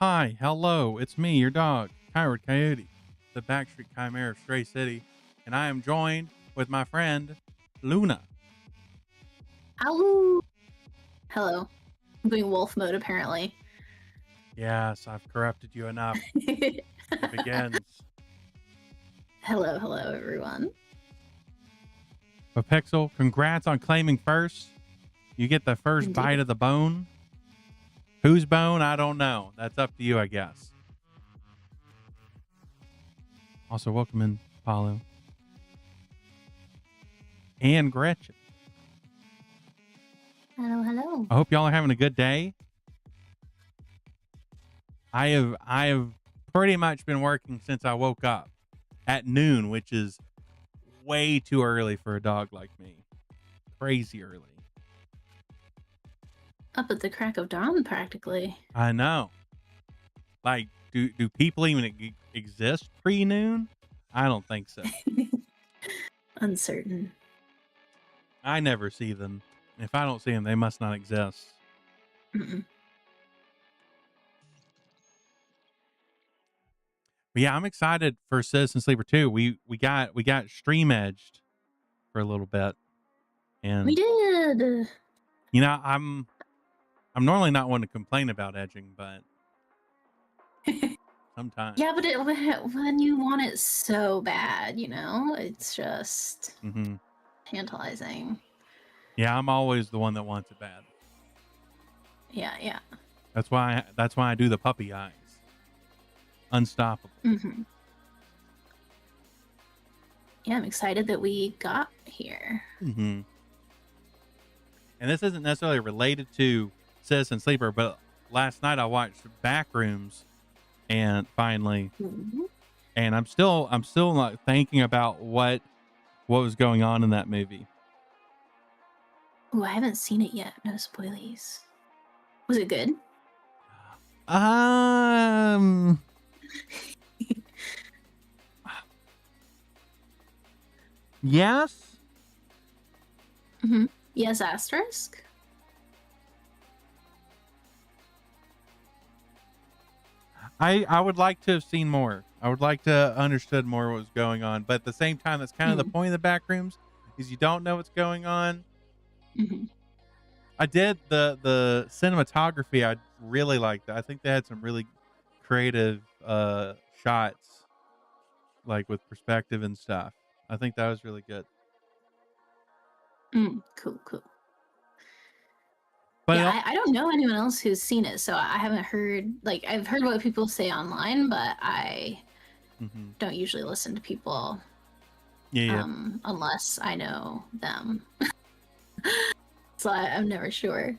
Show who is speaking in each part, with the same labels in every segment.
Speaker 1: Hi, hello, it's me, your dog, Howard Coyote, the Backstreet Chimera of Stray City, and I am joined with my friend, Luna.
Speaker 2: Ow! Hello. I'm going wolf mode apparently.
Speaker 1: Yes, I've corrupted you enough. It begins.
Speaker 2: Hello, everyone.
Speaker 1: But Pixel, congrats on claiming first. You get the first
Speaker 2: Indeed.
Speaker 1: bite of the bone. Whose bone? I don't know. That's up to you, I guess. Also, welcome in, Paulo. And Gretchen.
Speaker 2: Hello.
Speaker 1: I hope y'all are having a good day. I have pretty much been working since I woke up at noon, which is way too early for a dog like me. Crazy early.
Speaker 2: Up at the crack of dawn, practically.
Speaker 1: I know. Like, do people even exist pre-noon? I don't think so.
Speaker 2: Uncertain.
Speaker 1: I never see them. If I don't see them, they must not exist.
Speaker 2: Mm-mm.
Speaker 1: But yeah, I'm excited for Citizen Sleeper 2. We got stream edged for a little bit. And
Speaker 2: we did.
Speaker 1: You know, I'm normally not one to complain about edging, but sometimes.
Speaker 2: Yeah, but when you want it so bad, it's just
Speaker 1: Hmm.
Speaker 2: tantalizing.
Speaker 1: Yeah, I'm always the one that wants it bad.
Speaker 2: Yeah, yeah.
Speaker 1: That's why I do the puppy eyes. Unstoppable.
Speaker 2: Hmm. Yeah, I'm excited that we got here.
Speaker 1: Hmm. And this isn't necessarily related to Citizen Sleeper, but last night I watched Backrooms, and finally,
Speaker 2: Mhm.
Speaker 1: and I'm still like thinking about what was going on in that movie.
Speaker 2: Ooh, I haven't seen it yet. No spoilies. Was it good?
Speaker 1: Um, yes.
Speaker 2: Hmm. Yes, asterisk.
Speaker 1: I would like to have seen more. I would like to understood more what was going on, but at the same time, that's kind of the
Speaker 2: Mm-hmm.
Speaker 1: point of the Backrooms is you don't know what's going on.
Speaker 2: Mm-hmm.
Speaker 1: I did the cinematography. I really liked that. I think they had some really creative shots, like with perspective and stuff. I think that was really good.
Speaker 2: Cool, cool.
Speaker 1: But
Speaker 2: Yeah, I don't know anyone else who's seen it, so I haven't heard. Like, I've heard what people say online, but I
Speaker 1: mm-hmm.
Speaker 2: don't usually listen to people
Speaker 1: Yeah, yeah.
Speaker 2: unless I know them. So I'm never sure.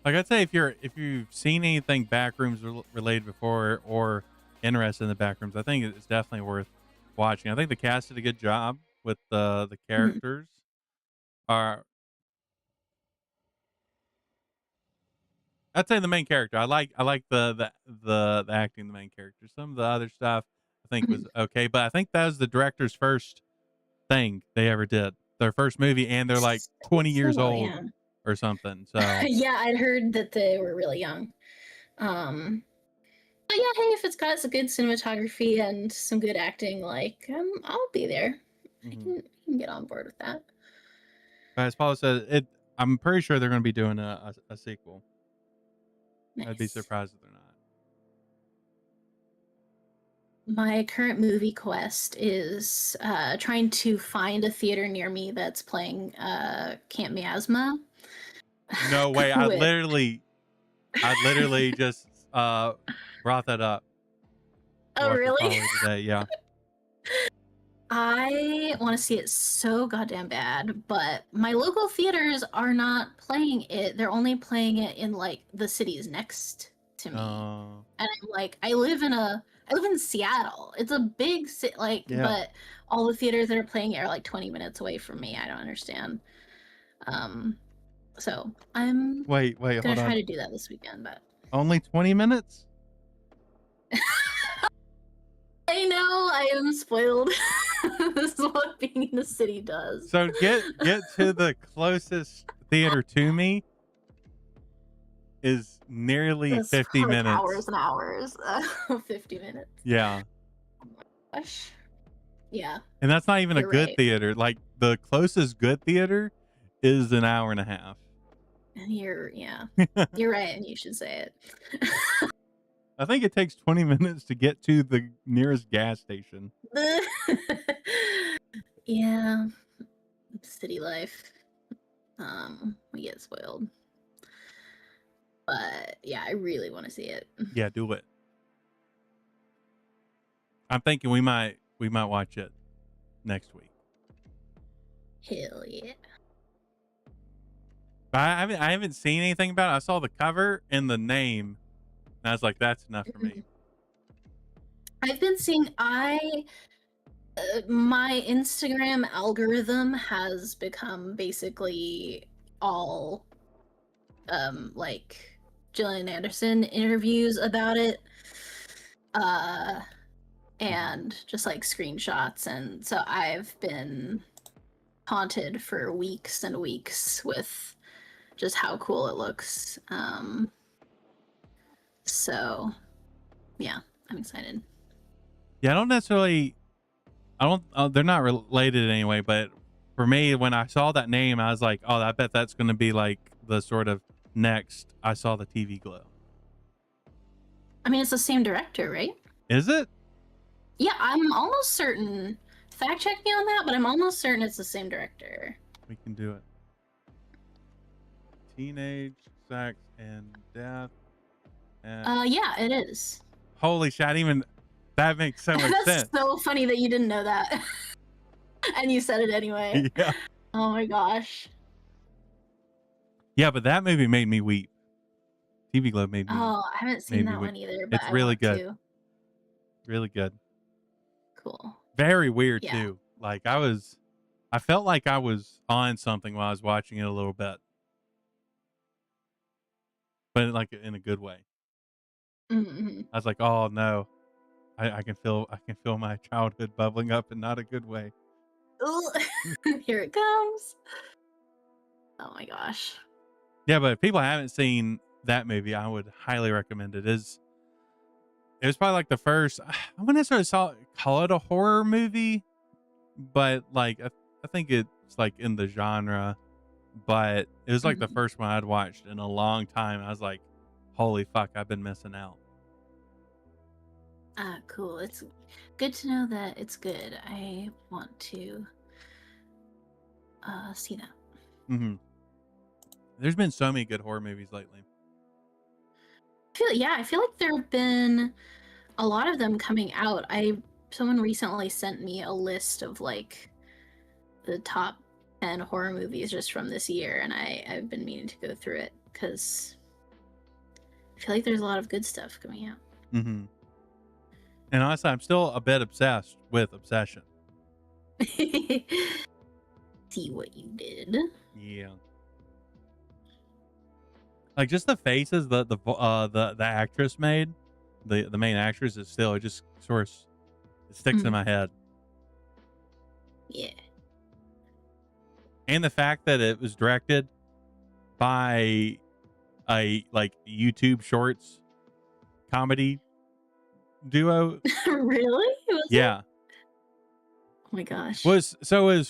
Speaker 1: Like I'd say, if you've seen anything Backrooms related before or interested in the Backrooms, I think it's definitely worth watching. I think the cast did a good job with the
Speaker 2: Mhm.
Speaker 1: characters. Are I'd say the main character. I like the acting of the main character. Some of the other stuff I think
Speaker 2: Mhm.
Speaker 1: was okay, but I think that was the director's first thing they ever did. Their first movie, and they're like
Speaker 2: I think
Speaker 1: 20 years
Speaker 2: so,
Speaker 1: old
Speaker 2: yeah.
Speaker 1: or something. So
Speaker 2: Yeah, I'd heard that they were really young. Um, but yeah, hey, if it's got some good cinematography and some good acting, like, I'll be there. I
Speaker 1: mhm.
Speaker 2: can get on board with that.
Speaker 1: But as Paula said, I'm pretty sure they're going to be doing a sequel. I'd be
Speaker 2: Nice.
Speaker 1: surprised if they're not.
Speaker 2: My current movie quest is trying to find a theater near me that's playing Camp Miasma.
Speaker 1: No way! I
Speaker 2: With
Speaker 1: literally, I literally just brought that up to
Speaker 2: Oh,
Speaker 1: watch with
Speaker 2: really?
Speaker 1: Polly today. Yeah.
Speaker 2: I want to see it so goddamn bad, but my local theaters are not playing it. They're only playing it in like the cities next to me.
Speaker 1: Uh,
Speaker 2: And I'm like, I live in Seattle. It's a big city, like,
Speaker 1: yeah.
Speaker 2: but all the theaters that are playing it are like 20 minutes away from me. I don't understand. Um, so I'm
Speaker 1: Wait,
Speaker 2: gonna
Speaker 1: hold
Speaker 2: try
Speaker 1: on.
Speaker 2: to do that this weekend, but
Speaker 1: Only 20 minutes?
Speaker 2: I know I am spoiled. This is what being in the city does.
Speaker 1: So get to the closest theater to me is nearly
Speaker 2: That's
Speaker 1: 50
Speaker 2: like
Speaker 1: minutes.
Speaker 2: hours and hours. 50 minutes.
Speaker 1: Yeah.
Speaker 2: Gosh. Yeah,
Speaker 1: And that's not even a
Speaker 2: you're
Speaker 1: good
Speaker 2: right.
Speaker 1: theater. Like the closest good theater is an hour and a half.
Speaker 2: Yeah. You're right, and you should say it.
Speaker 1: I think it takes 20 minutes to get to the nearest gas station.
Speaker 2: Yeah, city life. We get spoiled. But yeah, I really want to see it.
Speaker 1: Yeah, do it. I'm thinking we might watch it next week.
Speaker 2: Hell yeah.
Speaker 1: But I haven't seen anything about it. I saw the cover and the name, and I was like, that's enough for me.
Speaker 2: I've been seeing my Instagram algorithm has become basically all like Gillian Anderson interviews about it. And just like screenshots, and so I've been haunted for weeks and weeks with just how cool it looks. So yeah, I'm excited.
Speaker 1: Yeah, I don't necessarily. I don't. They're not related anyway. But for me, when I saw that name, I was like, oh, I bet that's going to be like the sort of next. I saw the TV glow.
Speaker 2: I mean, it's the same director, right?
Speaker 1: Is it?
Speaker 2: Yeah, I'm almost certain. Fact check me on that, but I'm almost certain it's the same director.
Speaker 1: We can do it. Teenage sex and death. And
Speaker 2: Yeah, it is.
Speaker 1: holy shit! I didn't even that makes so much
Speaker 2: That's
Speaker 1: sense.
Speaker 2: so funny that you didn't know that. And you said it anyway.
Speaker 1: Yeah.
Speaker 2: Oh my gosh.
Speaker 1: Yeah, but that movie made me weep. TV Globe
Speaker 2: Oh, I haven't seen
Speaker 1: made me
Speaker 2: that
Speaker 1: weep.
Speaker 2: one either, but
Speaker 1: It's
Speaker 2: I
Speaker 1: really
Speaker 2: want
Speaker 1: good.
Speaker 2: to.
Speaker 1: Really good.
Speaker 2: Cool.
Speaker 1: Very weird
Speaker 2: Yeah.
Speaker 1: too. Like I felt like I was on something while I was watching it a little bit, but like in a good way.
Speaker 2: Mm-hmm.
Speaker 1: I was like, oh no, I can feel my childhood bubbling up in not a good way.
Speaker 2: Here it comes. Oh my gosh.
Speaker 1: Yeah, but if people haven't seen that movie, I would highly recommend it. It was probably like the first I wouldn't necessarily call it a horror movie, but like I think it's like in the genre. But it was like the
Speaker 2: Mhm.
Speaker 1: first one I'd watched in a long time. I was like, holy fuck, I've been missing out.
Speaker 2: Ah, cool. It's good to know that it's good. I want to see that.
Speaker 1: Hmm. There's been so many good horror movies lately.
Speaker 2: I feel like there have been a lot of them coming out. Someone recently sent me a list of like the top 10 horror movies just from this year, and I've been meaning to go through it because I feel like there's a lot of good stuff coming out.
Speaker 1: Hmm. And honestly, I'm still a bit obsessed with Obsession.
Speaker 2: See what you did.
Speaker 1: Yeah. Like just the faces the actress made, the main actress is still it just sort of it sticks in
Speaker 2: Mhm.
Speaker 1: my head.
Speaker 2: Yeah.
Speaker 1: And the fact that it was directed by a like YouTube Shorts comedy duo.
Speaker 2: Really? Was it?
Speaker 1: Yeah.
Speaker 2: Oh my gosh.
Speaker 1: Was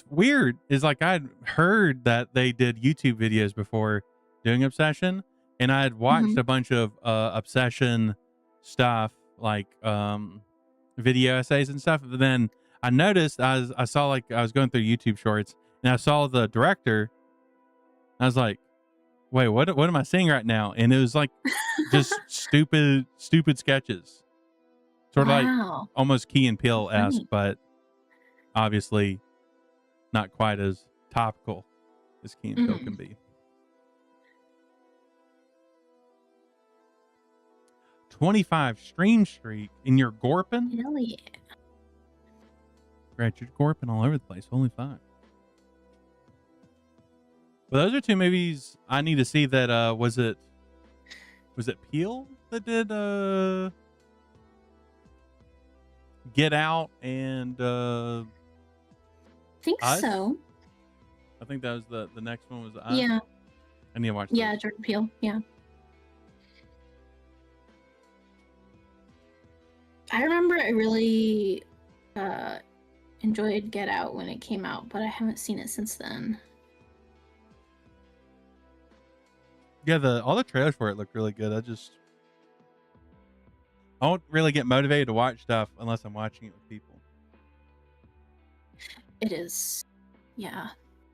Speaker 1: weird is like I'd heard that they did YouTube videos before doing Obsession, and I had watched
Speaker 2: Mhm.
Speaker 1: a bunch of Obsession stuff like video essays and stuff. But then I noticed I saw like I was going through YouTube Shorts and I saw the director. I was like, wait, what am I seeing right now? And it was like just stupid sketches, sort of like
Speaker 2: Wow.
Speaker 1: almost Key and Peele esque,
Speaker 2: Funny.
Speaker 1: but obviously not quite as topical as Key and Peele
Speaker 2: Mhm.
Speaker 1: can be. 25 stream streak in your Gorpin?
Speaker 2: Hell yeah.
Speaker 1: Richard Gorpin all over the place. Only 5. Well, those are 2 movies I need to see that was it Peele that did Get Out and
Speaker 2: Think
Speaker 1: Us?
Speaker 2: so.
Speaker 1: I think that was the next one was Us.
Speaker 2: Yeah.
Speaker 1: I need to watch
Speaker 2: Yeah,
Speaker 1: those.
Speaker 2: Jordan Peele. Yeah. I remember I really enjoyed Get Out when it came out, but I haven't seen it since then.
Speaker 1: Yeah, all the trailers for it look really good. I don't really get motivated to watch stuff unless I'm watching it with people.
Speaker 2: It is, yeah,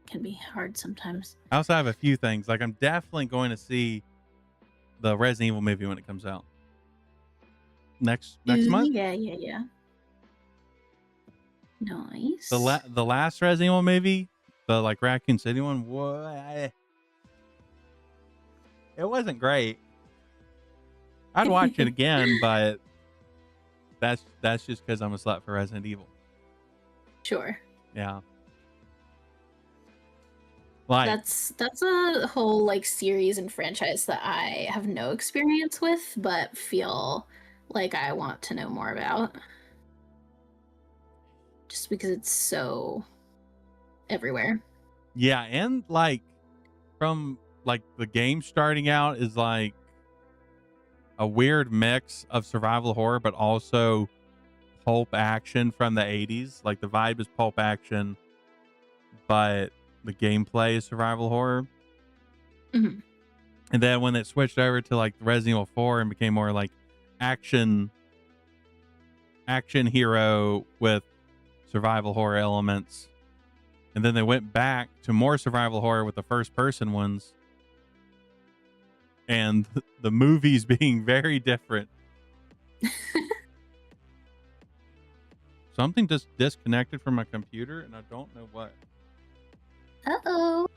Speaker 2: can be hard sometimes.
Speaker 1: I also have a few things. Like I'm definitely going to see the Resident Evil movie when it comes out. Next month?
Speaker 2: Yeah. Nice.
Speaker 1: The last Resident Evil movie, the like Raccoon City one, it wasn't great. I'd watch it again, but that's just because I'm a slut for Resident Evil.
Speaker 2: Sure.
Speaker 1: Yeah. Like
Speaker 2: That's a whole like series and franchise that I have no experience with, but feel like I want to know more about. Just because it's so everywhere.
Speaker 1: yeah, and like from like the game starting out is like a weird mix of survival horror, but also pulp action from the 80s. Like the vibe is pulp action, but the gameplay is survival horror.
Speaker 2: Mm-hmm.
Speaker 1: And then when it switched over to like Resident Evil 4 and became more like action action hero with survival horror elements, and then they went back to more survival horror with the first person ones, and the movies being very different. Something just disconnected from my computer, and I don't know what.
Speaker 2: Uh-oh.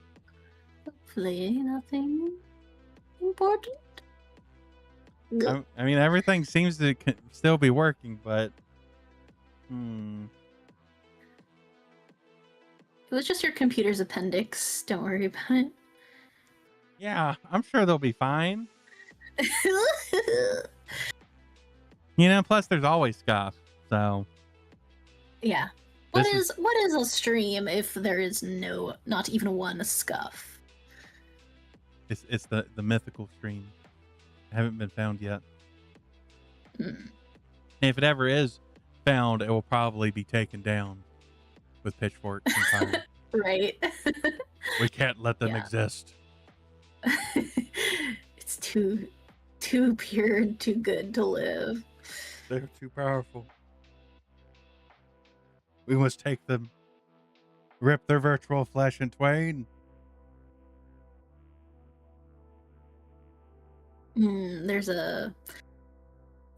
Speaker 2: Hopefully nothing important.
Speaker 1: I mean, everything seems to still be working, but
Speaker 2: It was just your computer's appendix. Don't worry about it.
Speaker 1: yeah, I'm sure they'll be fine. You know, plus there's always stuff. So
Speaker 2: yeah. What is a stream if there is not even one scuff?
Speaker 1: it's the mythical stream. Haven't been found yet. If it ever is found, it will probably be taken down with pitchforks and fire.
Speaker 2: Right.
Speaker 1: We can't let them exist.
Speaker 2: It's too pure and too good to live.
Speaker 1: They're too powerful. We must take them, rip their virtual flesh in twain.
Speaker 2: There's a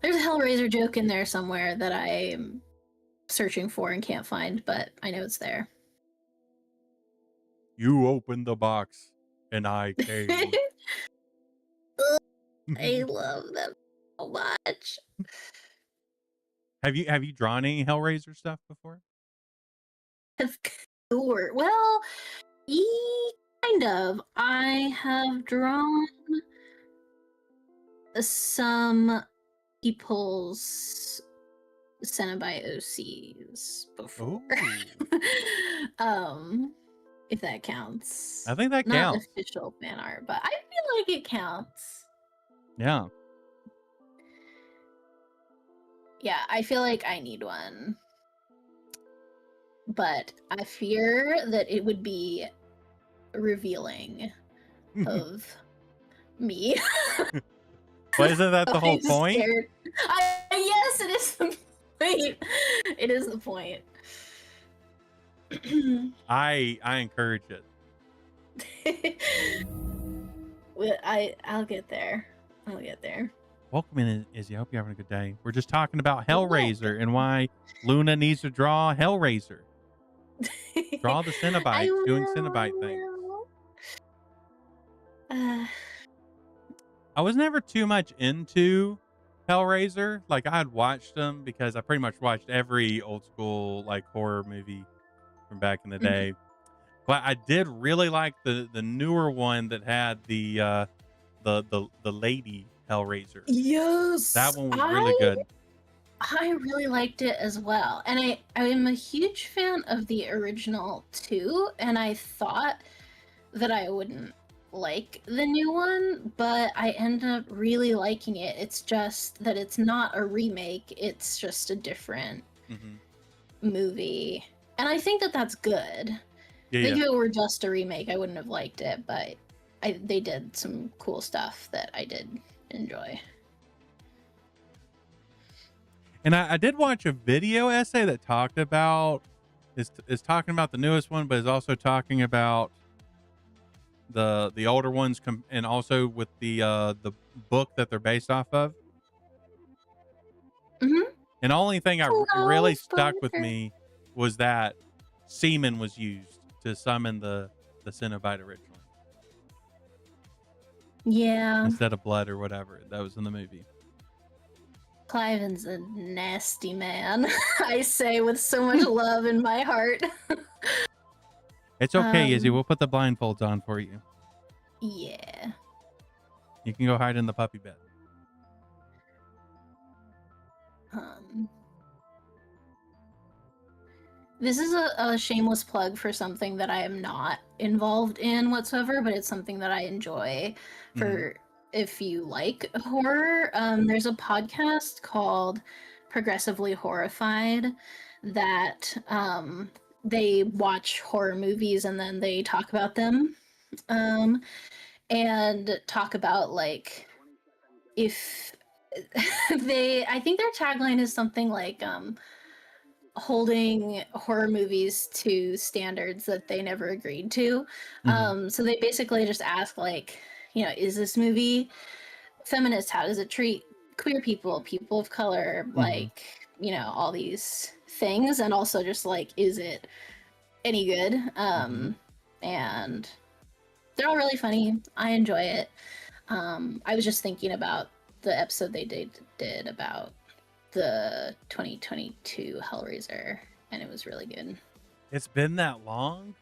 Speaker 2: Hellraiser joke in there somewhere that I'm searching for and can't find, but I know it's there.
Speaker 1: You opened the box, and I came.
Speaker 2: I love them so much.
Speaker 1: Have you drawn any Hellraiser stuff before?
Speaker 2: Sure. Well, kind of. I have drawn some people's Cenobite OCs before. If that counts.
Speaker 1: I think that
Speaker 2: Not
Speaker 1: counts.
Speaker 2: official fan art, but I feel like it counts.
Speaker 1: Yeah.
Speaker 2: Yeah, I feel like I need one. But I fear that it would be revealing of me.
Speaker 1: Well, isn't that the whole point?
Speaker 2: Yes, it is the point. It is the point.
Speaker 1: I encourage it.
Speaker 2: I'll get there. I'll get there.
Speaker 1: Welcome in, Izzy. I hope you're having a good day. We're just talking about Hellraiser and why Luna needs to draw Hellraiser. Draw the Cenobites doing Cenobite things. I was never too much into Hellraiser. Like, I had watched them because I pretty much watched every old school like horror movie from back in the day. But I did really like the newer one that had the lady Hellraiser.
Speaker 2: Yes,
Speaker 1: that one was really good.
Speaker 2: I really liked it as well, and I am a huge fan of the original too. And I thought that I wouldn't like the new one, but I ended up really liking it. It's just that it's not a remake; it's just a different movie, and I think that that's good.
Speaker 1: Yeah,
Speaker 2: if it were just a remake, I wouldn't have liked it, but they did some cool stuff that I did enjoy.
Speaker 1: And I did watch a video essay that talked about is talking about the newest one, but is also talking about the older ones, and also with the book that they're based off of. And the only thing really stuck with me was that semen was used to summon the Cenobite originally.
Speaker 2: Yeah.
Speaker 1: Instead of blood or whatever that was in the movie.
Speaker 2: Cliven's a nasty man. I say with so much love in my heart.
Speaker 1: It's okay, Izzy. We'll put the blindfolds on for you.
Speaker 2: Yeah.
Speaker 1: You can go hide in the puppy bed.
Speaker 2: This is a shameless plug for something that I am not involved in whatsoever, but it's something that I enjoy for if you like horror. There's a podcast called Progressively Horrified that they watch horror movies and then they talk about them and talk about like if I think their tagline is something like holding horror movies to standards that they never agreed to.
Speaker 1: Hmm.
Speaker 2: So they basically just ask, like, is this movie feminist? How does it treat queer people, people of color,
Speaker 1: Hmm.
Speaker 2: like, all these things, and also just like, is it any good?
Speaker 1: Hmm.
Speaker 2: And they're all really funny. I enjoy it. I was just thinking about the episode they did about the 2022 Hellraiser, and it was really good.
Speaker 1: It's been that long.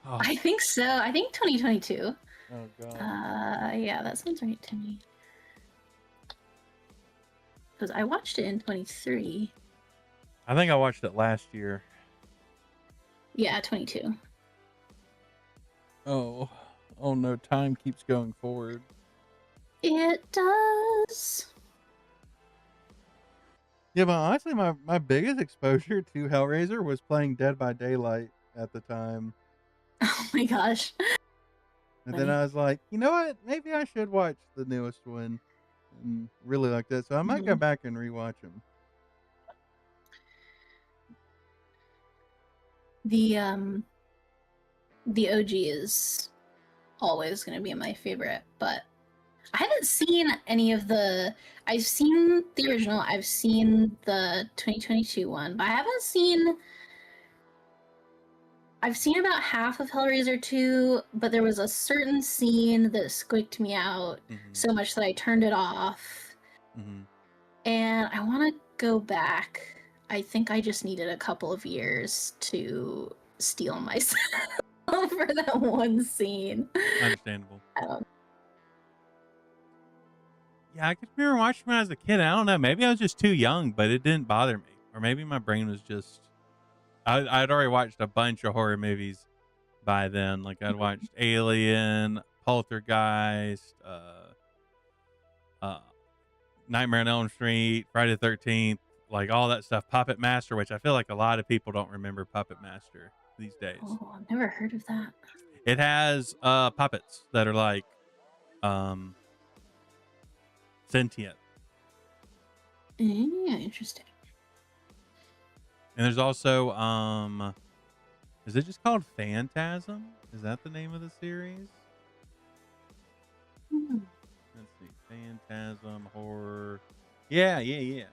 Speaker 1: Oh,
Speaker 2: I think so. I think 2022.
Speaker 1: oh god.
Speaker 2: Yeah, that sounds right to me. Because I watched it in 23.
Speaker 1: I think I watched it last year.
Speaker 2: Yeah, 22.
Speaker 1: Oh, oh no! Time keeps going forward.
Speaker 2: It does.
Speaker 1: Yeah, but honestly, my biggest exposure to Hellraiser was playing Dead by Daylight at the time.
Speaker 2: Oh my gosh.
Speaker 1: And then
Speaker 2: Funny.
Speaker 1: I was like, you know what? Maybe I should watch the newest one and really like that. So I might go
Speaker 2: Mhm.
Speaker 1: back and rewatch them.
Speaker 2: The the OG is always going to be my favorite, but I haven't seen any of the. I've seen the original. I've seen the 2022 one, but I haven't seen. I've seen about half of Hellraiser 2, but there was a certain scene that squeaked me out
Speaker 1: Hmm.
Speaker 2: so much that I turned it off.
Speaker 1: Hmm.
Speaker 2: And I want to go back. I think I just needed a couple of years to steel myself for that one scene.
Speaker 1: Understandable.
Speaker 2: Um,
Speaker 1: Yeah, I could remember watching when I was a kid. I don't know. Maybe I was just too young, but it didn't bother me. Or maybe my brain was just. I'd already watched a bunch of horror movies by then. Like I'd watched Alien, Poltergeist, uh, Nightmare on Elm Street, Friday the 13th, like all that stuff. Puppet Master, which I feel like a lot of people don't remember Puppet Master these days.
Speaker 2: oh, I've never heard of that.
Speaker 1: It has puppets that are like um sentient.
Speaker 2: Yeah, interesting.
Speaker 1: And there's also is it just called Phantasm? Is that the name of the series?
Speaker 2: Hmm.
Speaker 1: Let's see. Phantasm horror. Yeah, yeah, yeah.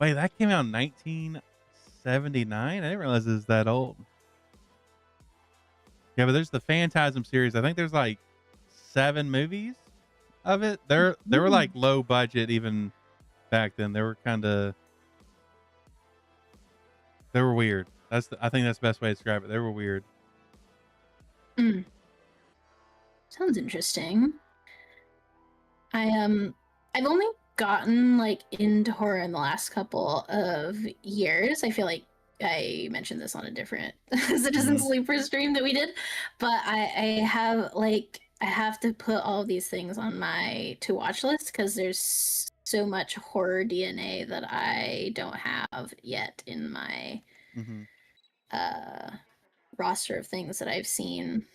Speaker 1: Wait, that came out in 1979? I didn't realize it was that old. Yeah, but there's the Phantasm series. I think there's like 7 movies of it. They were like
Speaker 2: Hmm.
Speaker 1: low budget even back then. They were they were weird. I think that's the best way to describe it. They were weird.
Speaker 2: Mm. Sounds interesting. I've only gotten like into horror in the last couple of years. I feel like I mentioned this on a different Citizen
Speaker 1: Mhm.
Speaker 2: Sleeper stream that we did, but I have like I have to put all of these things on my to watch list because there's so much horror DNA that I don't have yet in my
Speaker 1: Mhm.
Speaker 2: uh roster of things that I've seen.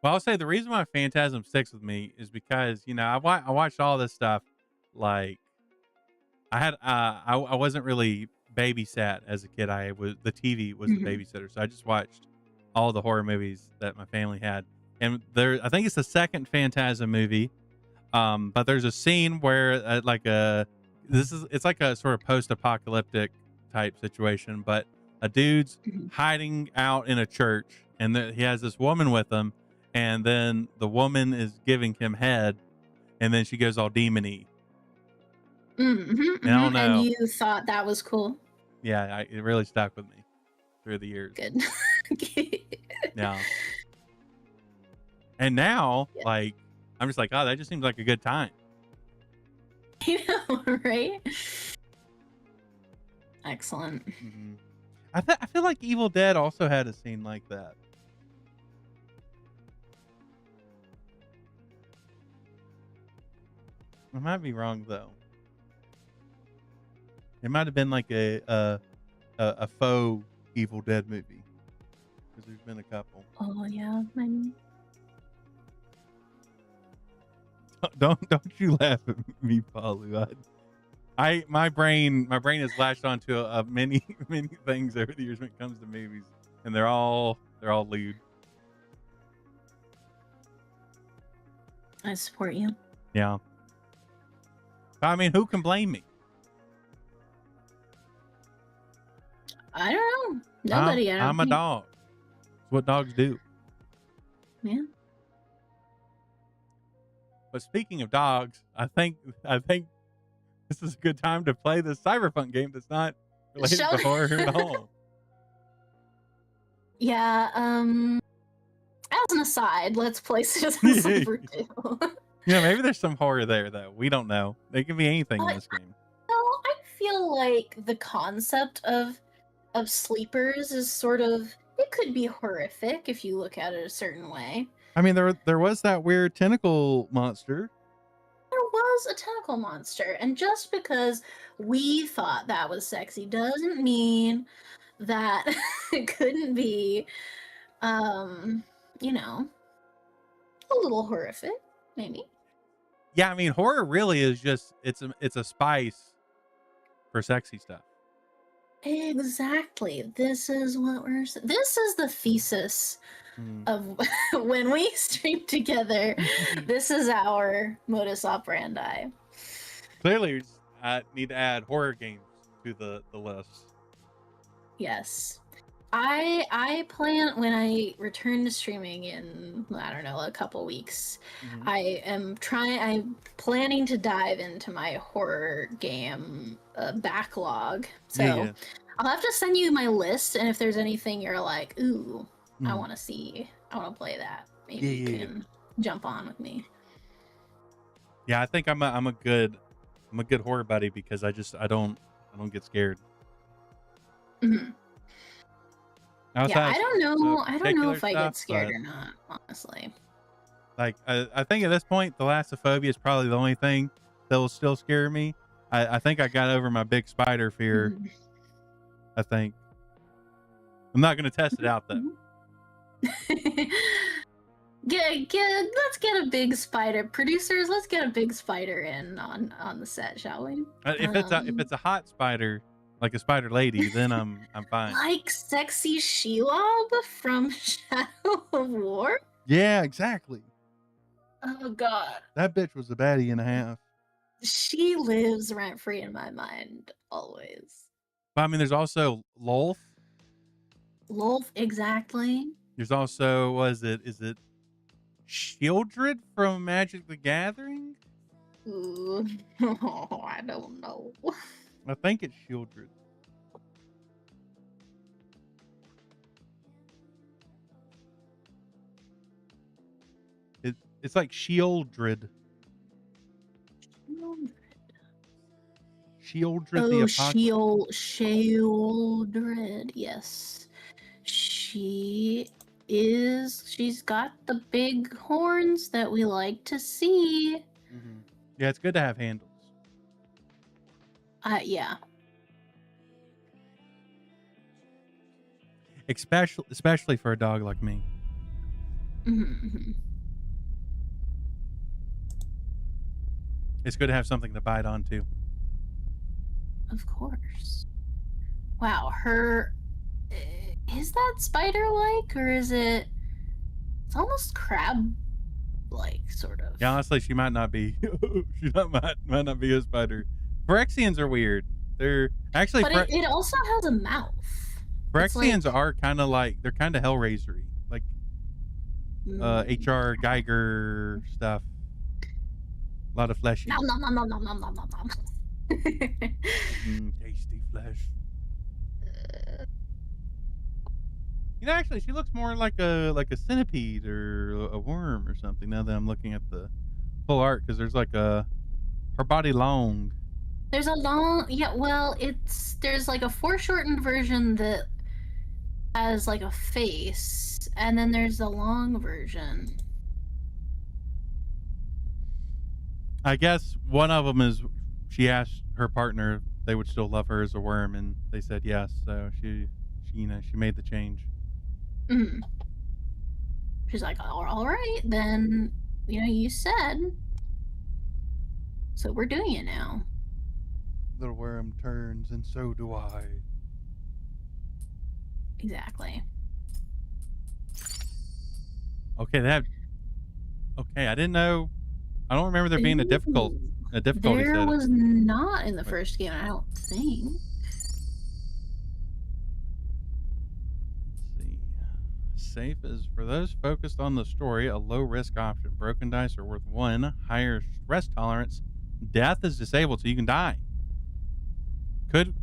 Speaker 1: Well, I'll say the reason why Phantasm sticks with me is because, I watched all this stuff like I wasn't really babysat as a kid. The TV was the
Speaker 2: Mhm.
Speaker 1: babysitter. So I just watched all the horror movies that my family had. And I think it's the second Phantasm movie. But there's a scene where it's like a sort of post-apocalyptic type situation, but a dude's
Speaker 2: Mhm.
Speaker 1: hiding out in a church and he has this woman with him, and then the woman is giving him head, and then she goes all demony.
Speaker 2: Mhm,
Speaker 1: And I
Speaker 2: mhm.
Speaker 1: don't
Speaker 2: And
Speaker 1: know.
Speaker 2: you thought that was cool.
Speaker 1: Yeah, it really stuck with me through the years.
Speaker 2: Good. Okay.
Speaker 1: Yeah. And now,
Speaker 2: Yeah.
Speaker 1: like, I'm just like, oh, that just seems like a good time.
Speaker 2: You know, right? Excellent.
Speaker 1: Hmm. I feel like Evil Dead also had a scene like that. I might be wrong though. It might have been like a faux Evil Dead movie because there's been a couple.
Speaker 2: Oh yeah,
Speaker 1: don't you laugh at me, Paulu. My brain has latched onto many many things over the years when it comes to movies, and they're all lewd.
Speaker 2: I support you.
Speaker 1: Yeah. I mean, who can blame me?
Speaker 2: I don't know. Nobody.
Speaker 1: I'm a dog. It's what dogs do.
Speaker 2: Yeah.
Speaker 1: But speaking of dogs, I think this is a good time to play this cyberpunk game that's not related to horror at all.
Speaker 2: Yeah. As an aside, let's play Citizen Sleeper 2.
Speaker 1: Yeah, maybe there's some horror there though. We don't know. There can be anything in this game.
Speaker 2: No, I feel like the concept of sleepers is sort of, it could be horrific if you look at it a certain way.
Speaker 1: I mean, there was that weird tentacle monster.
Speaker 2: There was a tentacle monster, and just because we thought that was sexy doesn't mean that it couldn't be, you know, a little horrific, maybe.
Speaker 1: Yeah, I mean, horror really is just it's a spice for sexy stuff.
Speaker 2: Exactly. This is the thesis of when we stream together. This is our modus operandi.
Speaker 1: Clearly, I need to add horror games to the list.
Speaker 2: Yes. I plan, when I return to streaming in, I don't know, a couple weeks, I'm planning to dive into my horror game backlog. So yeah. I'll have to send you my list, and if there's anything you're like, ooh, I want to see, I want to play that, maybe you can jump on with me.
Speaker 1: Yeah, I think I'm a good horror buddy because I don't get scared.
Speaker 2: Yeah, I don't know if I get scared or not, honestly.
Speaker 1: Like, I think at this point, thalassophobia is probably the only thing that will still scare me. I think I got over my big spider fear. I think. I'm not going to test it out, though.
Speaker 2: Let's get a big spider. Producers, let's get a big spider in on the set, shall we?
Speaker 1: If it's a hot spider, like a spider lady, then I'm fine.
Speaker 2: Like sexy Shelob from Shadow of War?
Speaker 1: Yeah, exactly.
Speaker 2: Oh god.
Speaker 1: That bitch was a baddie and a half.
Speaker 2: She lives rent free in my mind, always.
Speaker 1: But I mean, there's also Lolth.
Speaker 2: Lolth, exactly.
Speaker 1: There's also, is it Shieldred from Magic the Gathering?
Speaker 2: Ooh, I don't know.
Speaker 1: I think it's Shieldred. It's like Shieldred. Shieldred the Apocalypse.
Speaker 2: Shieldred, yes. She's got the big horns that we like to see.
Speaker 1: Yeah, it's good to have handles.
Speaker 2: Yeah.
Speaker 1: Especially for a dog like me. It's good to have something to bite onto.
Speaker 2: Of course. Wow, is that spider-like, or is it? It's almost crab-like, sort of.
Speaker 1: Yeah, honestly, she might not be. might not be a spider. Phyrexians are weird. They're actually,
Speaker 2: but it also has a mouth.
Speaker 1: Phyrexians are kind of like, they're kind of Hellraiser-y, like H.R. Geiger stuff. A lot of fleshy.
Speaker 2: Nom nom nom nom nom nom nom nom.
Speaker 1: Tasty flesh. You know, actually, she looks more like a centipede or a worm or something. Now that I'm looking at the full art, because there's like her body long.
Speaker 2: There's a long, yeah. Well, there's like a foreshortened version that has like a face, and then there's the long version.
Speaker 1: I guess one of them is she asked her partner if they would still love her as a worm, and they said yes. So she made the change.
Speaker 2: She's like, all right, then, you said. So we're doing it now.
Speaker 1: The worm turns, and so do I.
Speaker 2: Exactly.
Speaker 1: Okay, okay, I didn't know. I don't remember there being
Speaker 2: Ooh,
Speaker 1: a difficulty
Speaker 2: there
Speaker 1: setting.
Speaker 2: was not in the
Speaker 1: Wait,
Speaker 2: first game, I don't think.
Speaker 1: let's see. Safe is for those focused on the story, a low risk option. Broken dice are worth 1, higher stress tolerance. Death is disabled, so you can die. I'm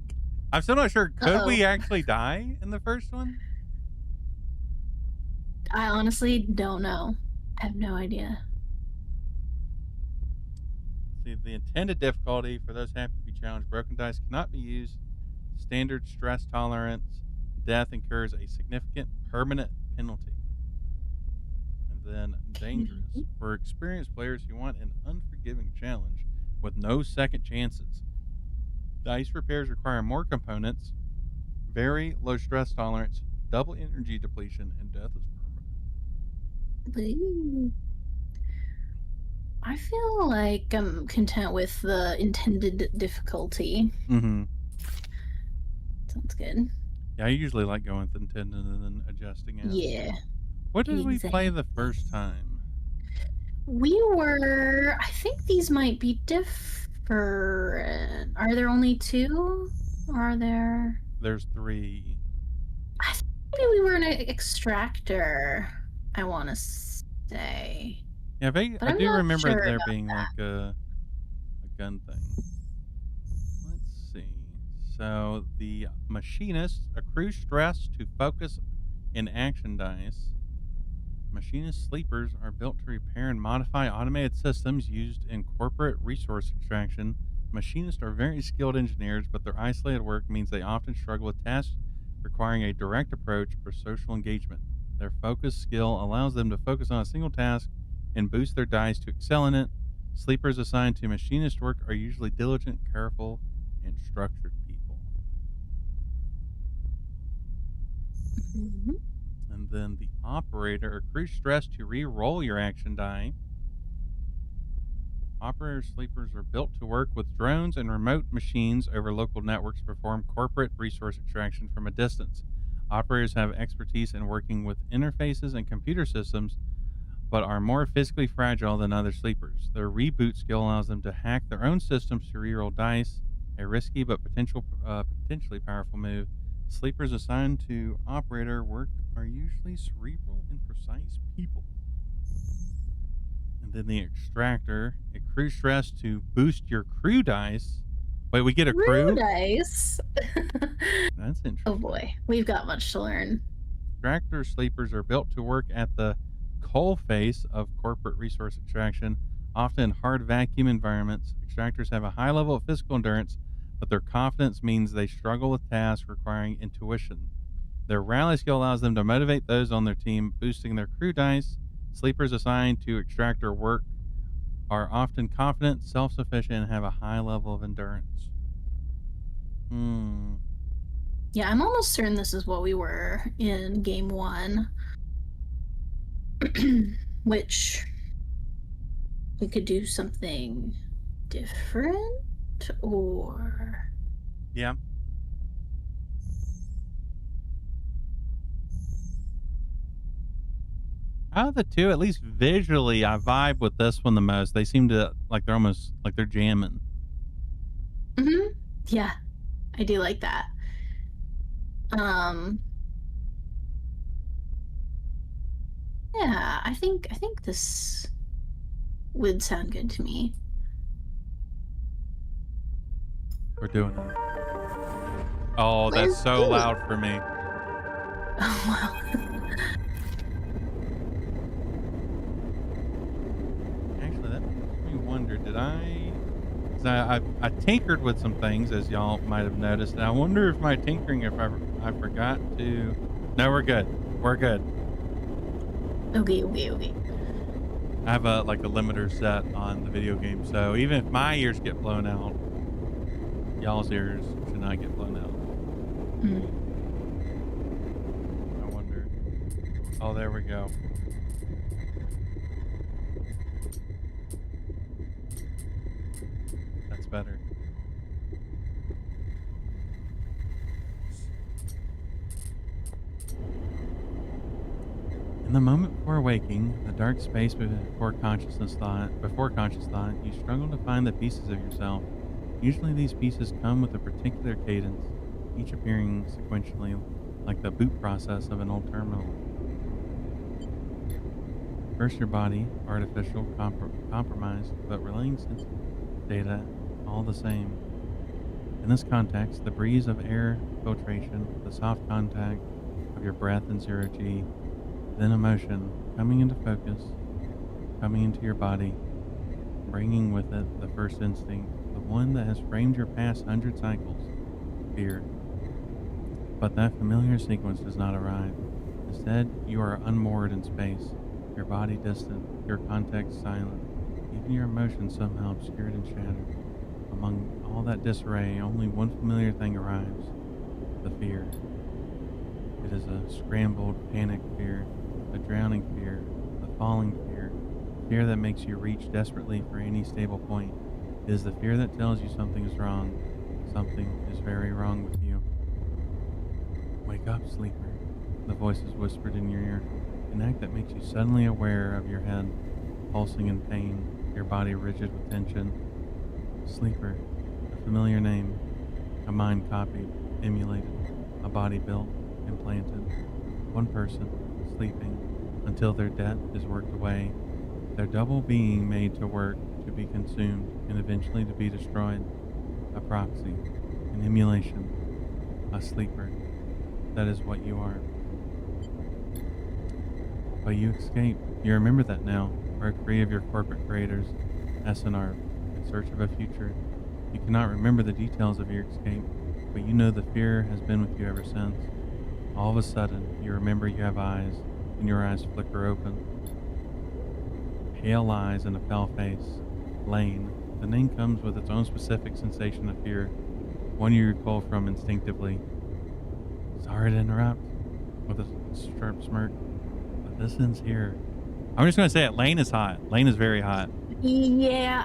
Speaker 1: still not sure. Could
Speaker 2: Uh-oh.
Speaker 1: we actually die in the first one?
Speaker 2: I honestly don't know. I have no idea.
Speaker 1: See, the intended difficulty for those happy to be challenged. Broken dice cannot be used. Standard stress tolerance. Death incurs a significant permanent penalty. And then dangerous. For experienced players who want an unforgiving challenge with no second chances. Dice repairs require more components, very low stress tolerance, double energy depletion, and death is permanent.
Speaker 2: Ooh. I feel like I'm content with the intended difficulty.
Speaker 1: Mm-hmm.
Speaker 2: Sounds good.
Speaker 1: Yeah, I usually like going with intended and then adjusting it.
Speaker 2: Yeah.
Speaker 1: What did we play the
Speaker 2: Exactly.
Speaker 1: first time?
Speaker 2: I think these might be different. Are there only 2? Are there?
Speaker 1: There's 3.
Speaker 2: I think maybe we were an extractor, I want to say.
Speaker 1: Yeah,
Speaker 2: But
Speaker 1: I
Speaker 2: I'm
Speaker 1: do
Speaker 2: not
Speaker 1: remember
Speaker 2: sure
Speaker 1: there
Speaker 2: about
Speaker 1: being
Speaker 2: that.
Speaker 1: like a gun thing. Let's see. So the machinist accrues stress to focus in action dice. Machinist sleepers are built to repair and modify automated systems used in corporate resource extraction. Machinists are very skilled engineers, but their isolated work means they often struggle with tasks requiring a direct approach or social engagement. Their focus skill allows them to focus on a single task and boost their dice to excel in it. Sleepers assigned to machinist work are usually diligent, careful, and structured people.
Speaker 2: Mm-hmm.
Speaker 1: And then the operator accrues stress to re-roll your action die. Operator sleepers are built to work with drones and remote machines over local networks to perform corporate resource extraction from a distance. Operators have expertise in working with interfaces and computer systems, but are more physically fragile than other sleepers. Their reboot skill allows them to hack their own systems to reroll dice, a risky but potentially powerful move. Sleepers assigned to operator work are usually cerebral and precise people. And then the extractor accrues stress to boost your crew dice. Wait, we get a crew?
Speaker 2: Dice.
Speaker 1: That's interesting.
Speaker 2: Oh boy, we've got much to learn.
Speaker 1: Extractor sleepers are built to work at the coal face of corporate resource extraction, often in hard vacuum environments. Extractors have a high level of physical endurance, but their confidence means they struggle with tasks requiring intuition. Their rally skill allows them to motivate those on their team, boosting their crew dice. Sleepers assigned to extractor work are often confident, self-sufficient, and have a high level of endurance.
Speaker 2: Yeah, I'm almost certain this is what we were in game 1. Which we could do something different, or...
Speaker 1: Yeah. Out of the two, at least visually, I vibe with this one the most. They seem to like they're almost like they're jamming.
Speaker 2: Mm-hmm. Yeah, I do like that. Yeah, I think this would sound good to me.
Speaker 1: We're doing it. Oh, that's so loud for me.
Speaker 2: Oh wow.
Speaker 1: Actually, that makes me wonder, did I... 'Cause I tinkered with some things, as y'all might have noticed, and I wonder if my tinkering, if I forgot to... No, we're good. We're good.
Speaker 2: Okay.
Speaker 1: I have a limiter set on the video game, so even if my ears get blown out, y'all's ears should not get blown out. I wonder... Oh, there we go. gets better. In the moment before waking, the dark space before conscious thought, you struggle to find the pieces of yourself. Usually these pieces come with a particular cadence, each appearing sequentially, like the boot process of an old terminal. First, your body, artificial, compromised, but relaying sense data all the same. In this context, the breeze of air filtration, the soft contact of your breath in zero G, then emotion coming into focus, coming into your body, bringing with it the first instinct, the one that has framed your past 100 cycles, fear. But that familiar sequence does not arrive. Instead, you are unmoored in space, your body distant, your context silent, even your emotions somehow obscured and shattered. Among all that disarray, only one familiar thing arrives, the fear. It is a scrambled, panicked fear, a drowning fear, a falling fear, fear that makes you reach desperately for any stable point. It is the fear that tells you something is wrong, something is very wrong with you. Wake up, sleeper, the voice is whispered in your ear, an act that makes you suddenly aware of your head, pulsing in pain, your body rigid with tension. Sleeper, a familiar name, a mind copied, emulated, a body built, implanted. One person, sleeping, until their debt is worked away, their double being made to work, to be consumed, and eventually to be destroyed. A proxy, an emulation, a sleeper. That is what you are. But you escape. You remember that now. Broke free of your corporate creators, SNR, in search of a future. You cannot remember the details of your escape, but you know the fear has been with you ever since. All of a sudden, you remember you have eyes, and your eyes flicker open. Pale eyes and a pale face. Lane. The name comes with its own specific sensation of fear, one you recall from instinctively. Sorry to interrupt, with a sharp smirk, but this ends here. I'm just going to say it. Lane is hot. Lane is very hot.
Speaker 2: Yeah,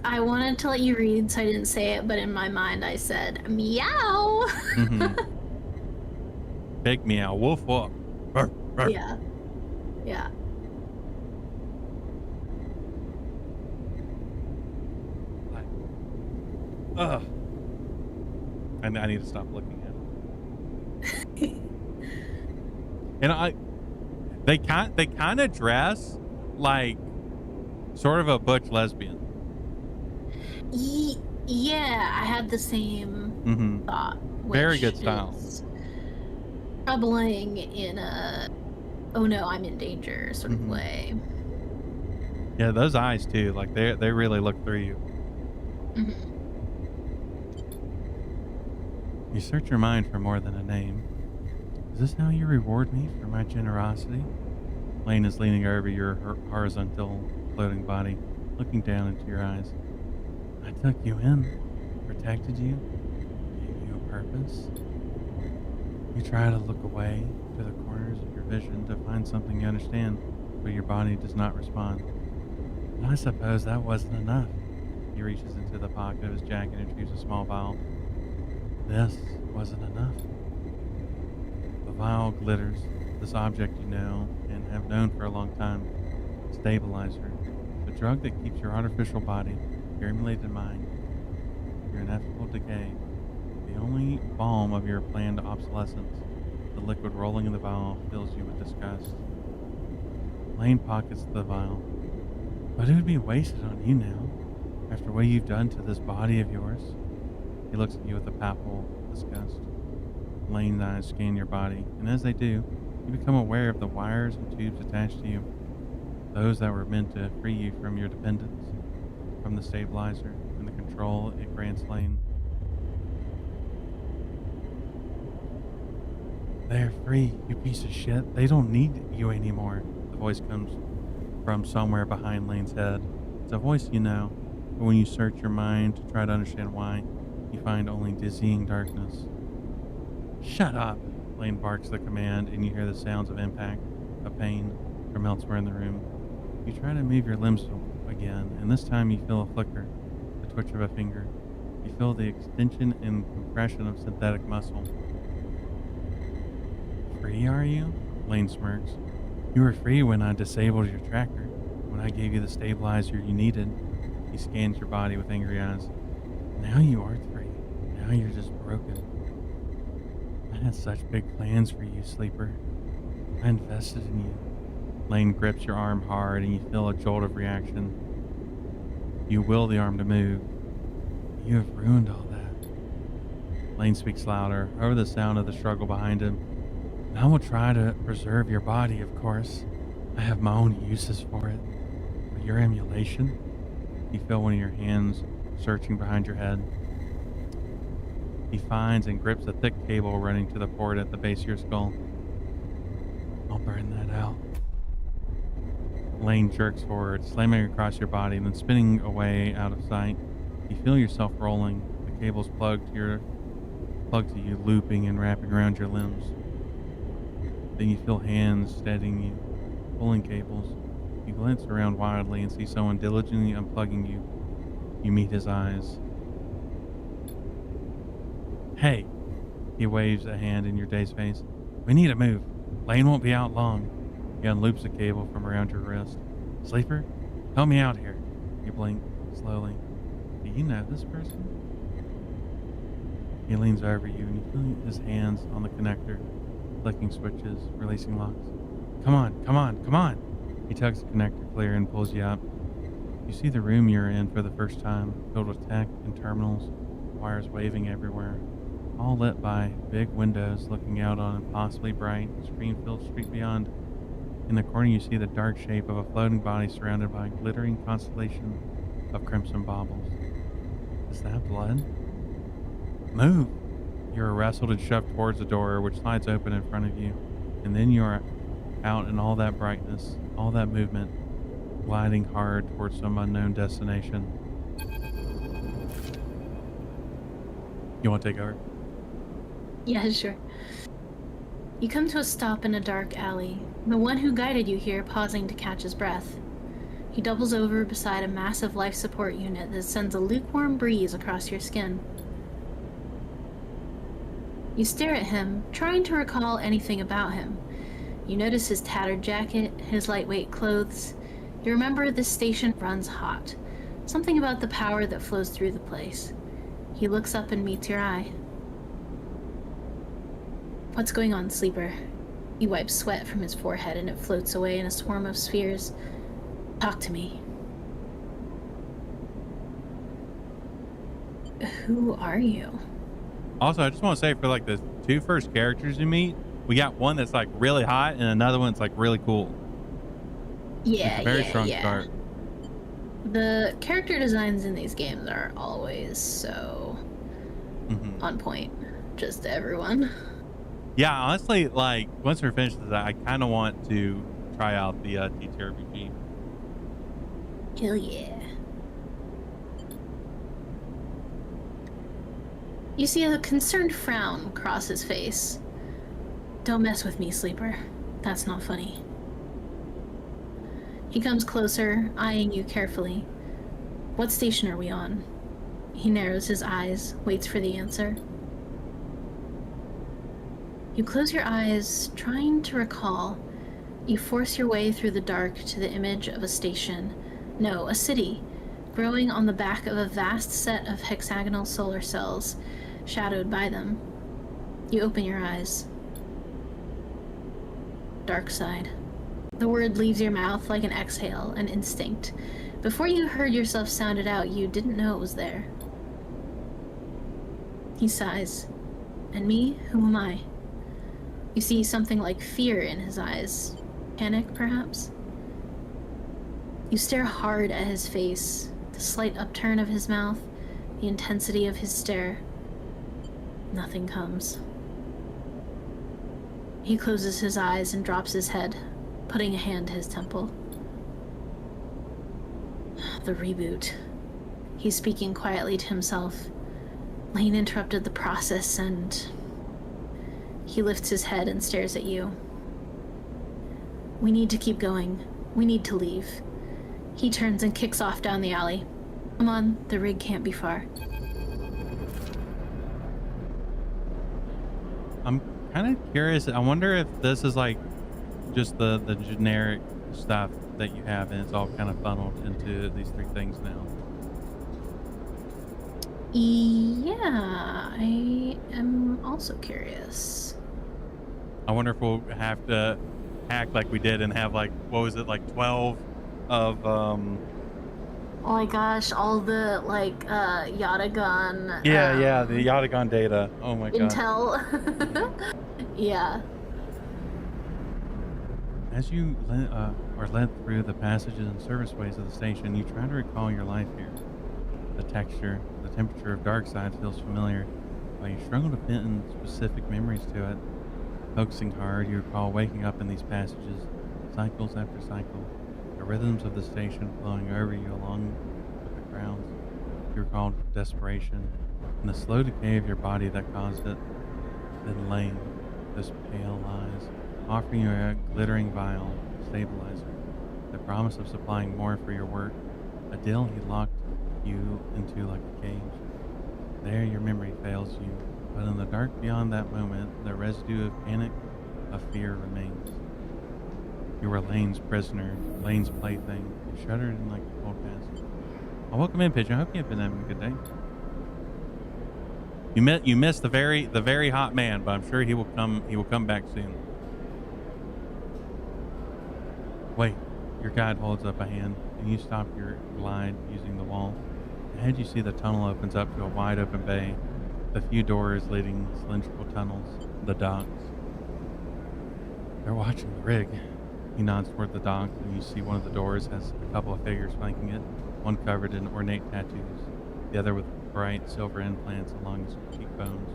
Speaker 2: I wanted to let you read, so I didn't say it, but in my mind I said meow.
Speaker 1: Mm-hmm. Big meow. Woof woof. Ruff, ruff.
Speaker 2: Yeah. Yeah.
Speaker 1: Ugh. And I need to stop looking at it. And they kind of dress like sort of a butch lesbian.
Speaker 2: Yeah, I had the same
Speaker 1: Mm-hmm.
Speaker 2: thought.
Speaker 1: Very
Speaker 2: which
Speaker 1: good style.
Speaker 2: is troubling in a oh no, I'm in danger sort of
Speaker 1: Mm-hmm.
Speaker 2: way.
Speaker 1: Yeah, those eyes too. Like they really look through you.
Speaker 2: Mhm.
Speaker 1: You search your mind for more than a name. Is this how you reward me for my generosity? Lane is leaning over your horizontal floating body, looking down into your eyes. I took you in, protected you, gave you a purpose. You try to look away to the corners of your vision to find something you understand, but your body does not respond. And I suppose that wasn't enough. He reaches into the pocket of his jacket and retrieves a small vial. This wasn't enough. The vial glitters, this object you know and have known for a long time. Stabilizer, the drug that keeps your artificial body, your emulated mind, your inevitable decay, the only balm of your planned obsolescence. The liquid rolling in the vial fills you with disgust. Lane pockets the vial. But it would be wasted on you now, after what you've done to this body of yours. He looks at you with a palpable disgust. Lane's eyes scan your body, and as they do, you become aware of the wires and tubes attached to you, those that were meant to free you from your dependence, from the stabilizer and the control it grants Lane. They're free, you piece of shit. They don't need you anymore. The voice comes from somewhere behind Lane's head. It's a voice you know, but when you search your mind to try to understand why, you find only dizzying darkness. Shut up! Lane barks the command, and you hear the sounds of impact, of pain, from elsewhere in the room. You try to move your limbs again, and this time you feel a flicker, a twitch of a finger. You feel the extension and compression of synthetic muscle. Free, are you? Lane smirks. You were free when I disabled your tracker, when I gave you the stabilizer you needed. He scans your body with angry eyes. Now you are free. Now you're just broken. I had such big plans for you, Sleeper. I invested in you. Lane grips your arm hard and you feel a jolt of reaction. You will the arm to move. You have ruined all that. Lane speaks louder, over the sound of the struggle behind him. And I will try to preserve your body, of course. I have my own uses for it. But your emulation? You feel one of your hands searching behind your head. He finds and grips a thick cable running to the port at the base of your skull. I'll burn that out. Lane jerks forward, slamming across your body, then spinning away out of sight. You feel yourself rolling. The cable's plugged to you, looping and wrapping around your limbs. Then you feel hands steadying you, pulling cables. You glance around wildly and see someone diligently unplugging you. You meet his eyes. Hey! He waves a hand in your dazed face. We need to move. Lane won't be out long. He unloops the cable from around your wrist. Sleeper, help me out here. You blink slowly. Do you know this person? He leans over you and you feel his hands on the connector, flicking switches, releasing locks. Come on, come on, come on! He tugs the connector clear and pulls you up. You see the room you're in for the first time, filled with tech and terminals, wires waving everywhere, all lit by big windows looking out on an impossibly bright, screen-filled street beyond. In the corner you see the dark shape of a floating body surrounded by a glittering constellation of crimson baubles. Is that blood? Move! You're wrestled and shoved towards the door, which slides open in front of you, and then you are out in all that brightness, all that movement, gliding hard towards some unknown destination. You want to take over?
Speaker 2: Yeah, sure. You come to a stop in a dark alley, the one who guided you here pausing to catch his breath. He doubles over beside a massive life support unit that sends a lukewarm breeze across your skin. You stare at him, trying to recall anything about him. You notice his tattered jacket, his lightweight clothes. You remember this station runs hot. Something about the power that flows through the place. He looks up and meets your eye. What's going on, Sleeper? He wipes sweat from his forehead and it floats away in a swarm of spheres. Talk to me. Who are you?
Speaker 1: Also, I just want to say for like the two first characters you meet, we got one that's like really hot and another one that's like really cool.
Speaker 2: Yeah,
Speaker 1: it's a very strong start.
Speaker 2: The character designs in these games are always so on point. Just everyone.
Speaker 1: Yeah, honestly, like once we're finished with that, I kind of want to try out the TTRPG.
Speaker 2: Hell yeah. You see a concerned frown cross his face. Don't mess with me, Sleeper. That's not funny. He comes closer, eyeing you carefully. What station are we on? He narrows his eyes, waits for the answer. You close your eyes, trying to recall. You force your way through the dark to the image of a station. No, a city, growing on the back of a vast set of hexagonal solar cells, shadowed by them. You open your eyes. Dark side. The word leaves your mouth like an exhale, an instinct. Before you heard yourself sound it out, you didn't know it was there. He sighs. And me? Who am I? You see something like fear in his eyes. Panic, perhaps? You stare hard at his face, the slight upturn of his mouth, the intensity of his stare. Nothing comes. He closes his eyes and drops his head, putting a hand to his temple. The reboot. He's speaking quietly to himself. Lane interrupted the process and... He lifts his head and stares at you. We need to keep going. We need to leave. He turns and kicks off down the alley. Come on, the rig can't be far.
Speaker 1: I'm kind of curious. I wonder if this is like just the generic stuff that you have, and it's all kind of funneled into these three things now.
Speaker 2: Yeah, I am also curious.
Speaker 1: I wonder if we'll have to hack like we did and have like, what was it, like 12 of
Speaker 2: Oh my gosh, all the like Yatagon
Speaker 1: yeah, the Yatagon data. Oh my god.
Speaker 2: intel. Yeah.
Speaker 1: As you are led through the passages and serviceways of the station, you try to recall your life here. The texture, the temperature of Darkside feels familiar, while you struggle to pin specific memories to it. Focusing hard, you recall waking up in these passages, cycles after cycle, the rhythms of the station flowing over you along with the grounds. You recall desperation and the slow decay of your body that caused it. Then Lane, this pale eyes, offering you a glittering vial stabilizer, the promise of supplying more for your work, a deal he locked you into like a cage. There your memory fails you, but in the dark beyond that moment, the residue of panic, of fear remains. You were Lane's prisoner, Lane's plaything. You shuddered in like a cold past. Well, welcome in, Pigeon. I hope you've been having a good day. You missed the very hot man, but I'm sure he will come back soon. Wait, your guide holds up a hand, and you stop your glide using the wall. Ahead you see the tunnel opens up to a wide open bay, with a few doors leading cylindrical tunnels, the docks. They're watching the rig. He nods toward the docks, and you see one of the doors has a couple of figures flanking it, one covered in ornate tattoos, the other with bright silver implants along his cheekbones.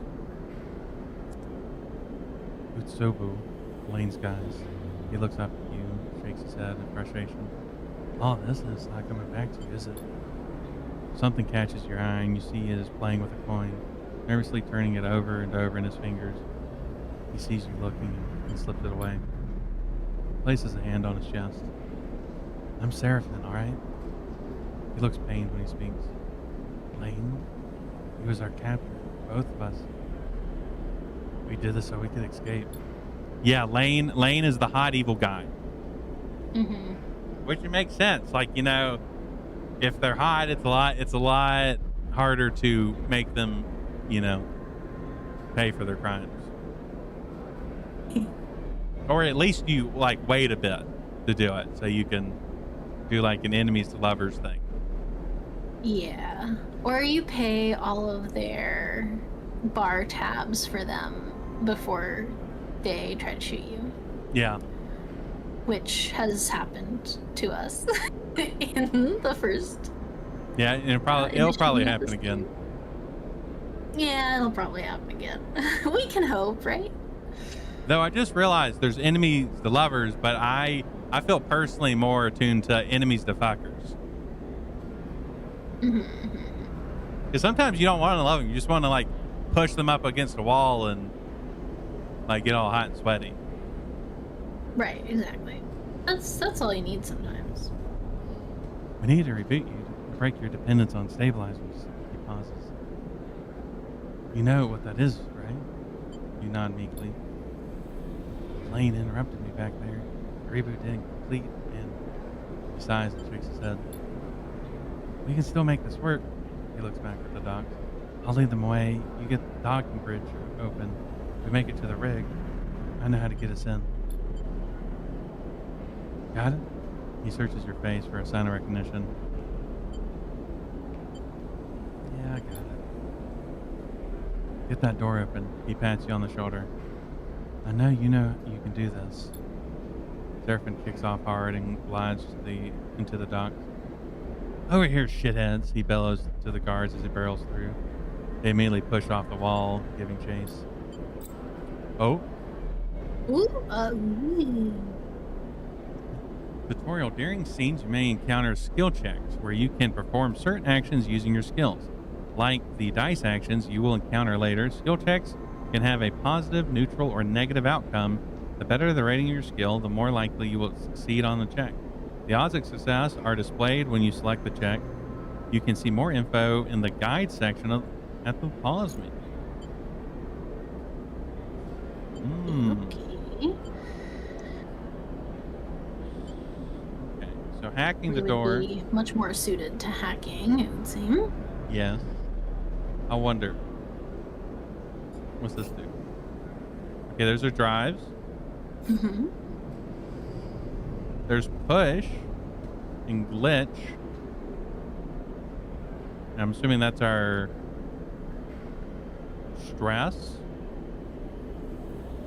Speaker 1: Utsobu, Lane's guys. He looks up at you, shakes his head in frustration. All this is not coming back to you, is it? Something catches your eye, and you see he is playing with a coin, nervously turning it over and over in his fingers. He sees you looking and slips it away. Places a hand on his chest. I'm Seraphin, alright? He looks pained when he speaks. Lane? He was our captor, both of us. We did this so we could escape. Yeah, Lane is the hot evil guy.
Speaker 2: Mm-hmm.
Speaker 1: Which makes sense. Like, you know, if they're hot, it's a lot harder to make them, you know, pay for their crimes. Or at least you like wait a bit to do it, so you can do like an enemies to lovers thing.
Speaker 2: Yeah. Or you pay all of their bar tabs for them before they try to shoot you.
Speaker 1: Yeah.
Speaker 2: Which has happened to us in the first.
Speaker 1: Yeah, and it'll probably happen again.
Speaker 2: Yeah, it'll probably happen again. We can hope, right?
Speaker 1: Though I just realized there's enemies to lovers, but I feel personally more attuned to enemies to fuckers. Because sometimes you don't want to love them, you just want to like push them up against a wall and like get all hot and sweaty.
Speaker 2: Right, exactly. That's all you need sometimes.
Speaker 1: We need to reboot you to break your dependence on stabilizers. He pauses. You know what that is, right? You nod meekly. Lane interrupted me back there. The reboot didn't complete, and he sighs and shakes his head. We can still make this work. He looks back at the docks. I'll lead them away. You get the docking bridge open. We make it to the rig. I know how to get us in. Got it? He searches your face for a sign of recognition. Yeah, I got it. Get that door open. He pats you on the shoulder. I know you can do this. Seraphin kicks off hard and glides into the docks. Over here, shitheads, he bellows to the guards as he barrels through. They immediately push off the wall, giving chase. Oh? Tutorial. During scenes, you may encounter skill checks where you can perform certain actions using your skills. Like the dice actions you will encounter later, skill checks can have a positive, neutral, or negative outcome. The better the rating of your skill, the more likely you will succeed on the check. The odds of success are displayed when you select the check. You can see more info in the guide section at the pause menu.
Speaker 2: Okay.
Speaker 1: Okay, so hacking the
Speaker 2: We would
Speaker 1: door.
Speaker 2: be much more suited to hacking, it would seem.
Speaker 1: Yes. I wonder. What's this do? Okay, there's our drives.
Speaker 2: Hmm.
Speaker 1: There's push and glitch. I'm assuming that's our stress.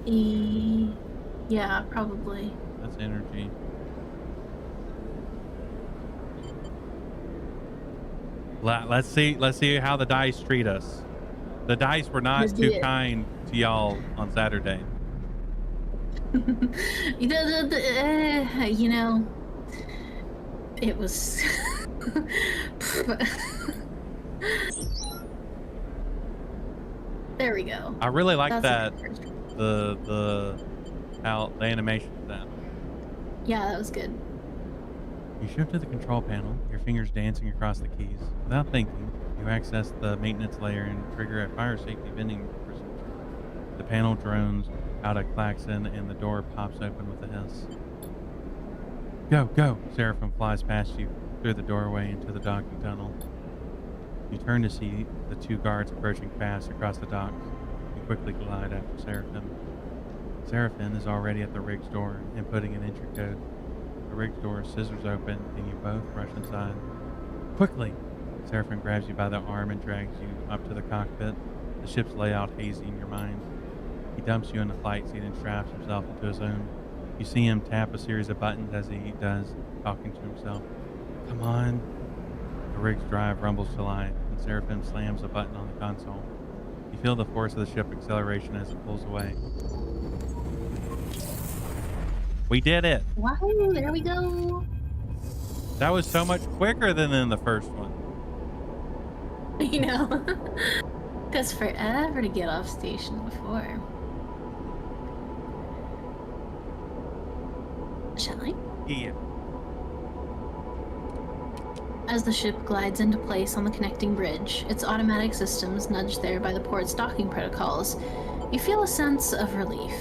Speaker 2: Yeah, probably.
Speaker 1: That's energy. Let's see how the dice treat us. The dice were
Speaker 2: Let's
Speaker 1: not
Speaker 2: do
Speaker 1: too
Speaker 2: it.
Speaker 1: kind to y'all on Saturday.
Speaker 2: You know, it was. There we go.
Speaker 1: I really like
Speaker 2: That's a
Speaker 1: that
Speaker 2: good first.
Speaker 1: the how the animation of that.
Speaker 2: Yeah, that was good.
Speaker 1: You shift to the control panel, your fingers dancing across the keys. Without thinking, you access the maintenance layer and trigger a fire safety vending procedure. The panel drones out a klaxon and the door pops open with a hiss. Go, go! Seraphim flies past you through the doorway into the docking tunnel. You turn to see the two guards approaching fast across the docks. You quickly glide after Seraphim. Seraphim is already at the rig's door and putting an entry code. The rig's door scissors open and you both rush inside. Quickly! Seraphim grabs you by the arm and drags you up to the cockpit, the ship's layout hazy in your mind. He dumps you in the flight seat and straps himself into his own. You see him tap a series of buttons as he does, talking to himself. Come on. The rig's drive rumbles to life, and Seraphim slams a button on the console. You feel the force of the ship acceleration as it pulls away. We did it!
Speaker 2: Wow, there we go.
Speaker 1: That was so much quicker than in the first one.
Speaker 2: You know, took forever to get off station before. Shall I?
Speaker 1: Yeah.
Speaker 2: As the ship glides into place on the connecting bridge, its automatic systems nudged there by the port's docking protocols, you feel a sense of relief.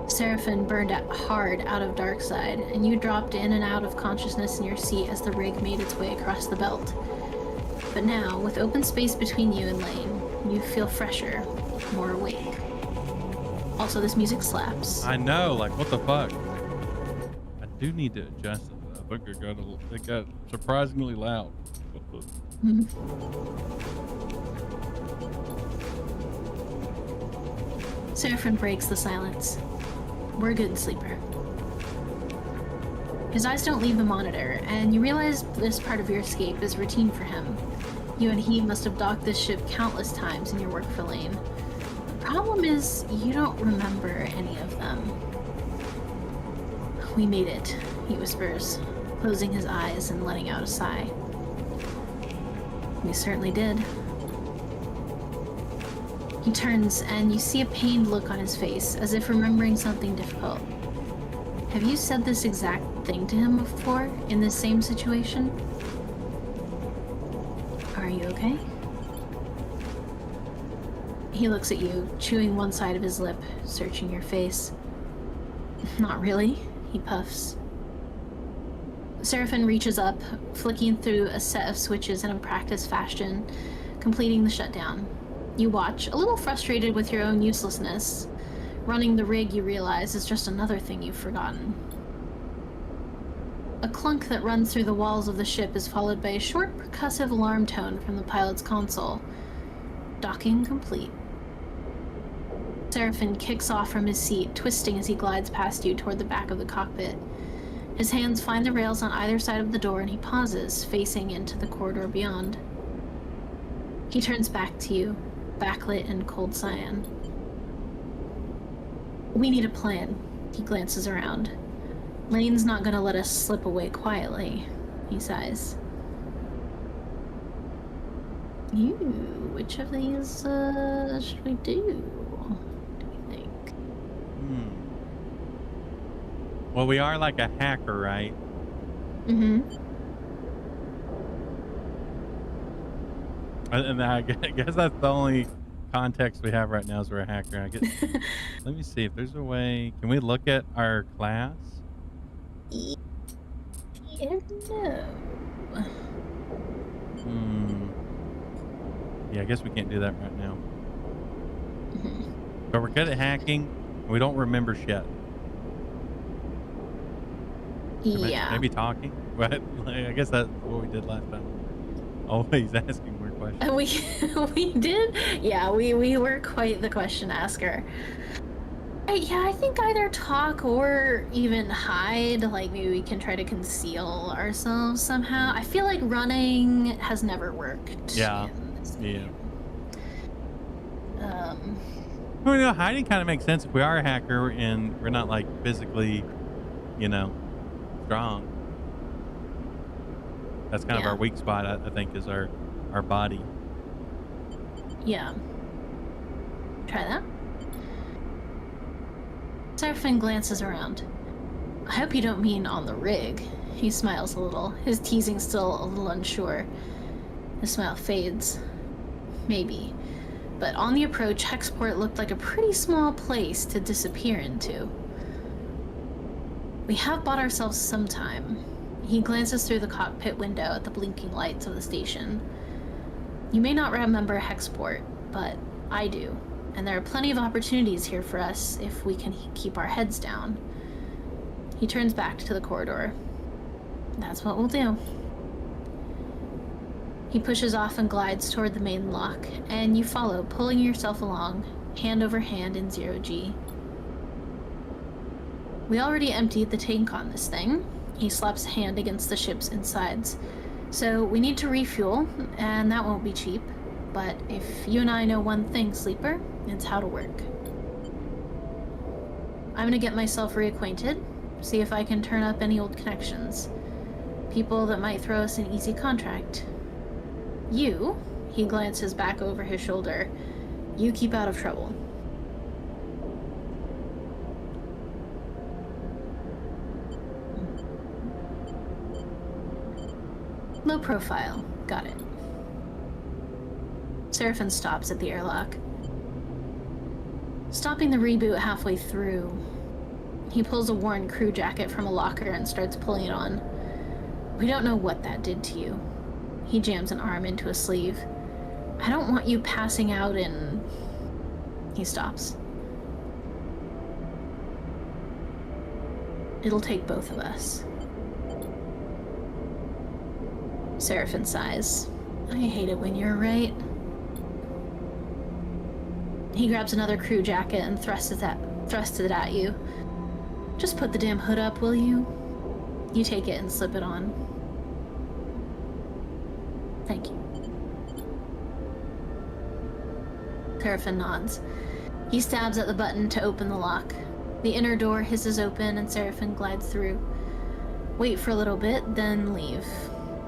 Speaker 2: Seraphim burned hard out of Darkside, and you dropped in and out of consciousness in your seat as the rig made its way across the belt. But now, with open space between you and Lane, you feel fresher, more awake. Also, this music slaps.
Speaker 1: I know, like, what the fuck? I do need to adjust it. I think it got surprisingly loud.
Speaker 2: Seraphim breaks the silence. We're good, sleeper. His eyes don't leave the monitor, and you realize this part of your escape is routine for him. You and he must have docked this ship countless times in your work for Lane. The problem is, you don't remember any of them. We made it, he whispers, closing his eyes and letting out a sigh. We certainly did. He turns, and you see a pained look on his face, as if remembering something difficult. Have you said this exact thing to him before, in this same situation? Are you okay? He looks at you, chewing one side of his lip, searching your face. Not really, he puffs. Seraphim reaches up, flicking through a set of switches in a practiced fashion, completing the shutdown. You watch, a little frustrated with your own uselessness. Running the rig, you realize, is just another thing you've forgotten. A clunk that runs through the walls of the ship is followed by a short, percussive alarm tone from the pilot's console. Docking complete. Seraphim kicks off from his seat, twisting as he glides past you toward the back of the cockpit. His hands find the rails on either side of the door and he pauses, facing into the corridor beyond. He turns back to you, backlit in cold cyan. We need a plan. He glances around. Lane's not gonna let us slip away quietly, he sighs. Which of these, should we do? What do you think?
Speaker 1: Well, we are like a hacker, right?
Speaker 2: Mm-hmm.
Speaker 1: And I guess that's the only context we have right now is we're a hacker. Let me see if there's a way. Can we look at our class?
Speaker 2: No.
Speaker 1: Hmm. Yeah, I guess we can't do that right now.
Speaker 2: Mhm.
Speaker 1: But we're good at hacking. And we don't remember shit. Or
Speaker 2: Yeah.
Speaker 1: maybe talking. But like, I guess that's what we did last time. Always asking more questions.
Speaker 2: We we did. Yeah, we were quite the question asker. Yeah, I think either talk or even hide. Like maybe we can try to conceal ourselves somehow. I feel like running has never worked
Speaker 1: Yeah.
Speaker 2: in this
Speaker 1: Yeah.
Speaker 2: game. Um,
Speaker 1: Well, hiding kind of makes sense if we are a hacker and we're not like physically, you know, strong. That's kind of
Speaker 2: yeah,
Speaker 1: our weak spot, I think, is our body.
Speaker 2: yeah. Try that. Seraphin glances around. I hope you don't mean on the rig. He smiles a little, his teasing still a little unsure. His smile fades. Maybe. But on the approach, Hexport looked like a pretty small place to disappear into. We have bought ourselves some time. He glances through the cockpit window at the blinking lights of the station. You may not remember Hexport, but I do. And there are plenty of opportunities here for us if we can keep our heads down. He turns back to the corridor. That's what we'll do. He pushes off and glides toward the main lock, and you follow, pulling yourself along, hand over hand in 0G. We already emptied the tank on this thing. He slaps a hand against the ship's insides. So we need to refuel, and that won't be cheap. But if you and I know one thing, Sleeper, it's how to work. I'm gonna get myself reacquainted, see if I can turn up any old connections. People that might throw us an easy contract. You, he glances back over his shoulder, you keep out of trouble. Low profile, got it. Seraphin stops at the airlock. Stopping the reboot halfway through, he pulls a worn crew jacket from a locker and starts pulling it on. We don't know what that did to you. He jams an arm into a sleeve. I don't want you passing out in... He stops. It'll take both of us. Seraphin sighs. I hate it when you're right. He grabs another crew jacket and thrusts it at you. Just put the damn hood up, will you? You take it and slip it on. Thank you. Seraphin nods. He stabs at the button to open the lock. The inner door hisses open and Seraphin glides through. Wait for a little bit, then leave.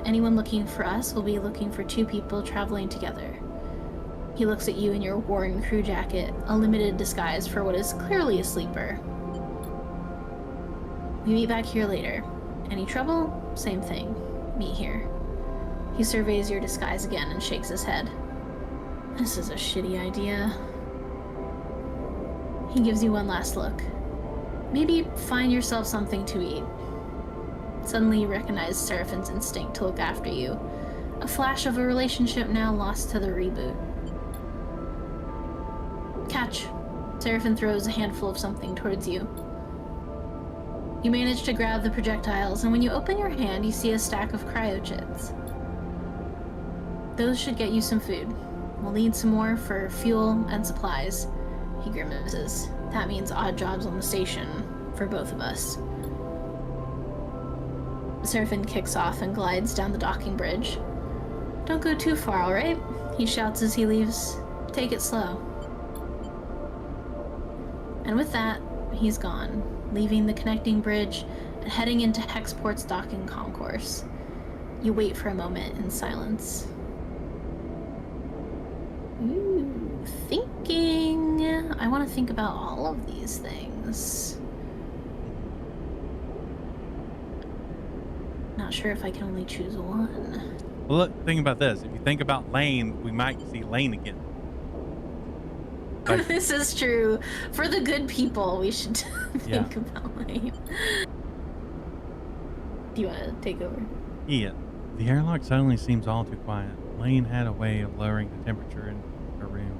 Speaker 2: Anyone looking for us will be looking for two people traveling together. He looks at you in your worn crew jacket, a limited disguise for what is clearly a sleeper. We meet back here later. Any trouble? Same thing. Meet here. He surveys your disguise again and shakes his head. This is a shitty idea. He gives you one last look. Maybe find yourself something to eat. Suddenly you recognize Seraphin's instinct to look after you. A flash of a relationship now lost to the reboot. Catch. Seraphin throws a handful of something towards you. You manage to grab the projectiles, and when you open your hand, you see a stack of cryochits. Those should get you some food. We'll need some more for fuel and supplies. He grimaces. That means odd jobs on the station for both of us. Seraphin kicks off and glides down the docking bridge. Don't go too far, alright? He shouts as he leaves. Take it slow. And with that, he's gone, leaving the connecting bridge and heading into Hexport's docking concourse. You wait for a moment in silence. Ooh, thinking. I want to think about all of these things. Not sure if I can only choose one.
Speaker 1: Well, look, think about this. If you think about Lane, we might see Lane again. Like,
Speaker 2: This is true. For the good people, we should
Speaker 1: yeah.
Speaker 2: think about Lane. Do you want to take over?
Speaker 1: Yeah. The airlock suddenly seems all too quiet. Lane had a way of lowering the temperature in her room.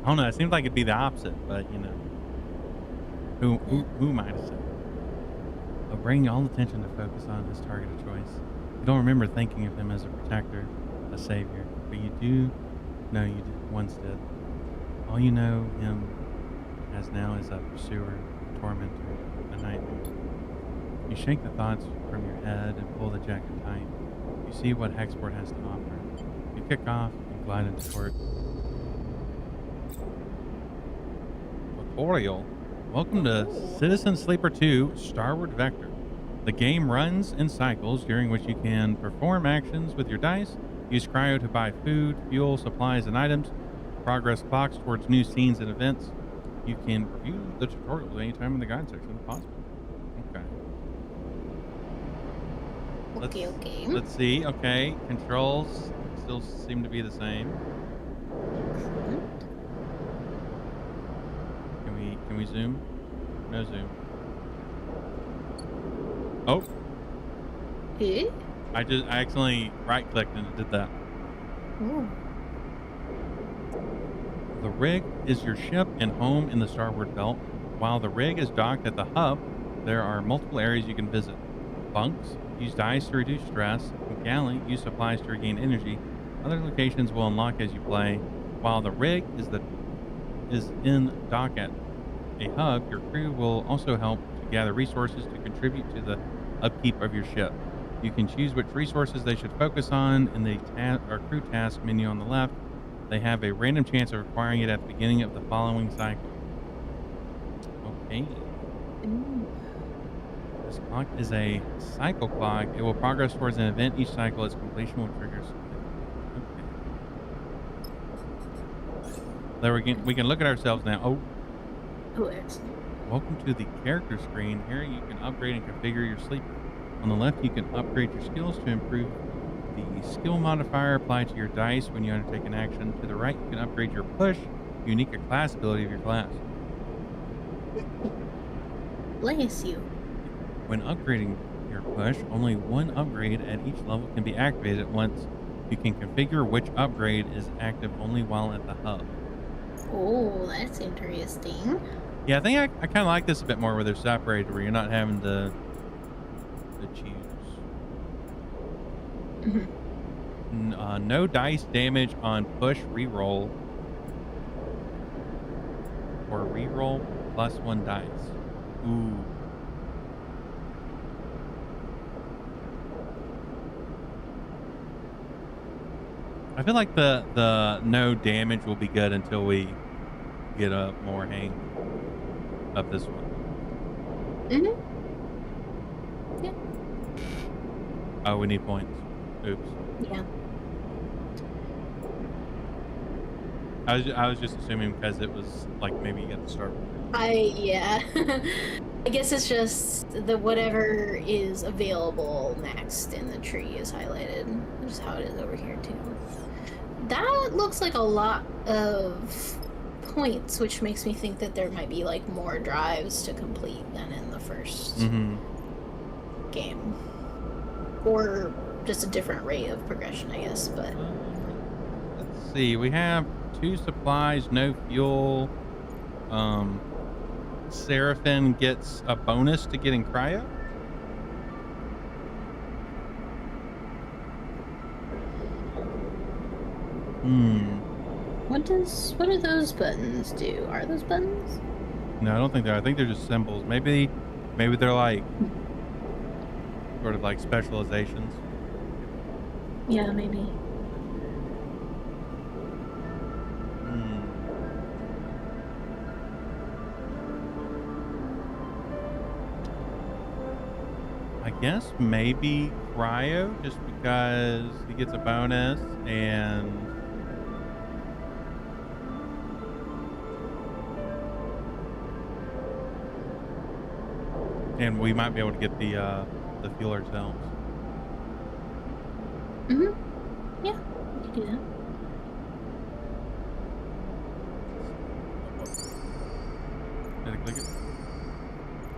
Speaker 1: I don't know. It seems like it'd be the opposite, but you know, who might have said? But bringing all attention to focus on his target of choice. You don't remember thinking of him as a protector, a savior, but you do know you once did. All you know him as now is a pursuer, a tormentor, a nightmare. You shake the thoughts from your head and pull the jacket tight. You see what Hexport has to offer. You kick off and glide into port. Tutorial. Welcome to Citizen Sleeper 2 Starward Vector. The game runs in cycles during which you can perform actions with your dice, use cryo to buy food, fuel, supplies, and items, progress clocks towards new scenes and events. You can review the tutorials anytime in the guide section if possible. Okay.
Speaker 2: Okay.
Speaker 1: Let's see. Okay, controls still seem to be the same. Can we zoom? No zoom. Oh.
Speaker 2: Eh?
Speaker 1: I accidentally right clicked and it did that.
Speaker 2: Ooh.
Speaker 1: The rig is your ship and home in the starboard belt. While the rig is docked at the hub, there are multiple areas you can visit. Bunks, use dice to reduce stress. Galley, use supplies to regain energy. Other locations will unlock as you play. While the rig is in dock at a hub, your crew will also help to gather resources to contribute to the upkeep of your ship. You can choose which resources they should focus on in the crew task menu on the left. They have a random chance of acquiring it at the beginning of the following cycle. Okay.
Speaker 2: Ooh.
Speaker 1: This clock is a cycle clock. It will progress towards an event each cycle. Its completion will trigger. Okay. There we can look at ourselves now. Oh.
Speaker 2: Oh, excellent.
Speaker 1: Welcome to the character screen. Here you can upgrade and configure your sleeper. On the left, you can upgrade your skills to improve the skill modifier applied to your dice when you undertake an action. To the right, you can upgrade your push, unique or class ability of your class.
Speaker 2: Bless you.
Speaker 1: When upgrading your push, only one upgrade at each level can be activated at once. You can configure which upgrade is active only while at the hub.
Speaker 2: Oh, that's interesting.
Speaker 1: Yeah, I think I kind of like this a bit more where they're separated, where you're not having to choose. No dice damage on push reroll or reroll plus 1 dice. Ooh. I feel like the no damage will be good until we get a more hang of this one.
Speaker 2: Yeah.
Speaker 1: Oh, we need points. Oops.
Speaker 2: Yeah.
Speaker 1: I was just assuming because it was like maybe you got to start.
Speaker 2: Yeah. I guess it's just the whatever is available next in the tree is highlighted. Which is how it is over here too. That looks like a lot of points, which makes me think that there might be like more drives to complete than in the first game. Or just a different rate of progression, I guess, but
Speaker 1: Let's see. We have 2 supplies, no fuel. Seraphin gets a bonus to getting cryo.
Speaker 2: what do those buttons do? Are those buttons?
Speaker 1: No, I don't think they are. I think they're just symbols. Maybe they're like sort of like specializations.
Speaker 2: Yeah, maybe. I guess maybe cryo, just because he gets a bonus and we might be able to get the fuel ourselves. Mm-hmm. Yeah, we could do that.
Speaker 1: Did I click it?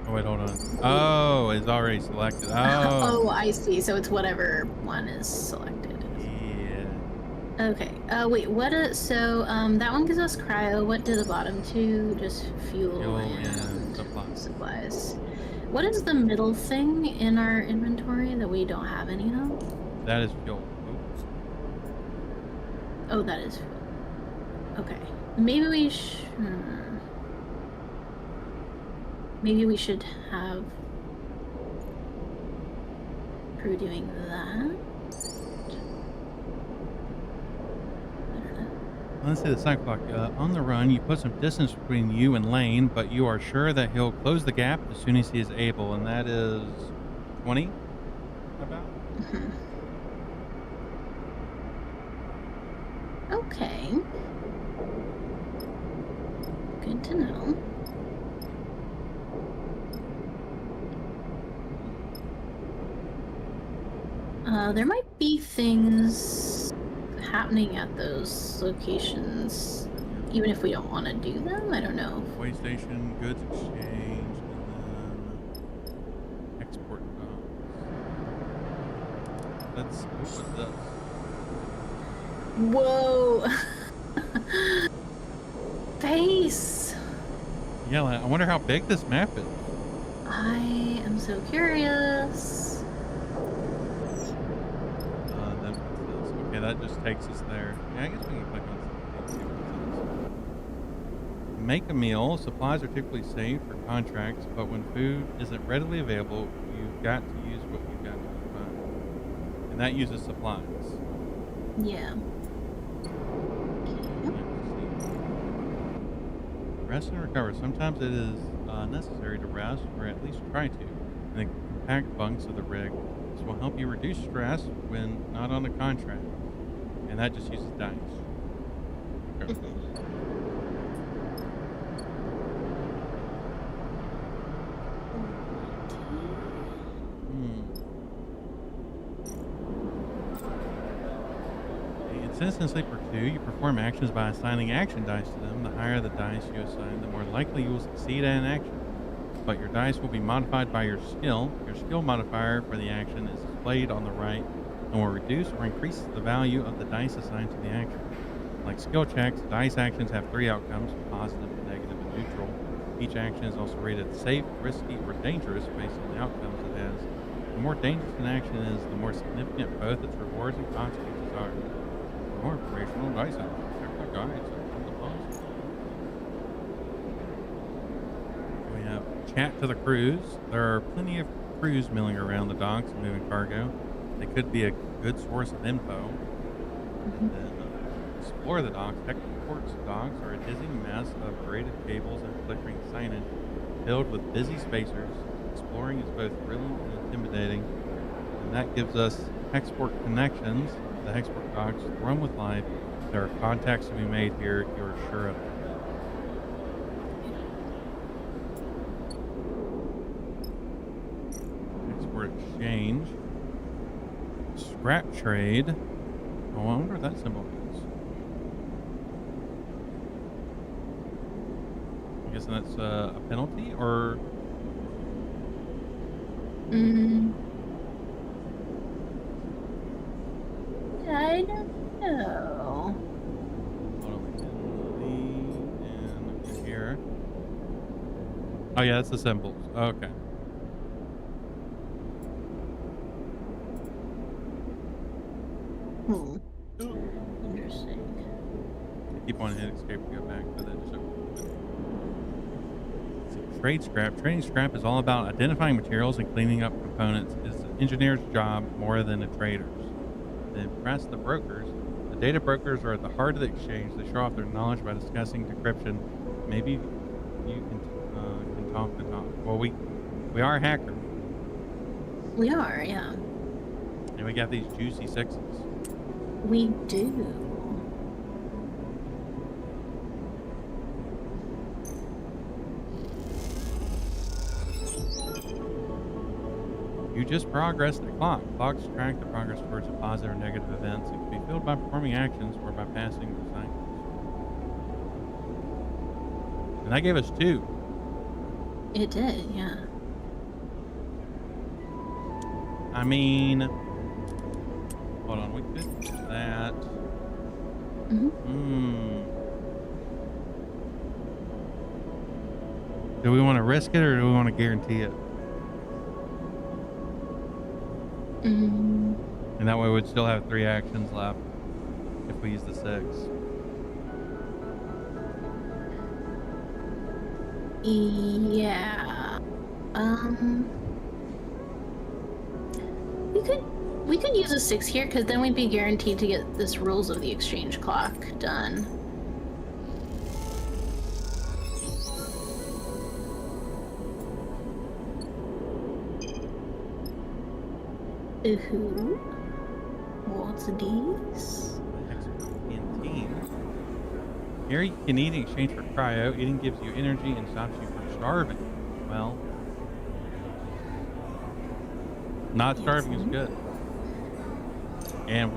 Speaker 1: Oh, wait, hold on. Oh, it's already selected. Oh,
Speaker 2: Oh, I see. So it's whatever one is selected.
Speaker 1: yeah.
Speaker 2: Okay. Wait. What? So that one gives us cryo. What do the bottom two? Just fuel
Speaker 1: Fuel and
Speaker 2: and
Speaker 1: supply.
Speaker 2: supplies. What is the middle thing in our inventory that we don't have any of?
Speaker 1: That is fuel. Oops.
Speaker 2: Oh, that is fuel. Okay. Maybe we maybe we should have crew doing that. I don't know.
Speaker 1: Let's say the cycle clock. On the run, you put some distance between you and Lane, but you are sure that he'll close the gap as soon as he is able, and that is 20, about.
Speaker 2: Mhm. Okay. Good to know. There might be things happening at those locations, even if we don't want to do them. I don't know.
Speaker 1: Way station, goods exchange, and then export docks. Let's open this.
Speaker 2: Whoa! Face!
Speaker 1: Yeah, I wonder how big this map is.
Speaker 2: I am so curious.
Speaker 1: Then what's this? Okay, that just takes us there. Yeah, I guess we can click on something and see what this is. Make a meal. Supplies are typically saved for contracts, but when food isn't readily available, you've got to use what you've got to find. And that uses supplies.
Speaker 2: Yeah.
Speaker 1: Rest and recover. Sometimes it is necessary to rest, or at least try to, in the compact bunks of the rig. This will help you reduce stress when not on a contract. And that just uses dice. Okay. Hmm. In Citizen Sleeper 2, you perform actions by assigning action dice to them. The higher the dice you assign, the more likely you will succeed at an action. But your dice will be modified by your skill. Your skill modifier for the action is displayed on the right and will reduce or increase the value of the dice assigned to the action. Like skill checks, dice actions have 3 outcomes: positive, negative, and neutral. Each action is also rated safe, risky, or dangerous based on the outcomes it has. The more dangerous an action is, the more significant both its rewards and consequences are. For more information on dice actions, check the guides on the policy. We have chat to the crews. There are plenty of crews milling around the docks and moving cargo. They could be a good source of info. And then explore the docks. Technoport's docks are a dizzying mess of braided cables and flickering signage filled with busy spacers. Exploring is both thrilling and intimidating, and that gives us Hexport connections. The Hexport docks run with life. There are contacts to be made here, you're sure of it. Export exchange. Scrap trade. Oh, I wonder what that symbol means. I guess that's a penalty, or
Speaker 2: Mm. I don't know.
Speaker 1: hold on, penalty and here. Oh yeah, that's the symbols. Okay.
Speaker 2: Hmm. Interesting.
Speaker 1: Keep on hitting escape to go back to that. Trade scrap. Trading scrap is all about identifying materials and cleaning up components. It's an engineer's job more than a trader's. Then press the brokers. The data brokers are at the heart of the exchange. They show off their knowledge by discussing decryption. Maybe you can talk the talk. Well, we are hackers,
Speaker 2: We are, yeah.
Speaker 1: and we got these juicy sixes.
Speaker 2: We do.
Speaker 1: You just progressed the clock. Clocks track the progress towards a positive or negative events. It can be filled by performing actions or by passing the cycles. And that gave us 2.
Speaker 2: It did, yeah.
Speaker 1: I mean, hold on, we could do that. Do we want to risk it or do we want to guarantee it? And that way we'd still have 3 actions left if we use the 6.
Speaker 2: Yeah. We could use a 6 here because then we'd be guaranteed to get this rules of the exchange clock done. What's these?
Speaker 1: Canteen. Here you can eat in exchange for cryo. Eating gives you energy and stops you from starving. Well, not starving is good. And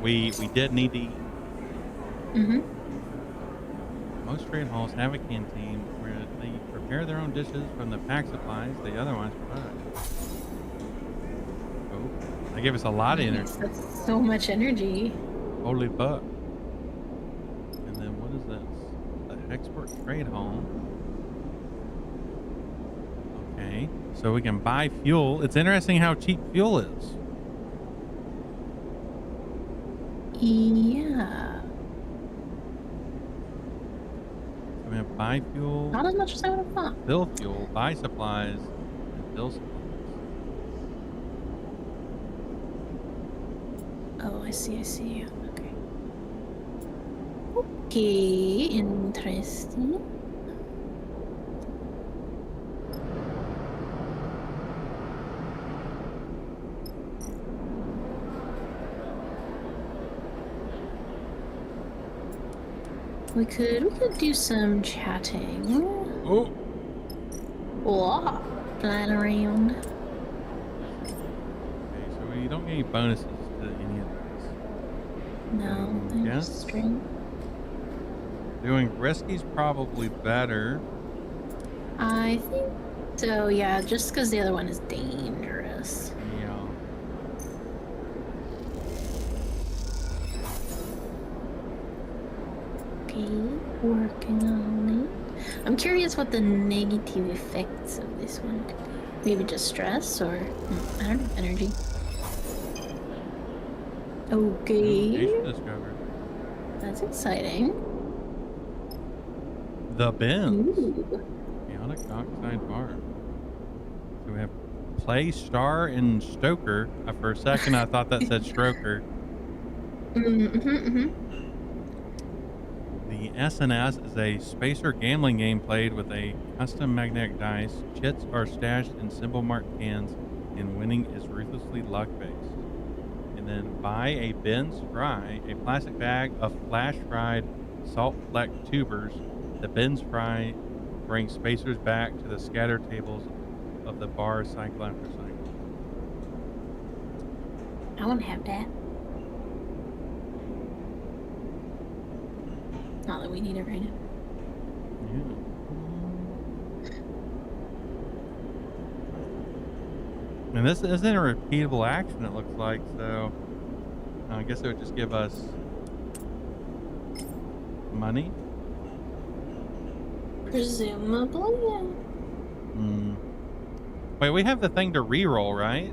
Speaker 1: we did need to eat. Most trade halls have a canteen where they prepare their own dishes from the pack supplies they otherwise provide. Oh, they give us a lot of energy.
Speaker 2: That's so much energy.
Speaker 1: Holy fuck. And then what is this? The export trade hall. Okay, so we can buy fuel. It's interesting how cheap fuel is.
Speaker 2: Yeah.
Speaker 1: So we have buy fuel.
Speaker 2: Not as much as I would have thought.
Speaker 1: Fill fuel, buy supplies, and fill supplies.
Speaker 2: Oh, I see. Okay. Okay, interesting. We could do some chatting.
Speaker 1: Oh.
Speaker 2: What? Flying around.
Speaker 1: Okay, so we don't get any bonuses to any of these.
Speaker 2: No, they're
Speaker 1: Yes.
Speaker 2: just straight.
Speaker 1: Doing risky's probably better.
Speaker 2: I think so, yeah, just because the other one is dangerous.
Speaker 1: Yeah.
Speaker 2: Okay, working on it. I'm curious what the negative effects of this one could be. Maybe just stress or, I don't know, energy. Okay.
Speaker 1: Location discovered.
Speaker 2: That's exciting.
Speaker 1: The bins.
Speaker 2: Ooh.
Speaker 1: Chaotic Oxide Bar. So we have Play, Star, and Stoker. For a second, I thought that said Stroker. The SNS is a spacer gambling game played with a custom magnetic dice. Chits are stashed in symbol marked cans, and winning is ruthlessly luck based. And then buy a Ben's Fry, a plastic bag of flash fried salt fleck tubers. The Ben's Fry brings spacers back to the scattered tables of the bar cycle after cycle.
Speaker 2: I want to have that. Not that we need it right now.
Speaker 1: Yeah. And this isn't a repeatable action, it looks like, so I guess it would just give us money.
Speaker 2: Presumably, yeah.
Speaker 1: Wait, we have the thing to reroll, right?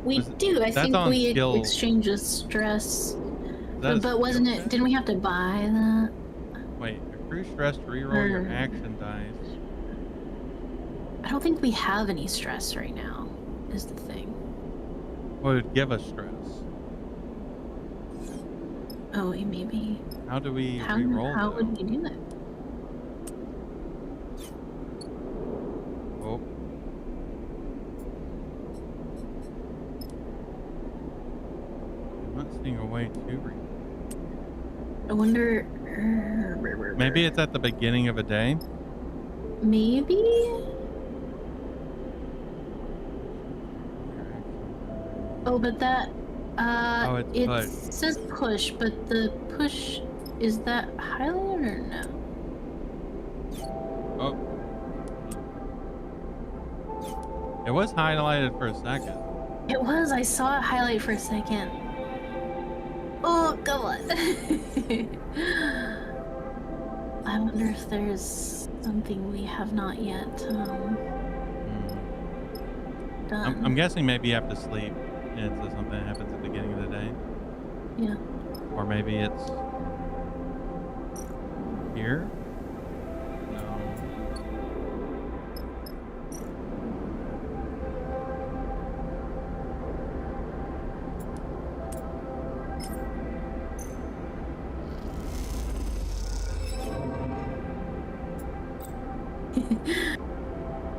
Speaker 2: We do. I think
Speaker 1: on
Speaker 2: we
Speaker 1: skill.
Speaker 2: exchange the stress.
Speaker 1: That is
Speaker 2: But wasn't
Speaker 1: skill
Speaker 2: it?
Speaker 1: check?
Speaker 2: Didn't we have to buy that?
Speaker 1: Wait, accrue stress to reroll your
Speaker 2: Hmm.
Speaker 1: action dice.
Speaker 2: I don't think we have any stress right now, is the thing.
Speaker 1: What would give us stress?
Speaker 2: Oh, maybe.
Speaker 1: How do we
Speaker 2: How
Speaker 1: reroll
Speaker 2: how
Speaker 1: though?
Speaker 2: would we do that?
Speaker 1: Oh. I'm not seeing a way to reroll.
Speaker 2: I wonder.
Speaker 1: Maybe it's at the beginning of a day.
Speaker 2: Maybe. Oh, but that,
Speaker 1: Oh, it's
Speaker 2: it
Speaker 1: push.
Speaker 2: says push, but the push, is that highlighted or no?
Speaker 1: Oh, it was highlighted for a second.
Speaker 2: It was, I saw it highlight for a second. Oh, come on. I wonder if there's something we have not yet,
Speaker 1: Hmm. I'm
Speaker 2: done.
Speaker 1: guessing maybe you have to sleep. And so something that happens at the beginning of the day,
Speaker 2: Yeah.
Speaker 1: or maybe it's here. No.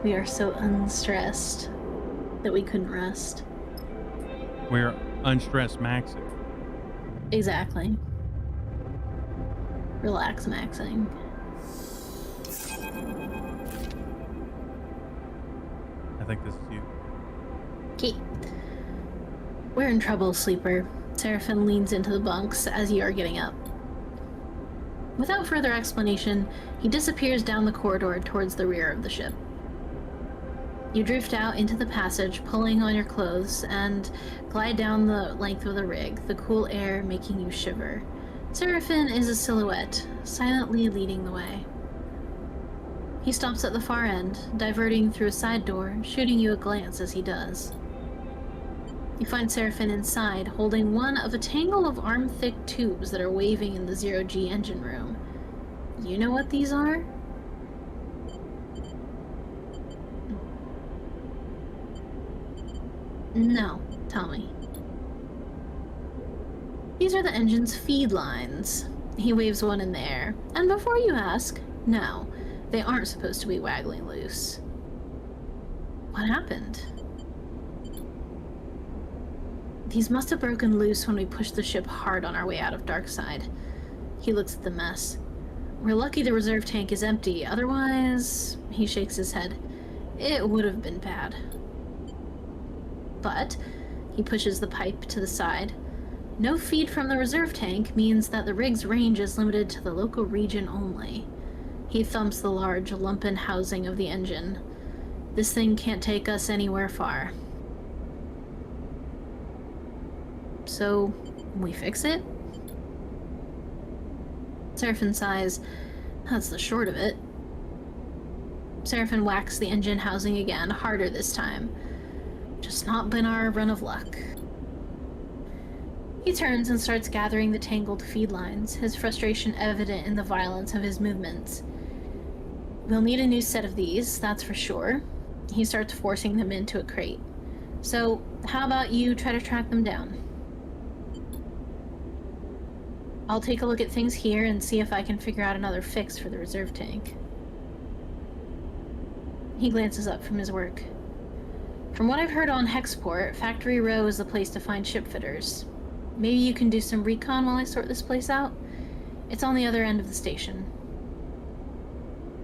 Speaker 2: We are so unstressed that we couldn't rest.
Speaker 1: We're unstressed maxing.
Speaker 2: Exactly. Relax maxing.
Speaker 1: I think this is you.
Speaker 2: Okay. We're in trouble, sleeper. Seraphin leans into the bunks as you are getting up. Without further explanation, he disappears down the corridor towards the rear of the ship. You drift out into the passage, pulling on your clothes, and glide down the length of the rig, the cool air making you shiver. Seraphin is a silhouette, silently leading the way. He stops at the far end, diverting through a side door, shooting you a glance as he does. You find Seraphin inside, holding one of a tangle of arm-thick tubes that are waving in the zero-G engine room. You know what these are? No, tell me. These are the engine's feed lines. He waves one in the air. And before you ask, no, they aren't supposed to be waggling loose. What happened? These must have broken loose when we pushed the ship hard on our way out of Darkside. He looks at the mess. We're lucky the reserve tank is empty, otherwise... He shakes his head. It would have been bad. But, he pushes the pipe to the side. No feed from the reserve tank means that the rig's range is limited to the local region only. He thumps the large, lumpen housing of the engine. This thing can't take us anywhere far. So, we fix it? Seraphin sighs. That's the short of it. Seraphin whacks the engine housing again, harder this time. Just not been our run of luck. He turns and starts gathering the tangled feed lines, his frustration evident in the violence of his movements. We'll need a new set of these, that's for sure. He starts forcing them into a crate. So, how about you try to track them down? I'll take a look at things here and see if I can figure out another fix for the reserve tank. He glances up from his work. From what I've heard on Hexport, Factory Row is the place to find shipfitters. Maybe you can do some recon while I sort this place out? It's on the other end of the station.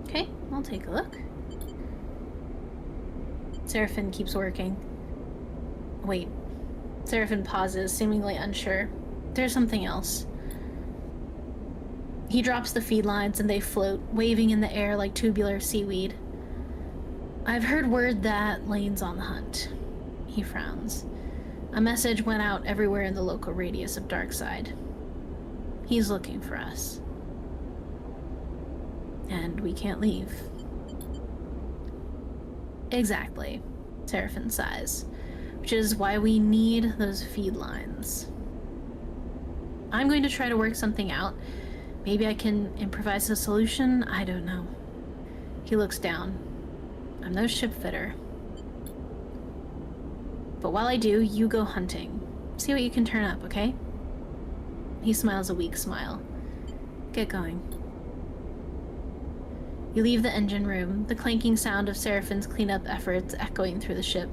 Speaker 2: Okay, I'll take a look. Seraphin keeps working. Wait. Seraphin pauses, seemingly unsure. There's something else. He drops the feed lines and they float, waving in the air like tubular seaweed. I've heard word that Lane's on the hunt. He frowns. A message went out everywhere in the local radius of Darkside. He's looking for us. And we can't leave. Exactly, Seraphin sighs, which is why we need those feed lines. I'm going to try to work something out. Maybe I can improvise a solution? I don't know. He looks down. I'm no shipfitter. But while I do, you go hunting. See what you can turn up, okay? He smiles a weak smile. Get going. You leave the engine room, the clanking sound of Seraphin's cleanup efforts echoing through the ship.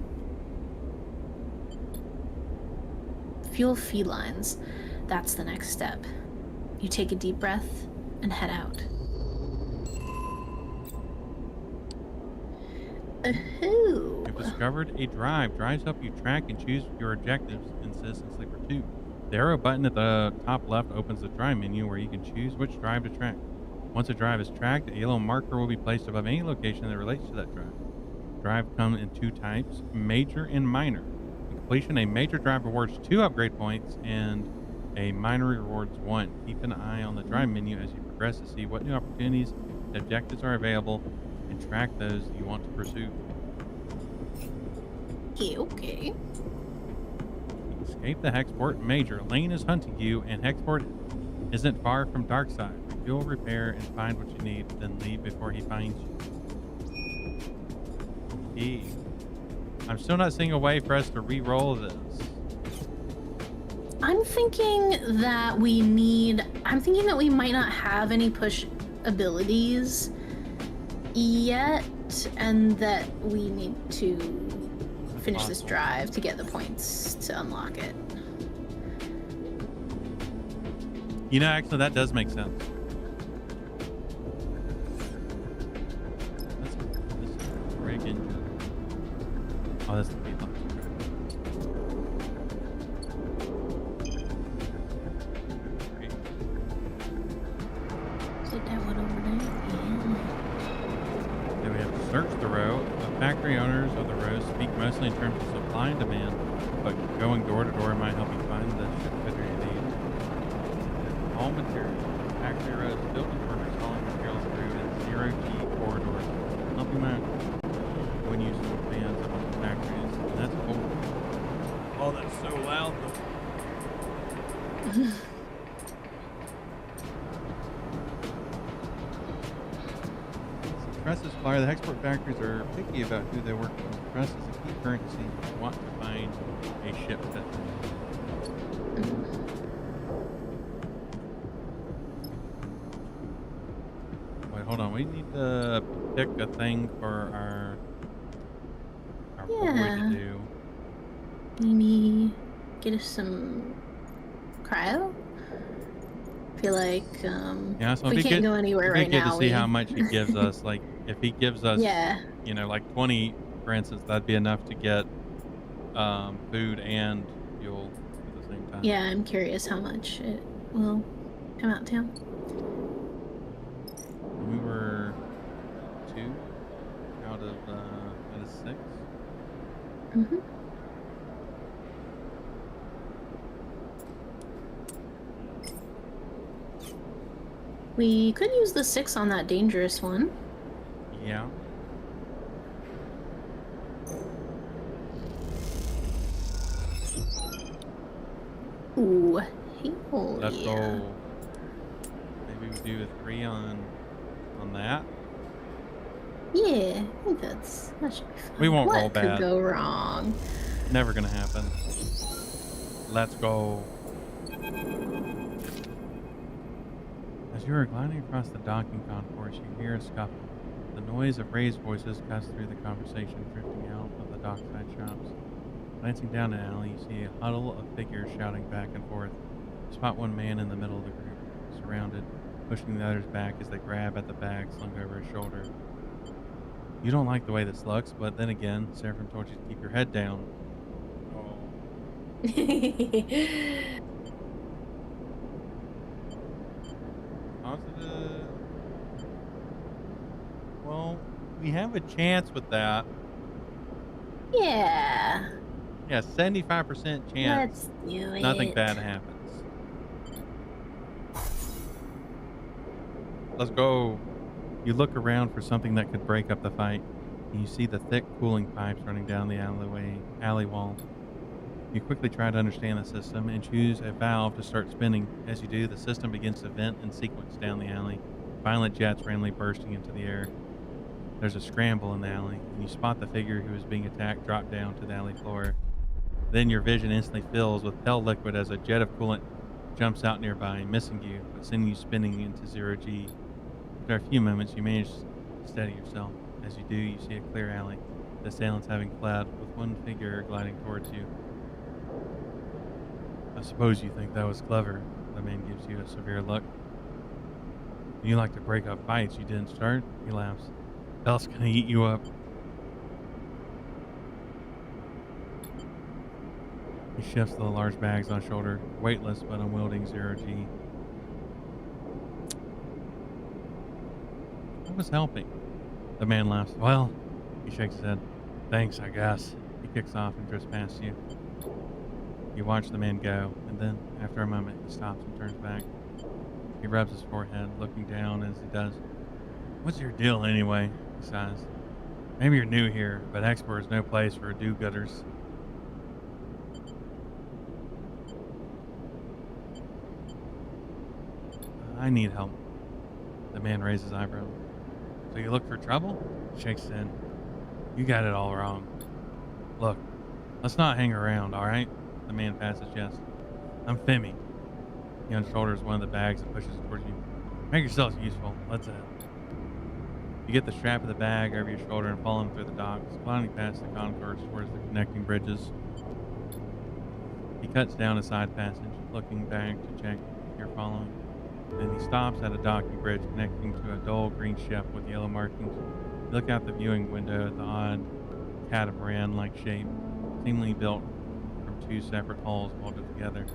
Speaker 2: Fuel feed lines. That's the next step. You take a deep breath and head out. Ooh.
Speaker 1: You've discovered a drive. Drives help you track and choose your objectives in Citizen Sleeper 2. The arrow button at the top left opens the drive menu where you can choose which drive to track. Once a drive is tracked, a yellow marker will be placed above any location that relates to that drive. Drive come in two types, major and minor. In completion, a major drive rewards 2 upgrade points and a minor rewards 1. Keep an eye on the drive menu as you progress to see what new opportunities and objectives are available and track those you want to pursue.
Speaker 2: Okay, okay.
Speaker 1: Escape the Hexport Major. Lane is hunting you, and Hexport isn't far from Darkside. Refuel, repair, and find what you need, then leave before he finds you. I'm still not seeing a way for us to re-roll this.
Speaker 2: I'm thinking that we might not have any push abilities yet, and that we need to finish this drive to get the points to unlock it.
Speaker 1: You know, actually, that does make sense. This rig engine. Oh, that's the feedlock.
Speaker 2: Is it that one over there? Yeah.
Speaker 1: Then we have to search the row. The factory owners of the row speak mostly in terms of supply and demand, but going door to door might help you find the ship fitter you need. All materials. Factory rows filled with workers hauling materials through in zero-G corridors. Helping out when you some fans of the factories. And that's cool. Oh, that's so loud though. Press is flyer. The export factories are picky about who they work with. Press is a key currency if you want to find a ship fit. Wait, hold on. We need to pick a thing for our boy to do.
Speaker 2: Maybe get us some cryo. I feel like
Speaker 1: Yeah, so
Speaker 2: we can't go anywhere right now.
Speaker 1: To see how much he gives us. Like, if he gives us, you know, like 20, for instance, that'd be enough to get food and fuel at the same time.
Speaker 2: Yeah, I'm curious how much it will come out to.
Speaker 1: We were 2 out of 6.
Speaker 2: Mm-hmm. We could use the 6 on that dangerous one.
Speaker 1: Yeah.
Speaker 2: Ooh, hell
Speaker 1: Let's
Speaker 2: yeah.
Speaker 1: go. Maybe we do a 3 on that.
Speaker 2: Yeah, I think that should be fun.
Speaker 1: We won't
Speaker 2: what
Speaker 1: roll bad.
Speaker 2: What could go wrong?
Speaker 1: Never gonna happen. Let's go. As you are gliding across the docking concourse, you hear a scuffle. The noise of raised voices cuts through the conversation, drifting out of the dockside shops. Glancing down an alley, you see a huddle of figures shouting back and forth. You spot one man in the middle of the group, surrounded, pushing the others back as they grab at the bag slung over his shoulder. You don't like the way this looks, but then again, Seraphim told you to keep your head down. Oh. Positive. Well, we have a chance with that.
Speaker 2: Yeah.
Speaker 1: Yeah, 75% chance.
Speaker 2: Let's do it.
Speaker 1: Nothing bad happens. Let's go. You look around for something that could break up the fight, and you see the thick cooling pipes running down the alley wall. You quickly try to understand the system and choose a valve to start spinning. As you do, the system begins to vent in sequence down the alley, violent jets randomly bursting into the air. There's a scramble in the alley, and you spot the figure who is being attacked drop down to the alley floor. Then your vision instantly fills with pale liquid as a jet of coolant jumps out nearby, missing you, but sending you spinning into zero-G. After a few moments, you manage to steady yourself. As you do, you see a clear alley, the assailants having fled, with one figure gliding towards you. I suppose you think that was clever. The man gives you a severe look. You like to break up fights you didn't start? He laughs. Hell's gonna eat you up. He shifts the large bags on his shoulder, weightless but unwielding zero-G. I was helping. The man laughs. Well, he shakes his head. Thanks, I guess. He kicks off and drifts past you. You watch the man go, and then, after a moment, he stops and turns back. He rubs his forehead, looking down as he does. What's your deal, anyway? He sighs. Maybe you're new here, but Export is no place for do-gooders. I need help. The man raises his eyebrow. So you look for trouble? He shakes his head. You got it all wrong. Look, let's not hang around, all right? The man pats his chest. I'm Femi. He unshoulders one of the bags and pushes it towards you. Make yourselves useful. Let's head. You get the strap of the bag over your shoulder and follow him through the docks, gliding past the concourse towards the connecting bridges. He cuts down a side passage, looking back to check if you're following. Then he stops at a docking bridge connecting to a dull green ship with yellow markings. You look out the viewing window at the odd catamaran-like shape, seemingly built from two separate hulls welded together.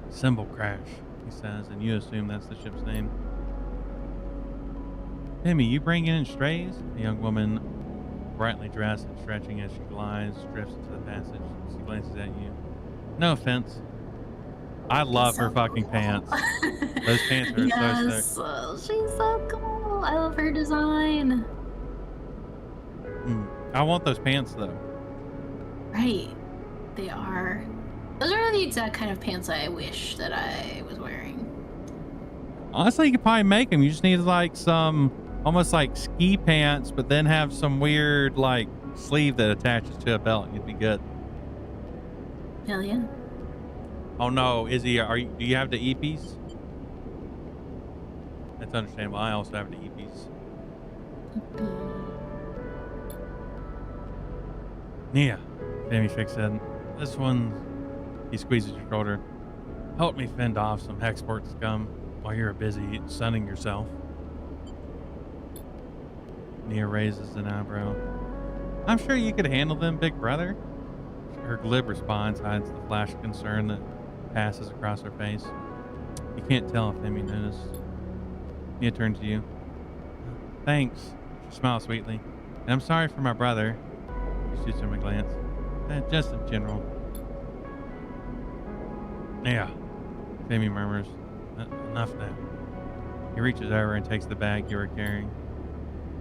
Speaker 1: Symbol crash, he says, and you assume that's the ship's name. Timmy, you bring in strays? The young woman, brightly dressed and stretching as she glides, drifts into the passage. She glances at you. No offense. I love her fucking
Speaker 2: cool.
Speaker 1: Pants. Those pants are
Speaker 2: yes,
Speaker 1: so sick.
Speaker 2: She's so cool. I love her design.
Speaker 1: I want those pants though.
Speaker 2: Right. They are. Those are the exact kind of pants I wish that I was wearing.
Speaker 1: Honestly, you could probably make them. You just need like some almost like ski pants, but then have some weird like sleeve that attaches to a belt. You'd be good.
Speaker 2: Hell yeah.
Speaker 1: Oh no, Izzy, do you have the E-piece? That's understandable. I also have the E-piece. Nia, Femi shakes his head. This one, he squeezes your shoulder. Help me fend off some export scum while you're busy sunning yourself. Nia raises an eyebrow. I'm sure you could handle them, big brother. Her glib response hides the flash of concern that passes across her face. You can't tell if Femi noticed. Nia turns to you. Thanks. She smiles sweetly. And I'm sorry for my brother. She shoots him a glance. Just in general. Yeah. Femi murmurs. Enough now. He reaches over and takes the bag you were carrying.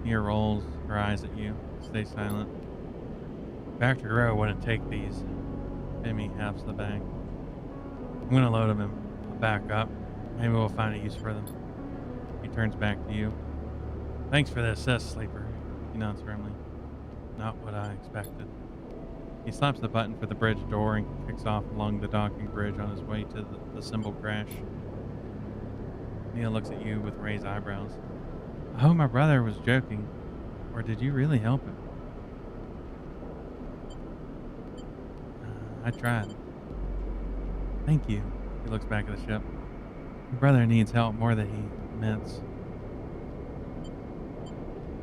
Speaker 1: Nia rolls her eyes at you. Stays silent. Factory Row wouldn't take these. Femi halves the bag. I'm gonna load them and back up. Maybe we'll find a use for them. He turns back to you. Thanks for the assist, Sleeper. He nods firmly. Not what I expected. He slaps the button for the bridge door and kicks off along the docking bridge on his way to the symbol crash. Neil looks at you with raised eyebrows. I hope my brother was joking. Or did you really help him? I tried. Thank you. He looks back at the ship. My brother needs help more than he admits.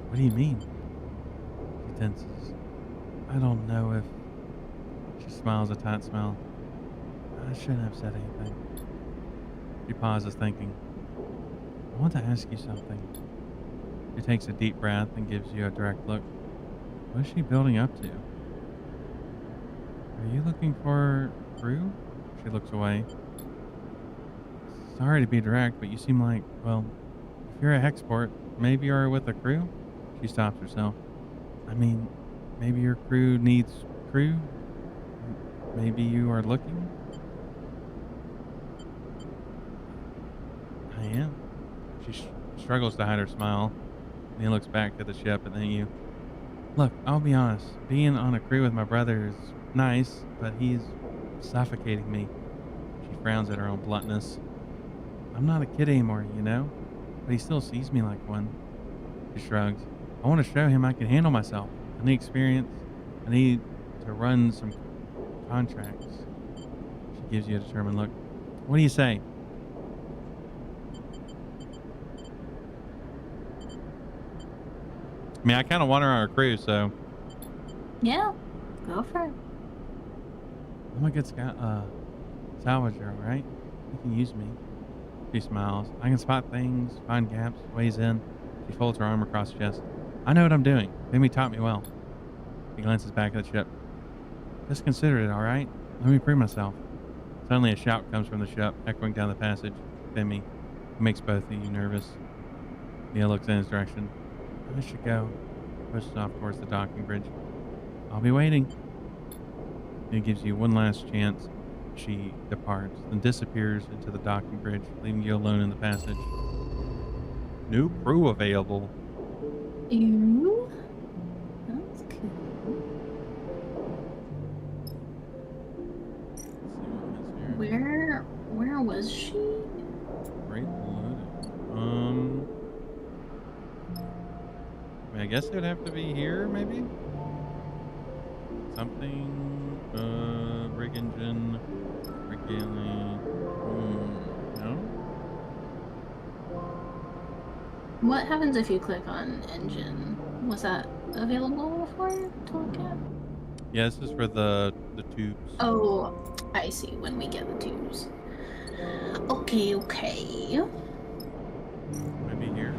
Speaker 1: What do you mean? He tenses. I don't know if... She smiles a tight smile. I shouldn't have said anything. She pauses, thinking. I want to ask you something. She takes a deep breath and gives you a direct look. What is she building up to? Are you looking for crew? She looks away. Sorry to be direct, but you seem like, well, if you're a export, maybe you're with a crew? She stops herself. I mean, maybe your crew needs crew? Maybe you are looking? I am. She struggles to hide her smile. Then looks back to the ship and then you. Look, I'll be honest. Being on a crew with my brother is nice, but he's suffocating me. She frowns at her own bluntness. I'm not a kid anymore, you know? But he still sees me like one. She shrugs. I want to show him I can handle myself. I need experience. I need to run some contracts. She gives you a determined look. What do you say? I mean, I kind of want her on our crew, so.
Speaker 2: Yeah, go for it.
Speaker 1: I'm a good salvager, all right? You can use me. She smiles. I can spot things, find gaps, weighs in. She folds her arm across her chest. I know what I'm doing. Femi taught me well. He glances back at the ship. Just consider it, all right? Let me prove myself. Suddenly a shout comes from the ship, echoing down the passage. Femi. It makes both of you nervous. Neil looks in his direction. I should go. Pushes off towards the docking bridge. I'll be waiting. He gives you one last chance. She departs, then disappears into the docking bridge, leaving you alone in the passage. New crew available.
Speaker 2: Ew. That's cool.
Speaker 1: Let's see what is here.
Speaker 2: Where was she?
Speaker 1: Great loading. I mean, I guess it would have to be here, maybe? Something, rig engine, regaling, no?
Speaker 2: What happens if you click on engine? Was that available before to look at?
Speaker 1: Yeah, this is for the tubes.
Speaker 2: Oh, I see, when we get the tubes. Okay.
Speaker 1: Maybe here?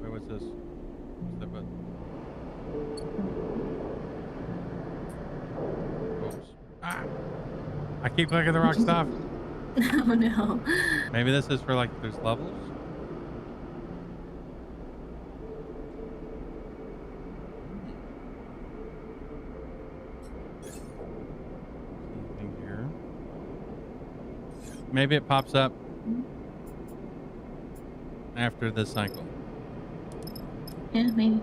Speaker 1: Wait, what's this? What's that button? Oops. Ah! I keep clicking the wrong stuff.
Speaker 2: Oh no.
Speaker 1: Maybe this is for like there's levels? Anything here? Maybe it pops up after the cycle.
Speaker 2: Yeah, maybe.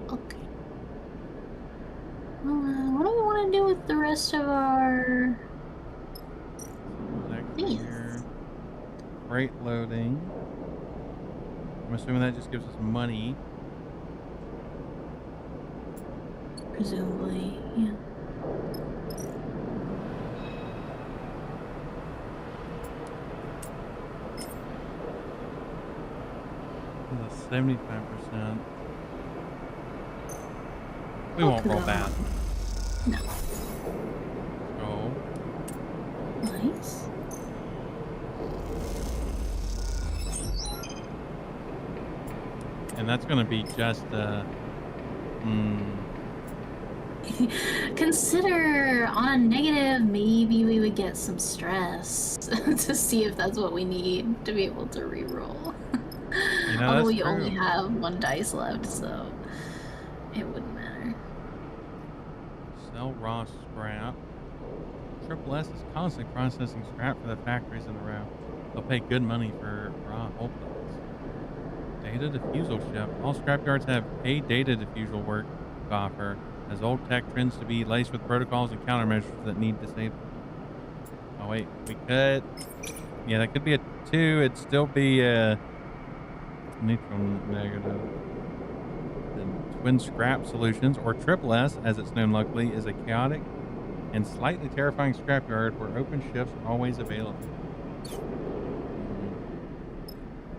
Speaker 2: Okay. What do we want to do with the rest of our
Speaker 1: Next
Speaker 2: things?
Speaker 1: here. Freight loading. I'm assuming that just gives us money.
Speaker 2: Presumably, yeah.
Speaker 1: This is 75%. We won't roll that.
Speaker 2: No.
Speaker 1: Oh.
Speaker 2: Nice.
Speaker 1: And that's going to be just
Speaker 2: Consider on a negative, maybe we would get some stress to see if that's what we need to be able to reroll.
Speaker 1: You know,
Speaker 2: Although
Speaker 1: that's
Speaker 2: we only
Speaker 1: true.
Speaker 2: have one dice left, so it wouldn't matter.
Speaker 1: Sell raw scrap. Triple S is constantly processing scrap for the factories in the row. They'll pay good money for raw hull plates. Data diffusal ship. All scrapyards have paid data diffusal work to offer, as old tech trends to be laced with protocols and countermeasures that need disabling. Oh wait, we could. Yeah, that could be a 2. It'd still be a neutral negative. Then twin scrap solutions, or triple S, as it's known locally, is a chaotic and slightly terrifying scrapyard where open shifts are always available.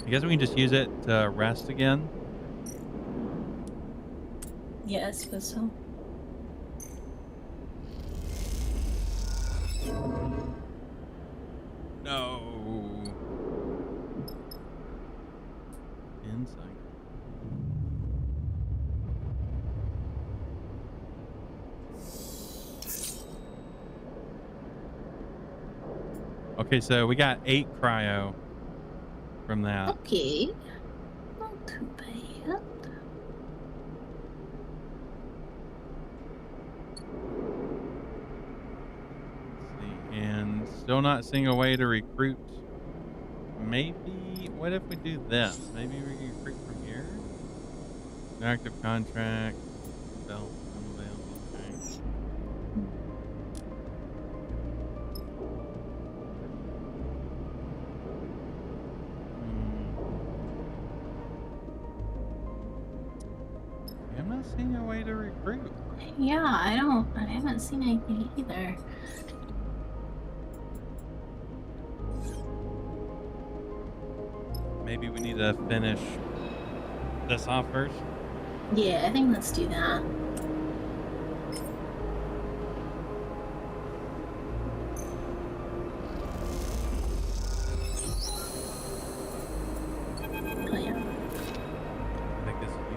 Speaker 1: I guess we can just use it to rest again.
Speaker 2: Yeah, I suppose so.
Speaker 1: No. Insight. Okay, so we got 8 cryo from that.
Speaker 2: Okay. Not too bad.
Speaker 1: Let's see, and still not seeing a way to recruit. Maybe, what if we do this? Maybe we can recruit from here? Active contract. Belt unavailable. Okay. Hmm. Yeah, I'm not seeing a way to recruit.
Speaker 2: Yeah, I haven't seen anything either.
Speaker 1: Maybe we need to finish this off first.
Speaker 2: Yeah, I think let's do that. Oh yeah.
Speaker 1: I think this would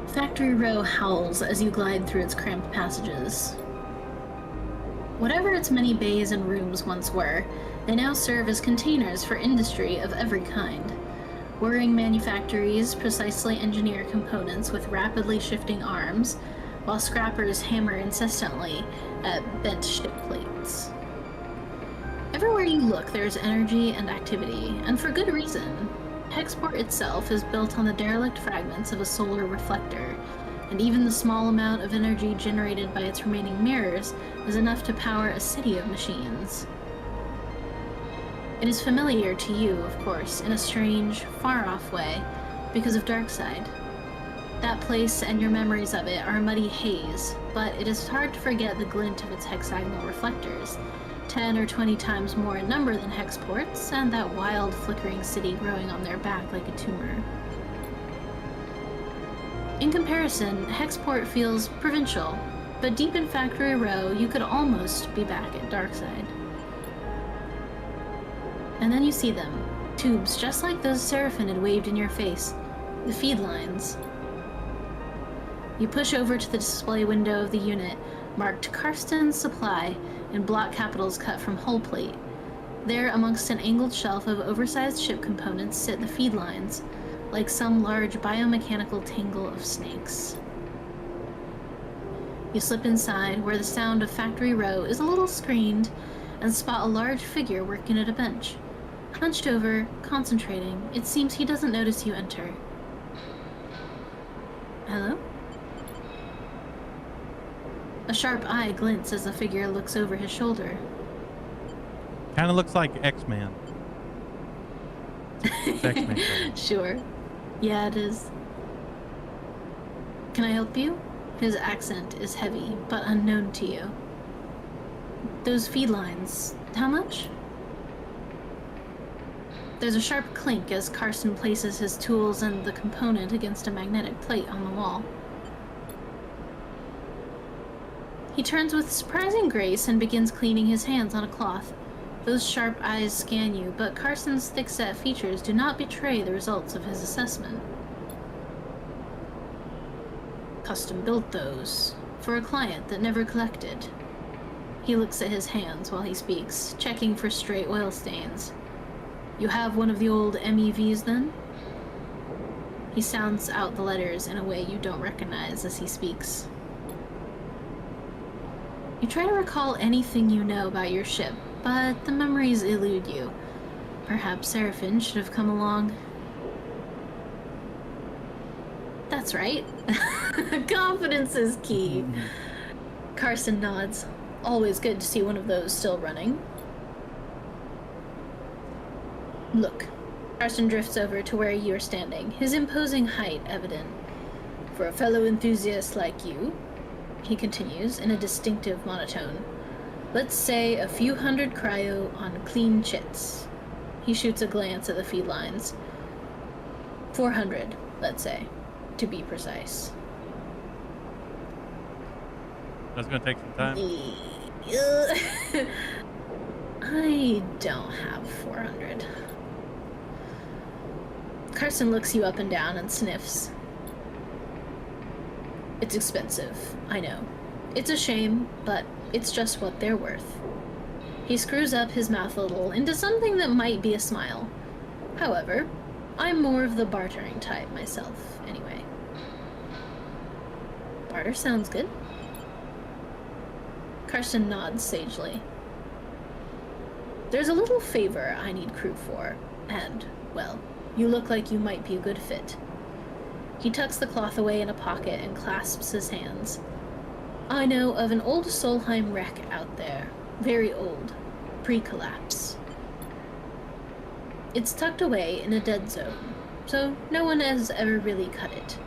Speaker 1: be.
Speaker 2: Factory Row howls as you glide through its cramped passages. Whatever its many bays and rooms once were, they now serve as containers for industry of every kind. Whirring manufactories precisely engineer components with rapidly shifting arms, while scrappers hammer incessantly at bent ship plates. Everywhere you look, there's energy and activity, and for good reason. Hexport itself is built on the derelict fragments of a solar reflector, and even the small amount of energy generated by its remaining mirrors is enough to power a city of machines. It is familiar to you, of course, in a strange, far-off way, because of Darkside. That place and your memories of it are a muddy haze, but it is hard to forget the glint of its hexagonal reflectors, 10 or 20 times more in number than Hexport's, and that wild, flickering city growing on their back like a tumor. In comparison, Hexport feels provincial, but deep in Factory Row, you could almost be back at Darkside. And then you see them, tubes just like those Seraphim had waved in your face, the feed lines. You push over to the display window of the unit, marked Karsten's Supply in block capitals cut from hull plate. There, amongst an angled shelf of oversized ship components, sit the feed lines, like some large biomechanical tangle of snakes. You slip inside, where the sound of Factory Row is a little screened, and spot a large figure working at a bench. Hunched over, concentrating, it seems he doesn't notice you enter. Hello? A sharp eye glints as the figure looks over his shoulder.
Speaker 1: Kind of looks like X-Man. It's X-Man.
Speaker 2: Sure. Yeah, it is. Can I help you? His accent is heavy, but unknown to you. Those feed lines, how much? There's a sharp clink as Karsten places his tools and the component against a magnetic plate on the wall. He turns with surprising grace and begins cleaning his hands on a cloth. Those sharp eyes scan you, but Karsten's thick-set features do not betray the results of his assessment. Custom built those, for a client that never collected. He looks at his hands while he speaks, checking for stray oil stains. You have one of the old MEVs, then? He sounds out the letters in a way you don't recognize as he speaks. You try to recall anything you know about your ship, but the memories elude you. Perhaps Seraphim should have come along. That's right. Confidence is key. Karsten nods. Always good to see one of those still running. Look. Karsten drifts over to where you are standing, his imposing height evident. For a fellow enthusiast like you, he continues in a distinctive monotone, let's say a few hundred cryo on clean chits. He shoots a glance at the feed lines. 400, let's say, to be precise.
Speaker 1: That's gonna take some time.
Speaker 2: I don't have 400. Karsten looks you up and down and sniffs. It's expensive, I know. It's a shame, but it's just what they're worth. He screws up his mouth a little into something that might be a smile. However, I'm more of the bartering type myself, anyway. Barter sounds good. Karsten nods sagely. There's a little favor I need crew for, and, well, you look like you might be a good fit. He tucks the cloth away in a pocket and clasps his hands. I know of an old Solheim wreck out there. Very old. Pre-collapse. It's tucked away in a dead zone, so no one has ever really cut it.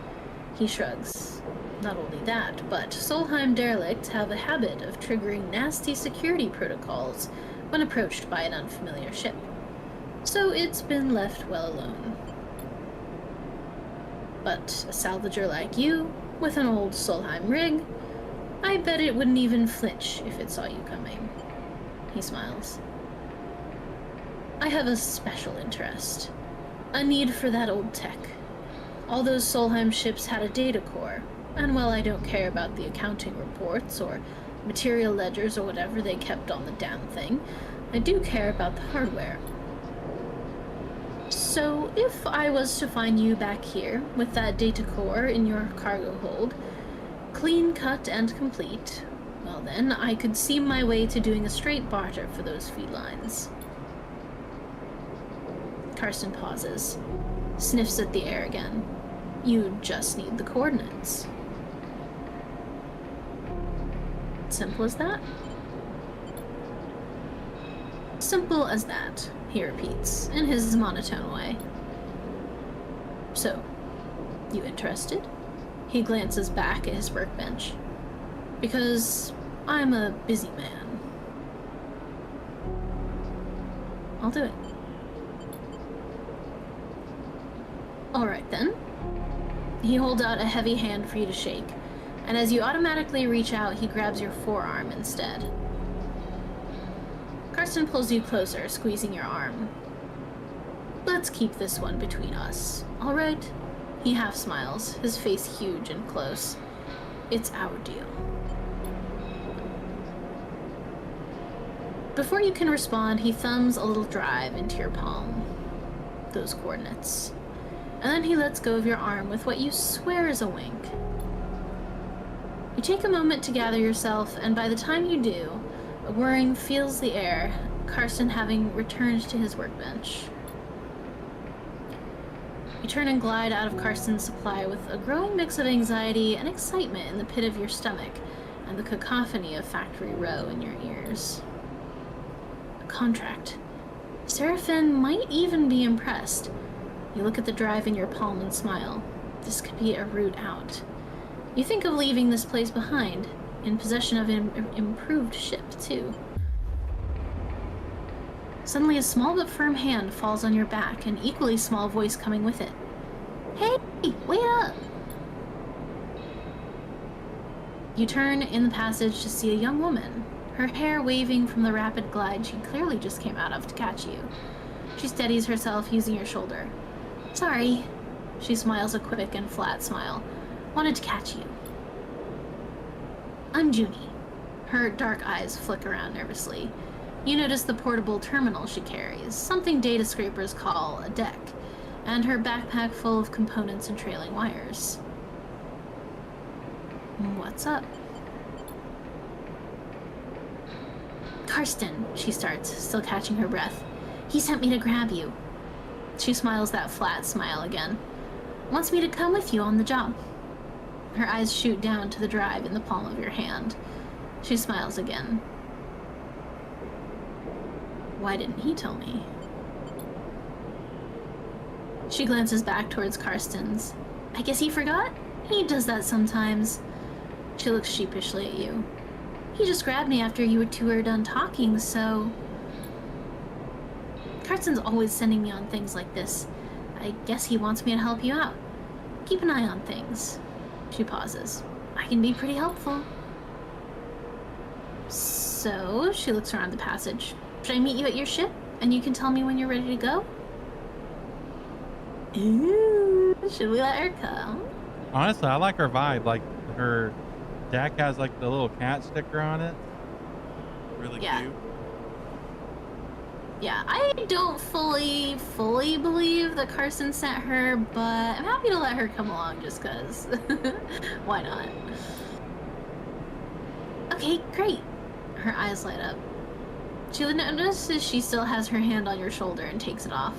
Speaker 2: He shrugs. Not only that, but Solheim derelicts have a habit of triggering nasty security protocols when approached by an unfamiliar ship. So it's been left well alone. But a salvager like you, with an old Solheim rig, I bet it wouldn't even flinch if it saw you coming. He smiles. I have a special interest. A need for that old tech. All those Solheim ships had a data core, and while I don't care about the accounting reports or material ledgers or whatever they kept on the damn thing, I do care about the hardware. So, if I was to find you back here, with that data core in your cargo hold, clean cut and complete, well then, I could see my way to doing a straight barter for those felines. Karsten pauses, sniffs at the air again. You just need the coordinates. Simple as that? Simple as that, he repeats, in his monotone way. So, you interested? He glances back at his workbench. Because I'm a busy man. I'll do it. Alright then. He holds out a heavy hand for you to shake, and as you automatically reach out, he grabs your forearm instead. Karsten pulls you closer, squeezing your arm. Let's keep this one between us, alright? He half smiles, his face huge and close. It's our deal. Before you can respond, he thumbs a little drive into your palm. Those coordinates. And then he lets go of your arm with what you swear is a wink. You take a moment to gather yourself, and by the time you do, a whirring fills the air, Karsten having returned to his workbench. You turn and glide out of Karsten's supply with a growing mix of anxiety and excitement in the pit of your stomach, and the cacophony of Factory Row in your ears. A contract. Seraphin might even be impressed. You look at the drive in your palm and smile. This could be a route out. You think of leaving this place behind, in possession of an improved ship, too. Suddenly a small but firm hand falls on your back, an equally small voice coming with it. Hey, wait up! You turn in the passage to see a young woman, her hair waving from the rapid glide she clearly just came out of to catch you. She steadies herself using your shoulder. Sorry. She smiles a quick and flat smile. Wanted to catch you. I'm Junie. Her dark eyes flick around nervously. You notice the portable terminal she carries, something data scrapers call a deck, and her backpack full of components and trailing wires. What's up? Karsten, she starts, still catching her breath. He sent me to grab you. She smiles that flat smile again. Wants me to come with you on the job. Her eyes shoot down to the drive in the palm of your hand. She smiles again. Why didn't he tell me? She glances back towards Karsten's. I guess he forgot? He does that sometimes. She looks sheepishly at you. He just grabbed me after you two were done talking, so... Karsten's always sending me on things like this. I guess he wants me to help you out. Keep an eye on things. She pauses. I can be pretty helpful. So, she looks around the passage. Should I meet you at your ship? And you can tell me when you're ready to go? Ooh, should we let her come?
Speaker 1: Honestly, I like her vibe. Like, her deck has like the little cat sticker on it. Really cute.
Speaker 2: Yeah, I don't fully believe that Karsten sent her, but I'm happy to let her come along just because. Why not? Okay, great. Her eyes light up. She notices she still has her hand on your shoulder and takes it off.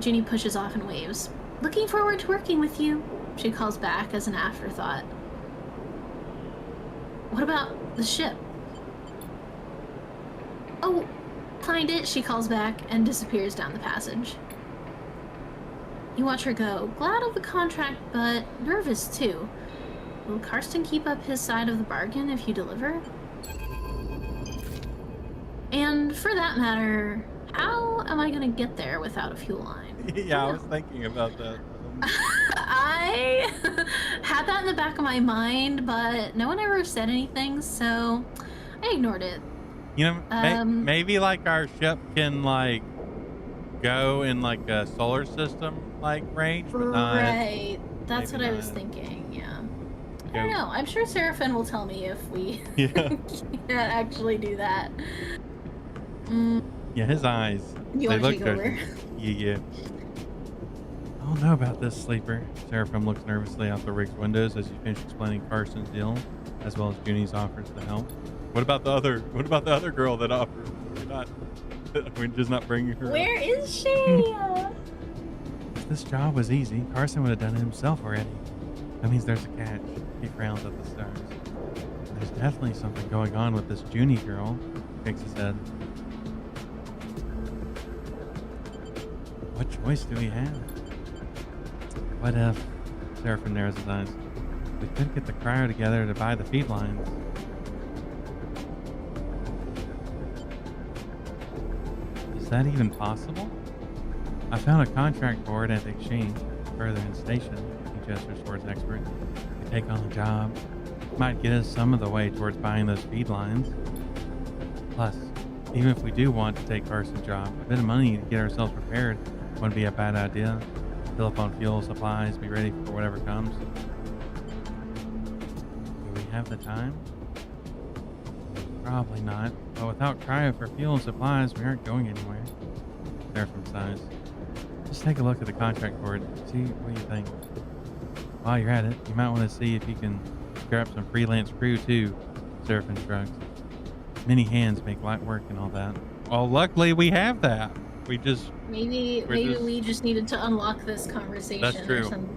Speaker 2: Junie pushes off and waves. Looking forward to working with you, she calls back as an afterthought. What about the ship? Oh, find it, she calls back and disappears down the passage. You watch her go, glad of the contract, but nervous too. Will Karsten keep up his side of the bargain if you deliver? And for that matter, how am I gonna get there without a fuel line?
Speaker 1: Yeah, I was thinking about that.
Speaker 2: I had that in the back of my mind, but no one ever said anything, so I ignored it.
Speaker 1: You know, maybe like our ship can like go in like a solar system like range, but not.
Speaker 2: Right. That's what
Speaker 1: Maybe
Speaker 2: I was
Speaker 1: not.
Speaker 2: thinking, yeah. I
Speaker 1: Go.
Speaker 2: don't know. I'm sure Seraphin will tell me if we
Speaker 1: Yeah.
Speaker 2: can't actually do that.
Speaker 1: Yeah, his eyes.
Speaker 2: You
Speaker 1: They
Speaker 2: want to
Speaker 1: look
Speaker 2: take over?
Speaker 1: judging. Yeah. I don't know about this, Sleeper. Seraphim looks nervously out the rig's windows as you finish explaining Carson's deal, as well as Junie's offers to help. What about the other girl that offered? We're just not bringing her.
Speaker 2: Where is she?
Speaker 1: If this job was easy, Carson would have done it himself already. That means there's a catch. He frowns at the stars. And there's definitely something going on with this Junie girl. Shakes his head. What choice do we have? What if? Seraphim narrows his eyes. We could get the cryo together to buy the feed lines. Is that even possible? I found a contract for it at the exchange, further in station. He gestures towards expert. We take on the job. Might get us some of the way towards buying those feed lines. Plus, even if we do want to take Carson's job, a bit of money to get ourselves prepared wouldn't be a bad idea. Fill up on fuel, supplies, be ready for whatever comes. Do we have the time? Probably not, but without cryo for fuel and supplies, we aren't going anywhere. Seraphim sighs. Just take a look at the contract board, see what you think. While you're at it, you might want to see if you can grab some freelance crew too, Seraphim shrugs. Many hands make light work and all that. Well, luckily we have that. We just...
Speaker 2: Maybe we just needed to unlock this conversation.
Speaker 1: That's true.
Speaker 2: Or something.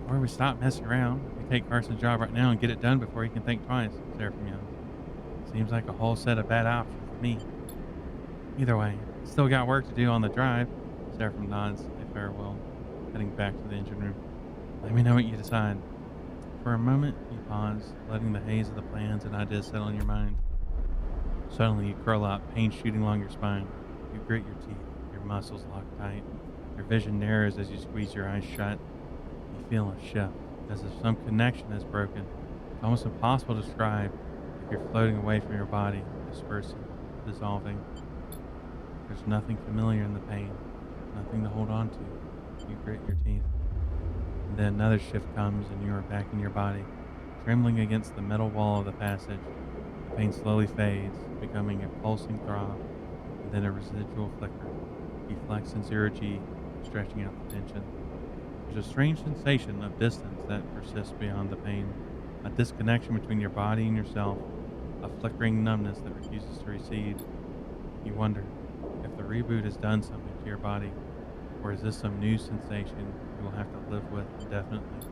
Speaker 1: Or we stop messing around. We take Carson's job right now and get it done before he can think twice, Seraphim yells. Seems like a whole set of bad options for me. Either way, still got work to do on the drive. Seraphim nods a farewell, heading back to the engine room. Let me know what you decide. For a moment, you pause, letting the haze of the plans and ideas settle in your mind. Suddenly, you curl up, pain shooting along your spine. You grit your teeth, your muscles lock tight. Your vision narrows as you squeeze your eyes shut. You feel a shift, as if some connection has broken. It's almost impossible to describe, like you're floating away from your body, dispersing, dissolving. There's nothing familiar in the pain, nothing to hold on to. You grit your teeth. And then another shift comes and you are back in your body, trembling against the metal wall of the passage. The pain slowly fades, becoming a pulsing throb, and then a residual flicker. You flex in zero G, stretching out the tension. There's a strange sensation of distance that persists beyond the pain, a disconnection between your body and yourself, a flickering numbness that refuses to recede. You wonder if the reboot has done something to your body, or is this some new sensation you will have to live with indefinitely?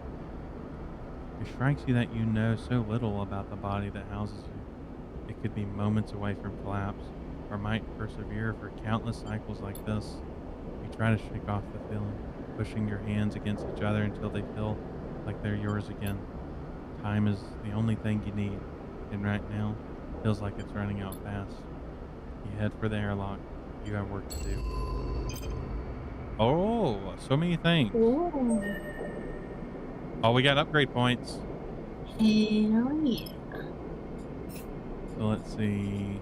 Speaker 1: It strikes you that you know so little about the body that houses you. It could be moments away from collapse, or might persevere for countless cycles like this. You try to shake off the feeling, pushing your hands against each other until they feel like they're yours again. Time is the only thing you need, and right now, feels like it's running out fast. You head for the airlock. You have work to do. Oh, so many things.
Speaker 2: Ooh.
Speaker 1: Oh, we got upgrade points.
Speaker 2: Hell yeah.
Speaker 1: So let's see.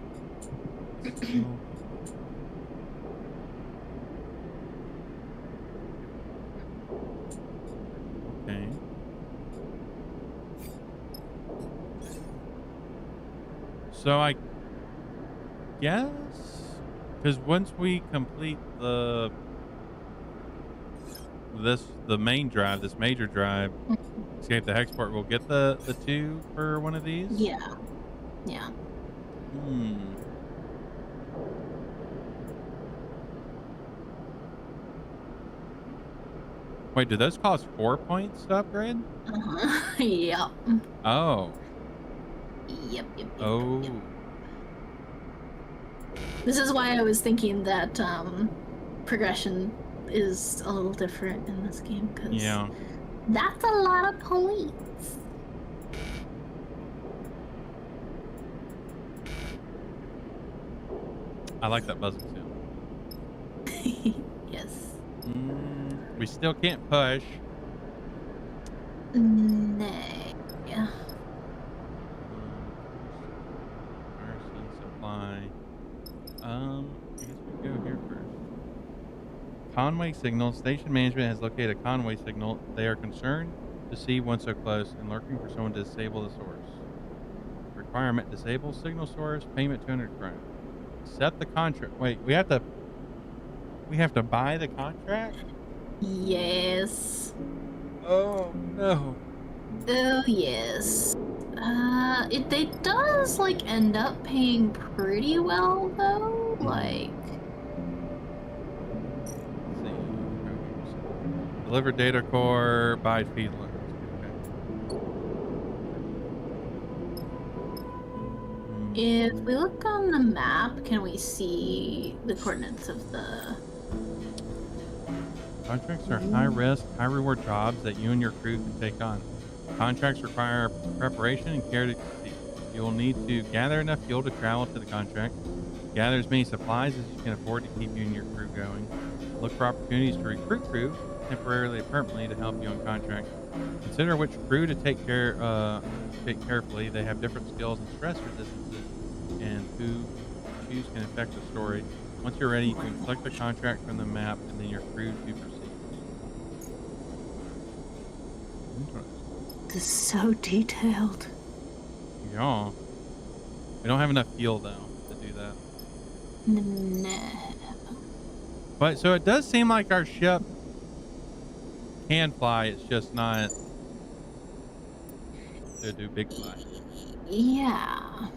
Speaker 1: Okay. So I guess, because once we complete the main drive, this major drive, escape the Hexport, we'll get the 2 for one of these.
Speaker 2: Yeah. Yeah.
Speaker 1: Wait, do those cost 4 points to upgrade?
Speaker 2: Yep.
Speaker 1: Oh.
Speaker 2: Yep, yep, yep, yep.
Speaker 1: Oh.
Speaker 2: This is why I was thinking that progression is a little different in this game, because
Speaker 1: Yeah.
Speaker 2: that's a lot of police.
Speaker 1: I like that buzzing sound.
Speaker 2: Yes.
Speaker 1: We still can't push.
Speaker 2: Nay. Yeah.
Speaker 1: Mercy supply. I guess we go here first. Conway signal. Station management has located a Conway signal. They are concerned to see one so close and lurking for someone to disable the source. Requirement: disable signal source. Payment 200 krone. Accept the contract. Wait, we have to buy the contract?
Speaker 2: Yes.
Speaker 1: Oh no.
Speaker 2: Oh yes. It does like end up paying pretty well though. Like,
Speaker 1: Let's see. Deliver data core, buy feed loans. Okay.
Speaker 2: if we look on the map, can we see the coordinates of the?
Speaker 1: Contracts are high risk, high reward jobs that you and your crew can take on. Contracts require preparation and care to succeed. You will need to gather enough fuel to travel to the contract. Gather as many supplies as you can afford to keep you and your crew going. Look for opportunities to recruit crew, temporarily or permanently, to help you on contract. Consider which crew to take carefully. They have different skills and stress resistances, and who you choose can affect the story. Once you're ready, you can select the contract from the map, and then your crew to proceed. Interesting.
Speaker 2: This is so detailed.
Speaker 1: Yeah. We don't have enough fuel though to do that.
Speaker 2: Nah.
Speaker 1: But so it does seem like our ship can fly. It's just not to do big fly.
Speaker 2: Yeah.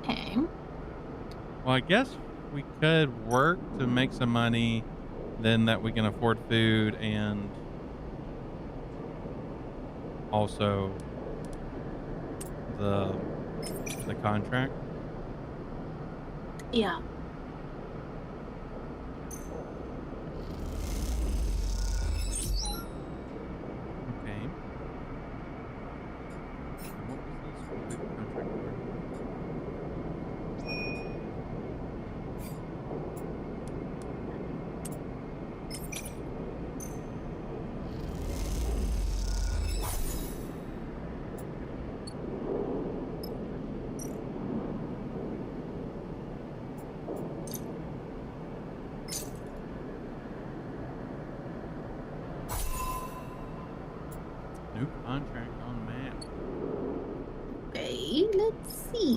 Speaker 2: Okay.
Speaker 1: Well, I guess we could work to make some money, then that we can afford food and also the contract.
Speaker 2: Yeah.
Speaker 1: Okay. What was this? What did the contract for? New contract on map.
Speaker 2: Okay, let's see.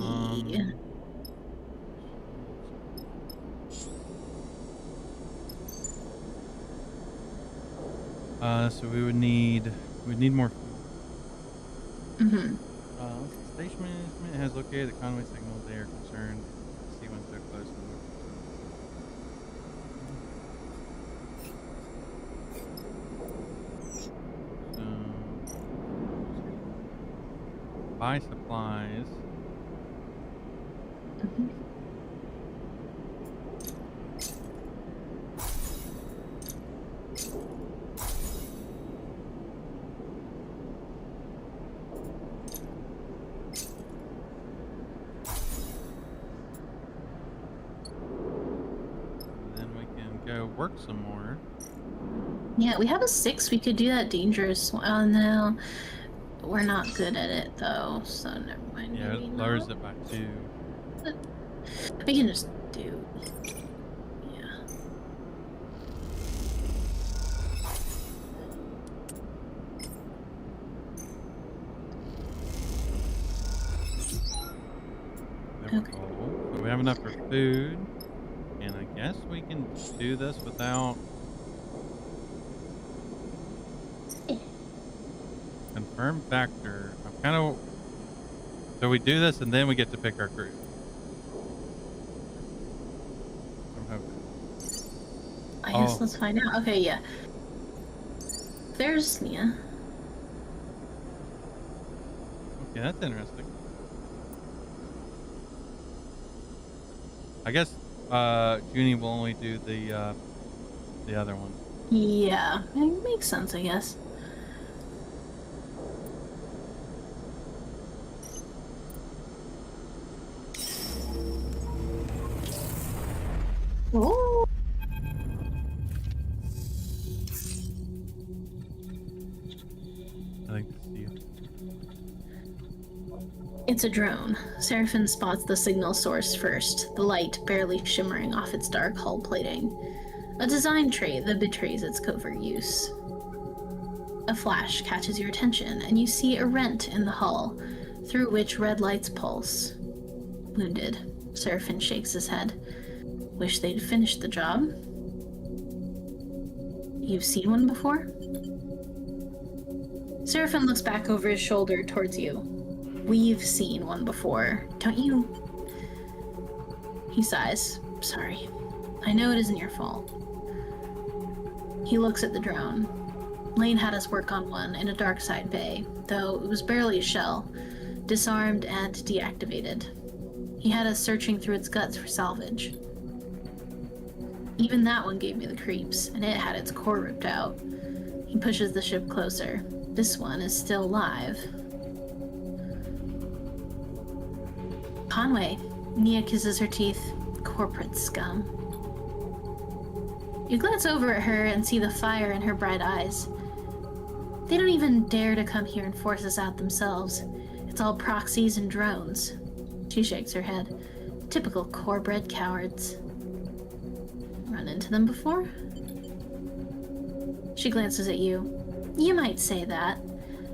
Speaker 1: So we'd need more food.
Speaker 2: Mm-hmm.
Speaker 1: Station management has located the Conway signal. They are concerned to see one so close. Buy supplies.
Speaker 2: Mm-hmm.
Speaker 1: Then we can go work some more.
Speaker 2: Yeah, we have a 6. We could do that dangerous one. Oh, no. We're not good at it, though, so never mind.
Speaker 1: Yeah,
Speaker 2: Maybe
Speaker 1: it lowers
Speaker 2: not.
Speaker 1: it by 2.
Speaker 2: We can just do... Yeah.
Speaker 1: Okay. So we have enough for food. And I guess we can do this without... Confirm factor. I'm kind of... So we do this and then we get to pick our crew. I'm hoping.
Speaker 2: I guess
Speaker 1: Oh,
Speaker 2: let's find out. Okay, yeah. There's Nia.
Speaker 1: okay, that's interesting. I guess Junie will only do the other one.
Speaker 2: Yeah, it makes sense, I guess. Oh,
Speaker 1: I think that's you.
Speaker 2: it's a drone. Seraphim spots the signal source first, the light barely shimmering off its dark hull plating. A design trait that betrays its covert use. A flash catches your attention, and you see a rent in the hull, through which red lights pulse. Wounded, Seraphim shakes his head. Wish they'd finished the job. You've seen one before? Seraphim looks back over his shoulder towards you. We've seen one before, don't you? He sighs. Sorry. I know it isn't your fault. He looks at the drone. Lane had us work on one in a dark side bay, though it was barely a shell, disarmed and deactivated. He had us searching through its guts for salvage. Even that one gave me the creeps, and it had its core ripped out. He pushes the ship closer. This one is still alive. Conway. Nia kisses her teeth. Corporate scum. You glance over at her and see the fire in her bright eyes. They don't even dare to come here and force us out themselves. It's all proxies and drones. She shakes her head. Typical core-bred cowards. Run into them before? She glances at you. You might say that.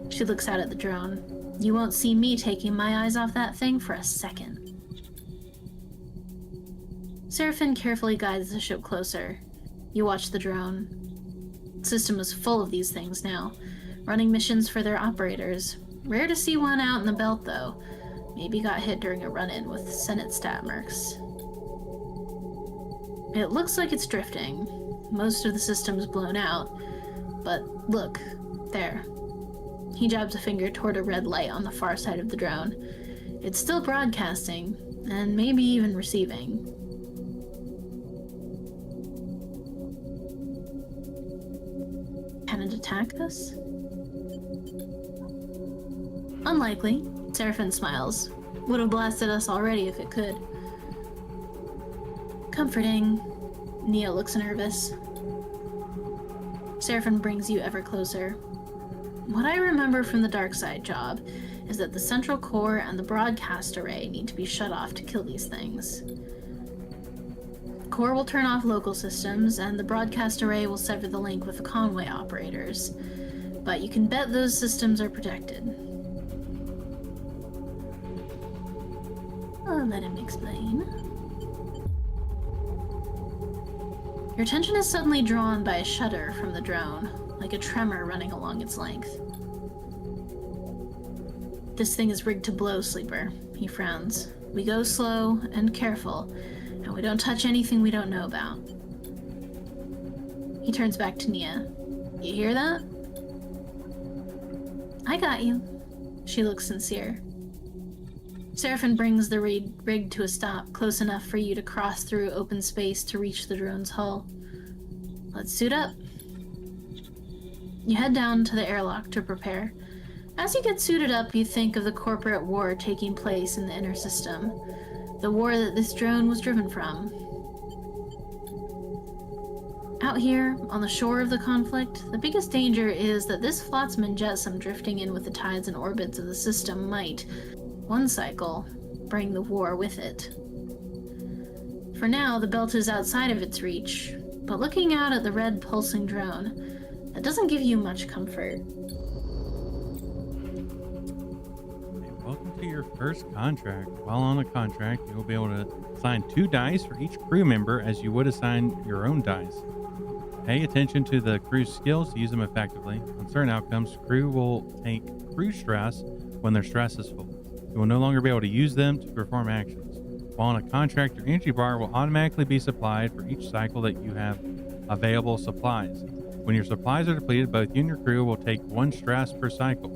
Speaker 2: She looks out at the drone. You won't see me taking my eyes off that thing for a second. Seraphim carefully guides the ship closer. You watch the drone. The system is full of these things now, running missions for their operators. Rare to see one out in the belt, though. Maybe got hit during a run-in with Senate stat mercs. It looks like it's drifting. Most of the system's blown out. But look, there. He jabs a finger toward a red light on the far side of the drone. It's still broadcasting, and maybe even receiving. Can it attack us? Unlikely. Seraphim smiles. Would have blasted us already if it could. Comforting. Nia looks nervous. Seraphim brings you ever closer. What I remember from the dark side job is that the central core and the broadcast array need to be shut off to kill these things. Core will turn off local systems, and the broadcast array will sever the link with the Conway operators. But you can bet those systems are protected. I'll let him explain. Your attention is suddenly drawn by a shudder from the drone, like a tremor running along its length. This thing is rigged to blow, Sleeper. He frowns. We go slow and careful, and we don't touch anything we don't know about. He turns back to Nia. You hear that? I got you. She looks sincere. Seraphim brings the rig to a stop, close enough for you to cross through open space to reach the drone's hull. Let's suit up. You head down to the airlock to prepare. As you get suited up, you think of the corporate war taking place in the inner system. The war that this drone was driven from. Out here, on the shore of the conflict, the biggest danger is that this Flotsam jetsam drifting in with the tides and orbits of the system might, one cycle, bring the war with it. For now, the belt is outside of its reach, but looking out at the red pulsing drone, that doesn't give you much comfort.
Speaker 1: Welcome to your first contract. While on a contract, you will be able to assign 2 dice for each crew member as you would assign your own dice. Pay attention to the crew's skills to use them effectively. On certain outcomes, crew will take crew stress when their stress is full. You will no longer be able to use them to perform actions. While on a contract, your energy bar will automatically be supplied for each cycle that you have available supplies. When your supplies are depleted, both you and your crew will take 1 stress per cycle.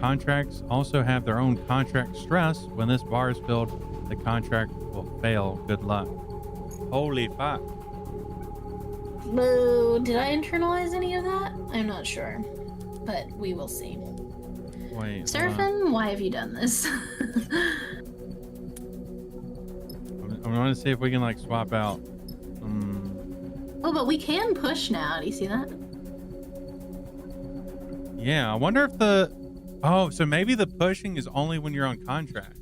Speaker 1: Contracts also have their own contract stress. When this bar is filled, the contract will fail. Good luck. Holy fuck.
Speaker 2: Boo, did I internalize any of that? I'm not sure, but we will see.
Speaker 1: Wait.
Speaker 2: Seraphim, why have you done this?
Speaker 1: I'm going to see if we can like swap out.
Speaker 2: Oh, but we can push now. Do you see that?
Speaker 1: Yeah, I wonder if the... Oh, so maybe the pushing is only when you're on contracts.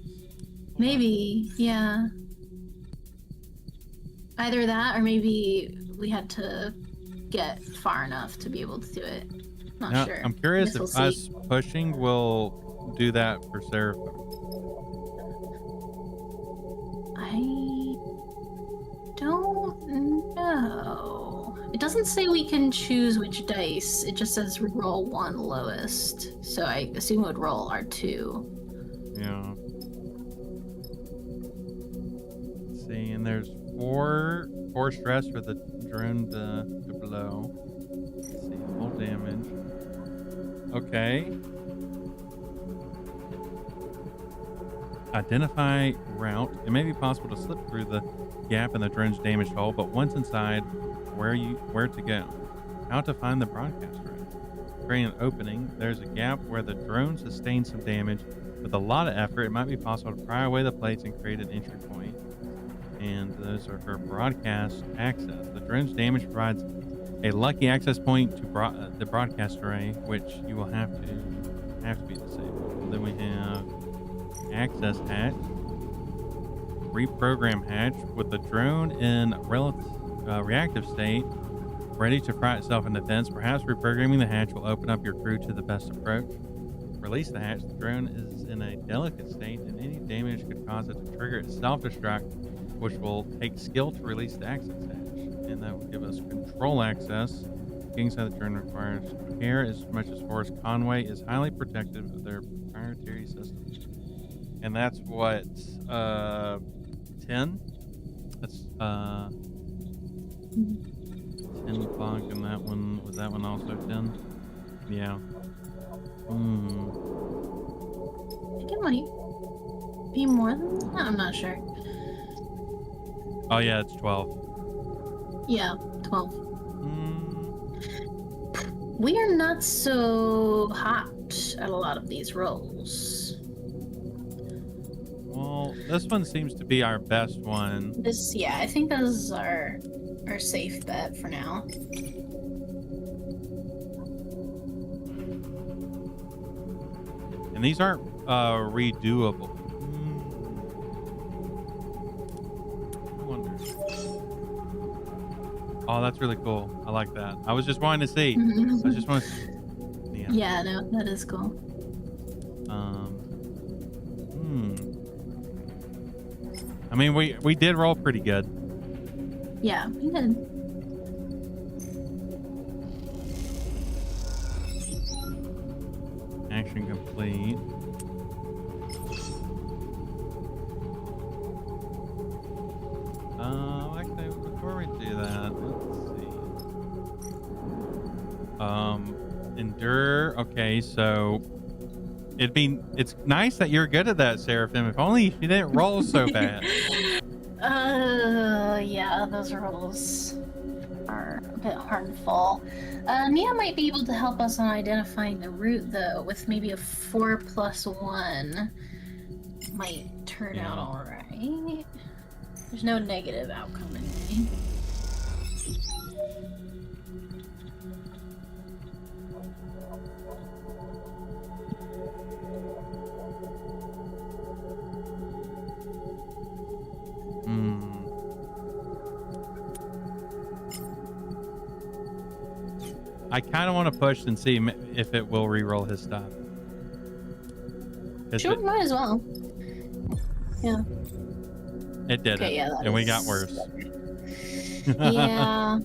Speaker 2: Maybe, yeah. Either that or maybe we had to get far enough to be able to do it. Not
Speaker 1: Now,
Speaker 2: sure.
Speaker 1: I'm curious if
Speaker 2: We'll
Speaker 1: us pushing will do that for Seraphim.
Speaker 2: I don't know. It doesn't say we can choose which dice. It just says roll 1 lowest. So I assume it would roll R2.
Speaker 1: Yeah. Let's see, and there's four stress for the drone to blow. Let's see, full damage. Okay. Identify route. It may be possible to slip through the gap in the drone's damaged hull, but once inside, where to go? How to find the broadcast route. Creating an opening. There's a gap where the drone sustained some damage. With a lot of effort, it might be possible to pry away the plates and create an entry point. And those are for broadcast access. The drone's damage provides a lucky access point to the broadcast array, which you will have to be disabled. And then we have access hatch, reprogram hatch. With the drone in reactive state, ready to fry itself in defense, perhaps reprogramming the hatch will open up your crew to the best approach. Release the hatch. The drone is in a delicate state, and any damage could cause it to trigger its self-destruct, which will take skill to release the access hatch, and that will give us control access. Getting inside the drone requires care as much as Forrest Conway is highly protective of their proprietary systems. And that's what 10. That's 10 o'clock, and that one was that one also 10. Yeah.
Speaker 2: I think it might be more than that. I'm not sure.
Speaker 1: Oh yeah, it's 12.
Speaker 2: Yeah, 12. We are not so hot at a lot of these rolls.
Speaker 1: Well, this one seems to be our best one.
Speaker 2: Yeah, I think this is our safe bet for now.
Speaker 1: And these aren't redoable. I wonder. Oh, that's really cool. I like that. I was just wanting to see. I just want to see. Yeah.
Speaker 2: Yeah, no, that is cool.
Speaker 1: I mean, we did roll pretty good.
Speaker 2: Yeah, we did.
Speaker 1: Action complete. Actually, before we do that, let's see. Endure. Okay, so it's nice that you're good at that, Seraphim. If only you didn't roll so bad.
Speaker 2: Yeah, those rolls are a bit harmful. Mia might be able to help us on identifying the route, though, with maybe a 4+1. Might turn out alright. There's no negative outcome anyway.
Speaker 1: I kind of want to push and see if it will re-roll his stuff.
Speaker 2: Sure, might as well. Yeah.
Speaker 1: It did
Speaker 2: Okay,
Speaker 1: it,
Speaker 2: yeah,
Speaker 1: and we got worse.
Speaker 2: Yeah.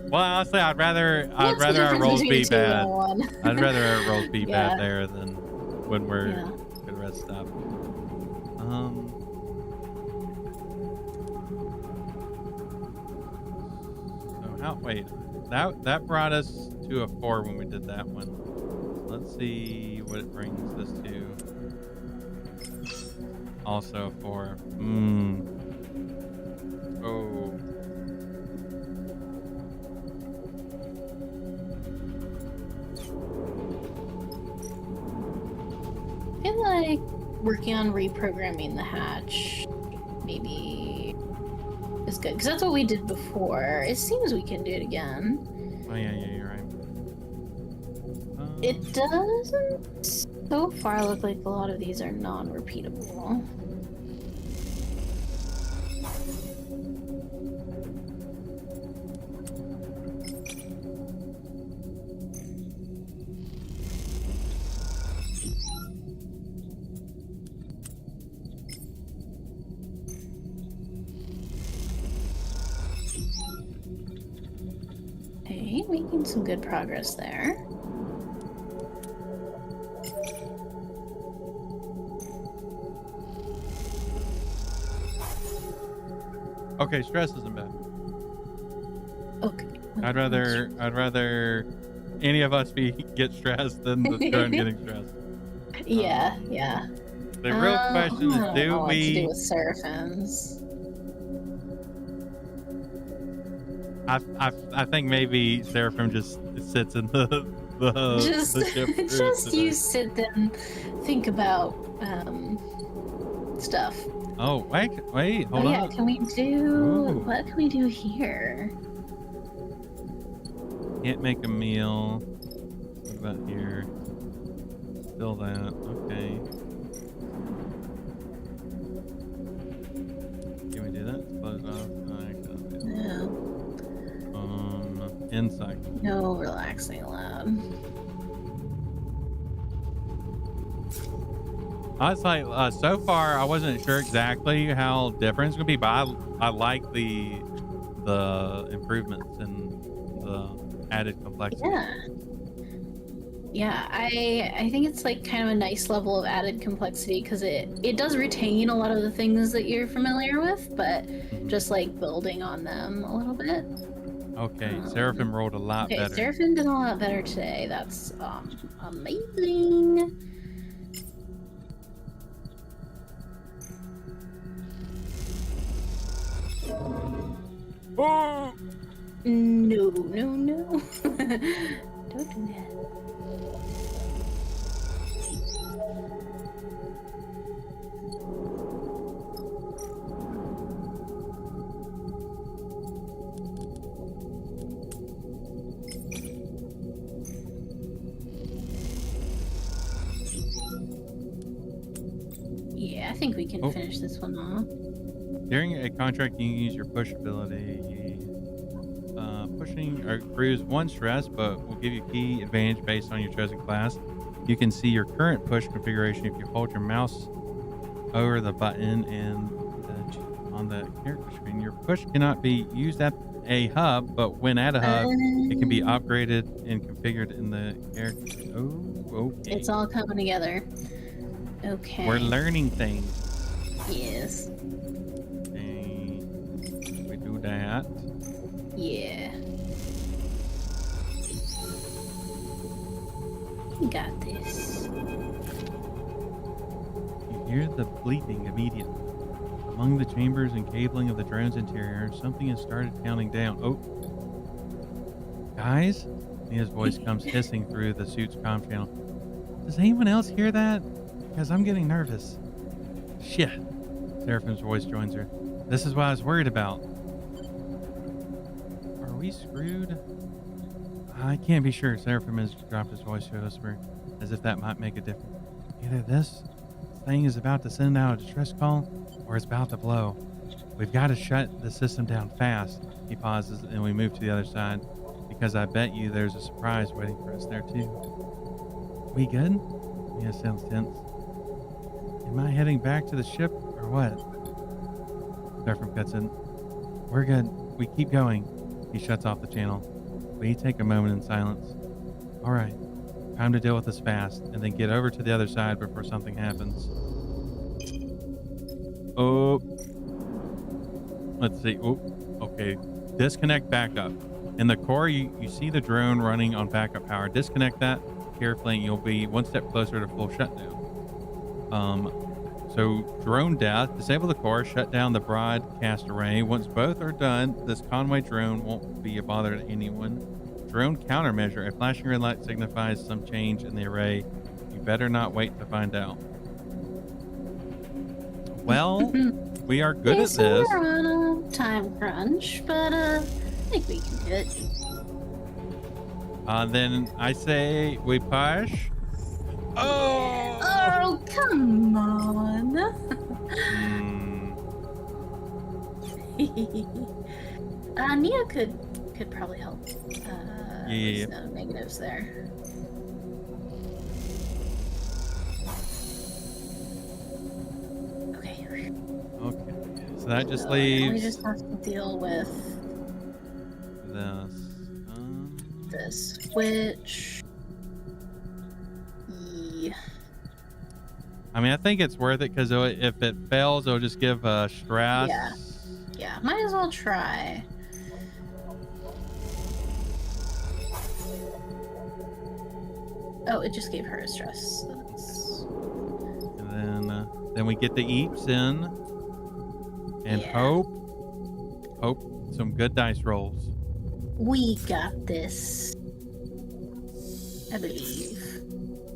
Speaker 1: Well, honestly, I'd rather our rolls be bad. I'd rather our rolls be bad there than when we're good at stuff. wait. That brought us to a 4 when we did that one. Let's see what it brings us to. Also a 4. Oh.
Speaker 2: I feel like working on reprogramming the hatch maybe is good, because that's what we did before. It seems we can do it again.
Speaker 1: Oh yeah, you're right.
Speaker 2: It doesn't so far look like a lot of these are non-repeatable. Okay, making some good progress there.
Speaker 1: Okay, stress isn't bad.
Speaker 2: Okay.
Speaker 1: I'd rather any of us get stressed than the drone getting stressed.
Speaker 2: Yeah, yeah.
Speaker 1: The real question
Speaker 2: I
Speaker 1: is,
Speaker 2: don't
Speaker 1: do
Speaker 2: know what to do
Speaker 1: we?
Speaker 2: with seraphims?
Speaker 1: I think maybe Seraphim just sits in the
Speaker 2: Just,
Speaker 1: the ship crew
Speaker 2: just
Speaker 1: today.
Speaker 2: you sit there and think about stuff.
Speaker 1: Oh wait, hold
Speaker 2: Oh yeah,
Speaker 1: on.
Speaker 2: can we do?
Speaker 1: Ooh.
Speaker 2: What can we do here?
Speaker 1: Can't make a meal. What about here? Still that. Okay. Can we do that? Close off. No, I can't do that.
Speaker 2: No,
Speaker 1: Insight.
Speaker 2: no relaxing allowed.
Speaker 1: I was like, so far I wasn't sure exactly how different it's gonna be, but I like the improvements and the added complexity.
Speaker 2: Yeah. Yeah, I think it's like kind of a nice level of added complexity, because it does retain a lot of the things that you're familiar with, but just like building on them a little bit.
Speaker 1: Okay, Seraphim rolled a lot
Speaker 2: Okay,
Speaker 1: better.
Speaker 2: Seraphim did a lot better today. That's amazing.
Speaker 1: Oh!
Speaker 2: No, no, no. Don't do that. Yeah, I think we can finish this one off.
Speaker 1: During a contract, you can use your push ability. Pushing accrues 1 stress, but will give you key advantage based on your chosen class. You can see your current push configuration if you hold your mouse over the button and on the character screen. Your push cannot be used at a hub, but when at a hub, it can be upgraded and configured in the character. Oh, okay.
Speaker 2: It's all coming together. Okay.
Speaker 1: We're learning things.
Speaker 2: Yes.
Speaker 1: Okay. We do that.
Speaker 2: Yeah. We got this.
Speaker 1: You hear the bleeping immediately. Among the chambers and cabling of the drone's interior, something has started counting down. Oh. Guys? Nia's voice comes hissing through the suit's comm channel. Does anyone else hear that? Because I'm getting nervous. Shit. Seraphim's voice joins her. This is what I was worried about. Are we screwed? I can't be sure. Seraphim has dropped his voice to a whisper, as if that might make a difference. Either this thing is about to send out a distress call, or it's about to blow. We've got to shut the system down fast. He pauses, and we move to the other side, because I bet you there's a surprise waiting for us there too. We good? Mia sounds tense. Am I heading back to the ship, or what? Seraphim cuts in. We're good. We keep going. He shuts off the channel. We take a moment in silence. All right. Time to deal with this fast, and then get over to the other side before something happens. Oh. Let's see. Oh, okay. Disconnect backup. In the core, you see the drone running on backup power. Disconnect that carefully, and you'll be one step closer to full shutdown. So drone death, disable the core, shut down the broadcast array. Once both are done, this Conway drone won't be a bother to anyone. Drone countermeasure, a flashing red light signifies some change in the array. You better not wait to find out. Well, we are good
Speaker 2: Okay,
Speaker 1: at
Speaker 2: so
Speaker 1: this.
Speaker 2: we're on a time crunch, but I think we can do it.
Speaker 1: Then I say we push. Oh!
Speaker 2: Oh, come on. Nia could probably help.
Speaker 1: Yeah.
Speaker 2: There's no negatives there. Okay.
Speaker 1: Okay. So that just
Speaker 2: So
Speaker 1: leaves
Speaker 2: we just have to deal with
Speaker 1: this.
Speaker 2: this, which. Yeah.
Speaker 1: I mean, I think it's worth it because if it fails, it'll just give stress.
Speaker 2: Yeah, might as well try. Oh, it just gave her a stress. So that's...
Speaker 1: And then we get the eeps in, and hope some good dice rolls.
Speaker 2: We got this. I believe.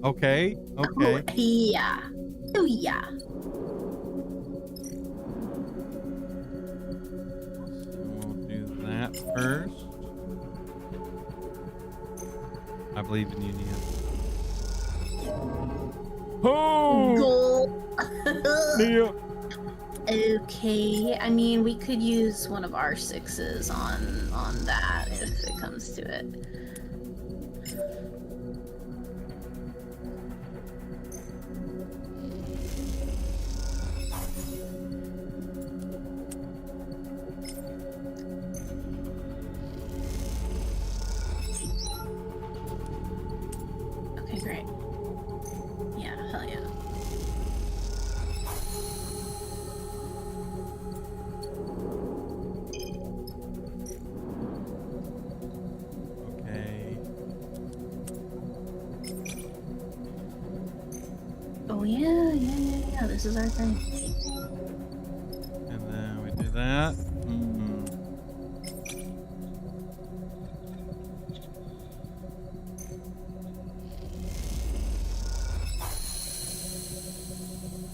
Speaker 1: Okay.
Speaker 2: Oh, yeah. Oh, yeah.
Speaker 1: So we'll do that first. I believe in you, Nia. Oh! Nia!
Speaker 2: Okay, I mean, we could use one of our sixes on that if it comes to it. Okay, great. Yeah, hell yeah.
Speaker 1: Okay.
Speaker 2: Oh yeah, this is our thing.
Speaker 1: And then we do that.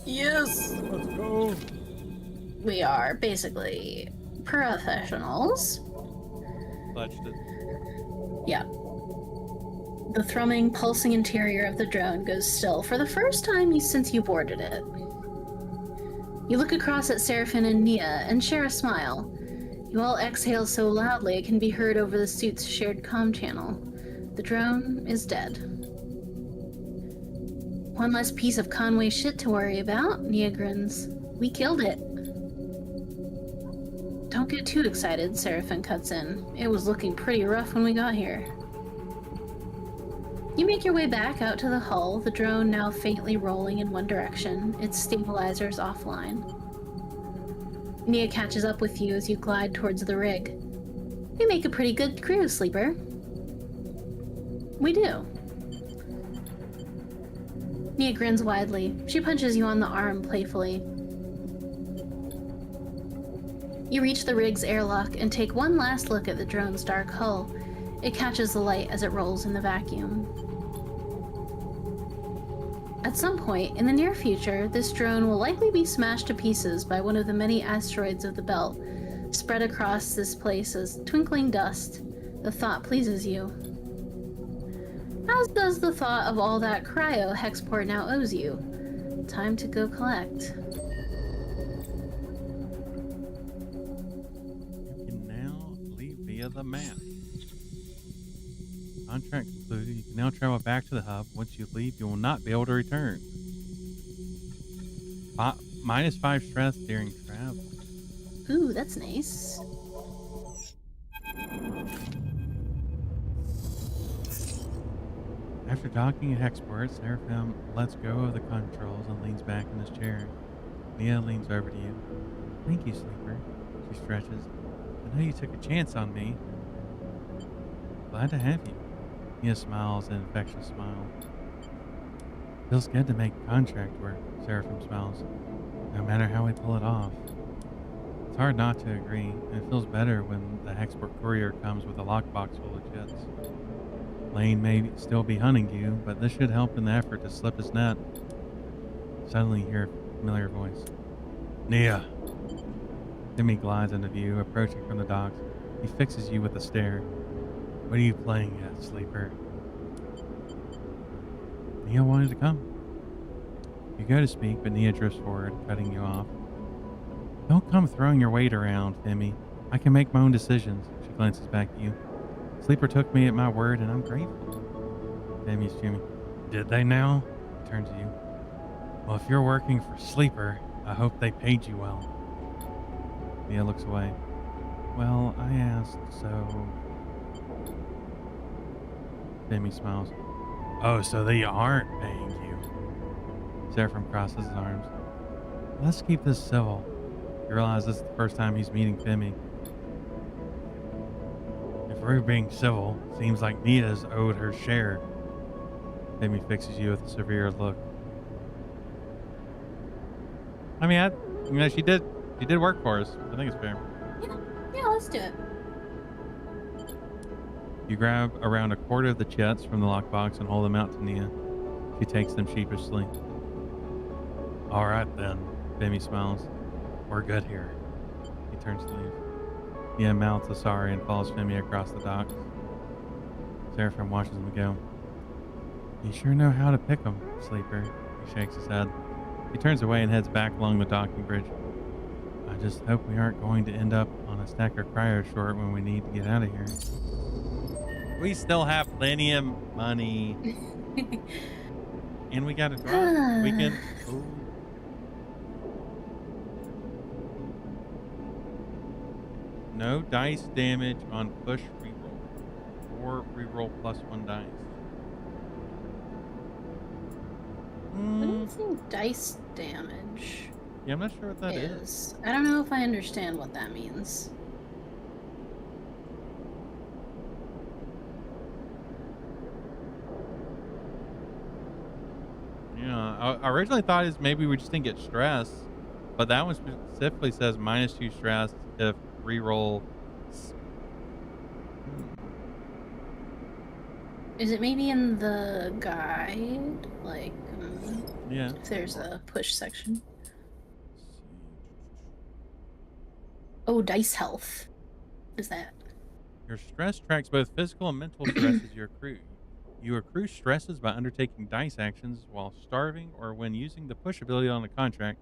Speaker 2: Yes!
Speaker 1: Let's go.
Speaker 2: We are basically professionals.
Speaker 1: Clutched it.
Speaker 2: Yeah. The thrumming, pulsing interior of the drone goes still for the first time since you boarded it. You look across at Seraphim and Nia and share a smile. You all exhale so loudly it can be heard over the suit's shared comm channel. The drone is dead. One less piece of Conway shit to worry about, Nia grins. We killed it. Don't get too excited, Seraphim cuts in. It was looking pretty rough when we got here. You make your way back out to the hull, the drone now faintly rolling in one direction, its stabilizers offline. Nia catches up with you as you glide towards the rig. We make a pretty good crew, Sleeper. We do. Nia grins widely. She punches you on the arm playfully. You reach the rig's airlock and take one last look at the drone's dark hull. It catches the light as it rolls in the vacuum. At some point in the near future, this drone will likely be smashed to pieces by one of the many asteroids of the belt, spread across this place as twinkling dust. The thought pleases you. As does the thought of all that cryo Hexport now owes you. Time to go collect.
Speaker 1: You can now leave via the map. Contract concluded. You can now travel back to the hub. Once you leave, you will not be able to return. -5 stress during travel.
Speaker 2: Ooh, that's nice.
Speaker 1: After docking at Hexport, Seraphim lets go of the controls and leans back in his chair. Nia leans over to you. Thank you, Sleeper. She stretches. I know you took a chance on me. Glad to have you. Mia smiles an infectious smile. Feels good to make contract work, Seraphim smiles. No matter how we pull it off. It's hard not to agree, and it feels better when the export courier comes with a lockbox full of jets. Lane may still be hunting you, but this should help in the effort to slip his net. Suddenly you hear a familiar voice. Nia! Timmy glides into view, approaching from the docks. He fixes you with a stare. What are you playing at, sleeper? Nia wanted to come. You go to speak, but Nia drifts forward, cutting you off. Don't come throwing your weight around, Timmy. I can make my own decisions. She glances back at you. Sleeper took me at my word, and I'm grateful. Timmy's fuming. Did they now? He turns to you. Well, if you're working for Sleeper, I hope they paid you well. Nia looks away. Well, I asked, so... Timmy smiles. Oh, so they aren't paying you. Seraphim crosses his arms. Let's keep this civil. You realize this is the first time he's meeting Timmy. If we're being civil, seems like Nia's owed her share. Timmy fixes you with a severe look. I mean, she did work for us. I think it's fair.
Speaker 2: Yeah, let's do it.
Speaker 1: You grab around a quarter of the jets from the lockbox and hold them out to Nia. She takes them sheepishly. All right, then. Timmy smiles. We're good here. He turns to leave. Nia mouths a sorry and follows Femi across the docks. Seraphim watches him go. You sure know how to pick 'em, Sleeper. He shakes his head. He turns away and heads back along the docking bridge. I just hope we aren't going to end up on a stack of cryo short when we need to get out of here. We still have plenty of money. And we got to drive. We can... Ooh. No dice damage on push reroll. Or reroll +1 dice.
Speaker 2: What do you think dice damage?
Speaker 1: Yeah, I'm not sure what that is.
Speaker 2: I don't know if I understand what that means.
Speaker 1: Yeah, I originally thought is maybe we just didn't get stress, but that one specifically says -2 stress if reroll.
Speaker 2: Is it maybe in the guide? Like,
Speaker 1: yeah.
Speaker 2: If there's a push section. Oh, dice health. What is that?
Speaker 1: Your stress tracks both physical and mental stresses you accrue. You accrue stresses by undertaking dice actions while starving or when using the push ability on a contract.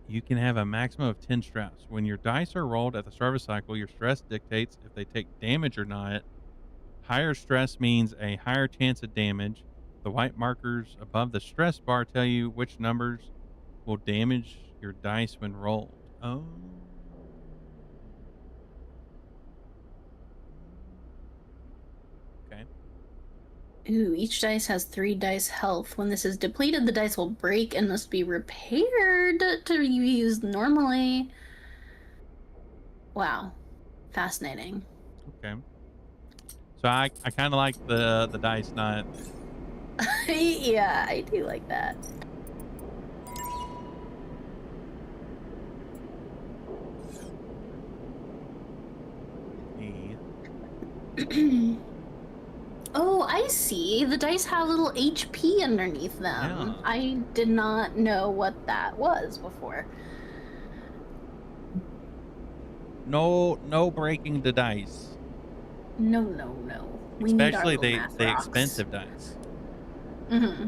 Speaker 1: You can have a maximum of 10 stress. When your dice are rolled at the start of a cycle, your stress dictates if they take damage or not. Higher stress means a higher chance of damage. The white markers above the stress bar tell you which numbers will damage your dice when rolled. Oh. Okay.
Speaker 2: Ooh, each dice has 3 dice health. When this is depleted, the dice will break and must be repaired to be used normally. Wow. Fascinating.
Speaker 1: Okay. So I kind of like the dice not.
Speaker 2: Yeah, I do like that. Oh, I see. The dice have little HP underneath them.
Speaker 1: Yeah.
Speaker 2: I did not know what that was before.
Speaker 1: No breaking the dice.
Speaker 2: No. We
Speaker 1: Especially
Speaker 2: need our
Speaker 1: the expensive dice.
Speaker 2: Mm-hmm.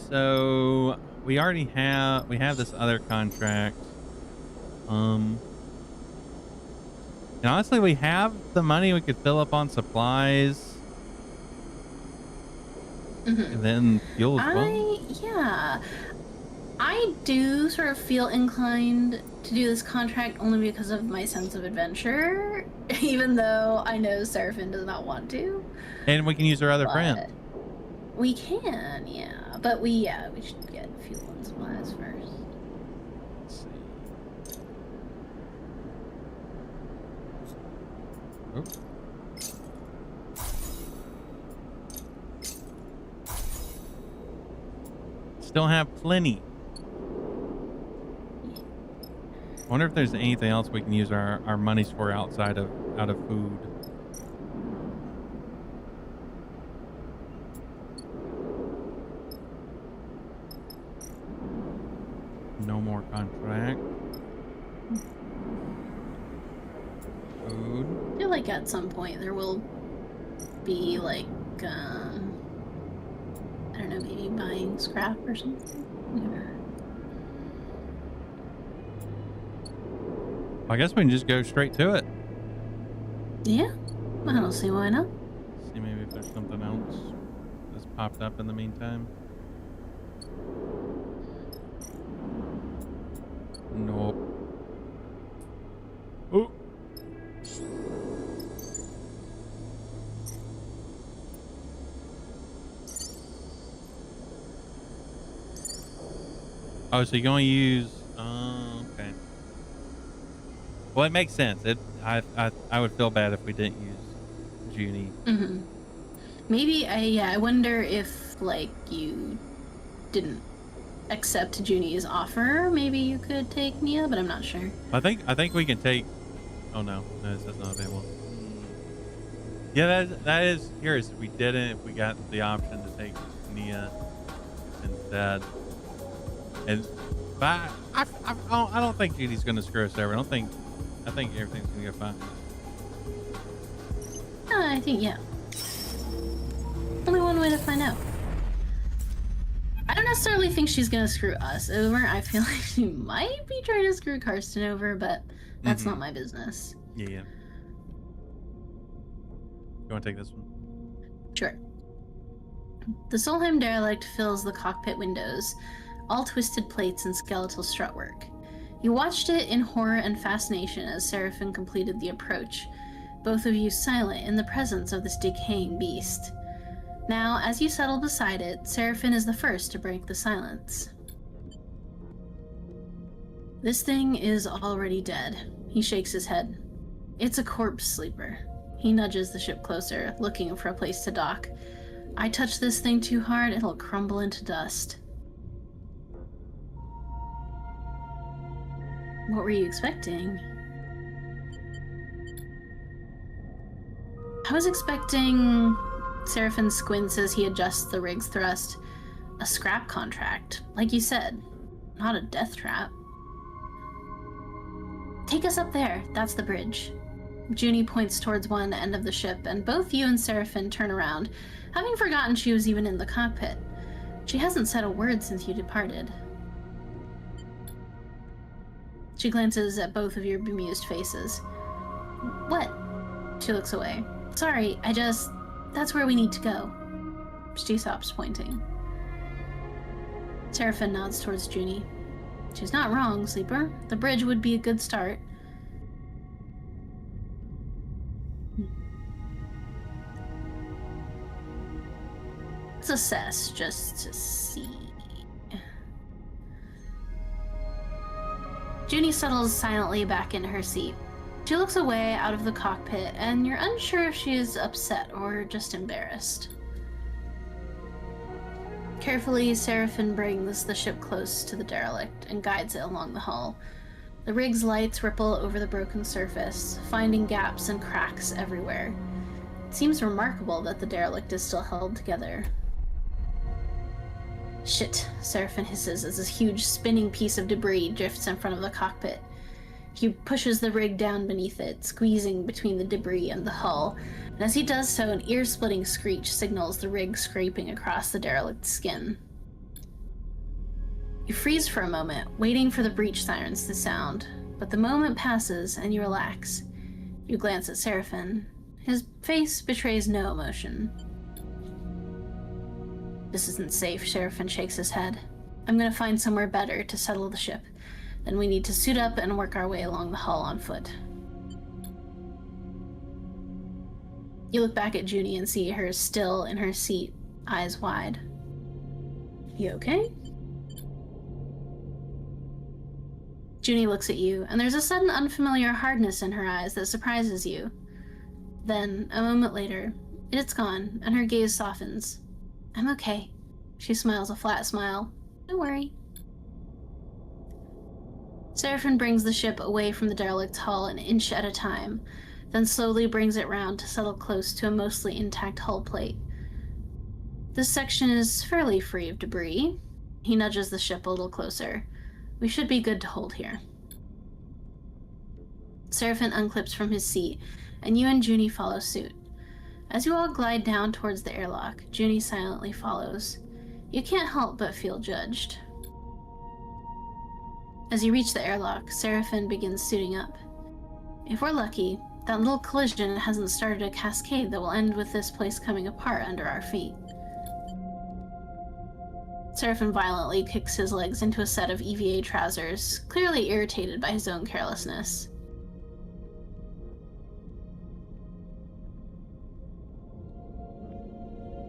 Speaker 1: So we have this other contract. And honestly, we have the money. We could fill up on supplies.
Speaker 2: Mm-hmm.
Speaker 1: And then fuel as well.
Speaker 2: Yeah. I do sort of feel inclined to do this contract only because of my sense of adventure, even though I know Seraphim does not want to.
Speaker 1: And we can use our other friend.
Speaker 2: We can, yeah. But we should get fuel and supplies first.
Speaker 1: Let's see. Oh, still have plenty. Wonder if there's anything else we can use our monies for outside of out of food. No more contract. Food.
Speaker 2: I feel like at some point there will be like, I don't know, maybe buying scrap or something. Never.
Speaker 1: I guess we can just go straight to it.
Speaker 2: Yeah, I don't see why not.
Speaker 1: See maybe if there's something else that's popped up in the meantime. Nope. Oh. Oh, so you're going to use... okay. Well, it makes sense. I would feel bad if we didn't use Junie.
Speaker 2: Mm-hmm. Maybe, I wonder if, like, you didn't accept Junie's offer. Maybe you could take Nia, but I'm not sure.
Speaker 1: I think we can take... Oh, no. No, that's not available. Yeah, that is... Here is... We didn't... If we got the option to take Nia instead. And... But I don't think Junie's going to screw us over. I think everything's going to go fine.
Speaker 2: I think, yeah. Only one way to find out. I don't necessarily think she's gonna screw us over. I feel like she might be trying to screw Karsten over, but that's not my business.
Speaker 1: Yeah. You want to take this one?
Speaker 2: Sure. The Solheim derelict fills the cockpit windows, all twisted plates and skeletal strutwork. You watched it in horror and fascination as Seraphim completed the approach, both of you silent in the presence of this decaying beast. Now, as you settle beside it, Seraphim is the first to break the silence. This thing is already dead. He shakes his head. It's a corpse sleeper. He nudges the ship closer, looking for a place to dock. I touch this thing too hard, it'll crumble into dust. What were you expecting? I was expecting... Seraphim squints as he adjusts the rig's thrust. A scrap contract, like you said. Not a death trap. Take us up there, that's the bridge. Junie points towards one end of the ship, and both you and Seraphim turn around, having forgotten she was even in the cockpit. She hasn't said a word since you departed. She glances at both of your bemused faces. What? She looks away. Sorry, that's where we need to go. She stops pointing. Seraphim nods towards Junie. She's not wrong, Sleeper. The bridge would be a good start. Let's assess, just to see. Junie settles silently back in her seat. She looks away out of the cockpit, and you're unsure if she is upset or just embarrassed. Carefully, Seraphim brings the ship close to the derelict and guides it along the hull. The rig's lights ripple over the broken surface, finding gaps and cracks everywhere. It seems remarkable that the derelict is still held together. Shit, Seraphim hisses as this huge spinning piece of debris drifts in front of the cockpit. He pushes the rig down beneath it, squeezing between the debris and the hull, and as he does so, an ear-splitting screech signals the rig scraping across the derelict's skin. You freeze for a moment, waiting for the breach sirens to sound, but the moment passes and you relax. You glance at Seraphim. His face betrays no emotion. This isn't safe, Seraphim shakes his head. I'm gonna find somewhere better to settle the ship. Then we need to suit up and work our way along the hull on foot. You look back at Junie and see her still in her seat, eyes wide. You okay? Junie looks at you, and there's a sudden unfamiliar hardness in her eyes that surprises you. Then, a moment later, it's gone, and her gaze softens. I'm okay. She smiles a flat smile. Don't worry. Seraphin brings the ship away from the derelict hull an inch at a time, then slowly brings it round to settle close to a mostly intact hull plate. This section is fairly free of debris. He nudges the ship a little closer. We should be good to hold here. Seraphin unclips from his seat, and you and Junie follow suit. As you all glide down towards the airlock, Junie silently follows. You can't help but feel judged. As you reach the airlock, Seraphin begins suiting up. If we're lucky, that little collision hasn't started a cascade that will end with this place coming apart under our feet. Seraphin violently kicks his legs into a set of EVA trousers, clearly irritated by his own carelessness.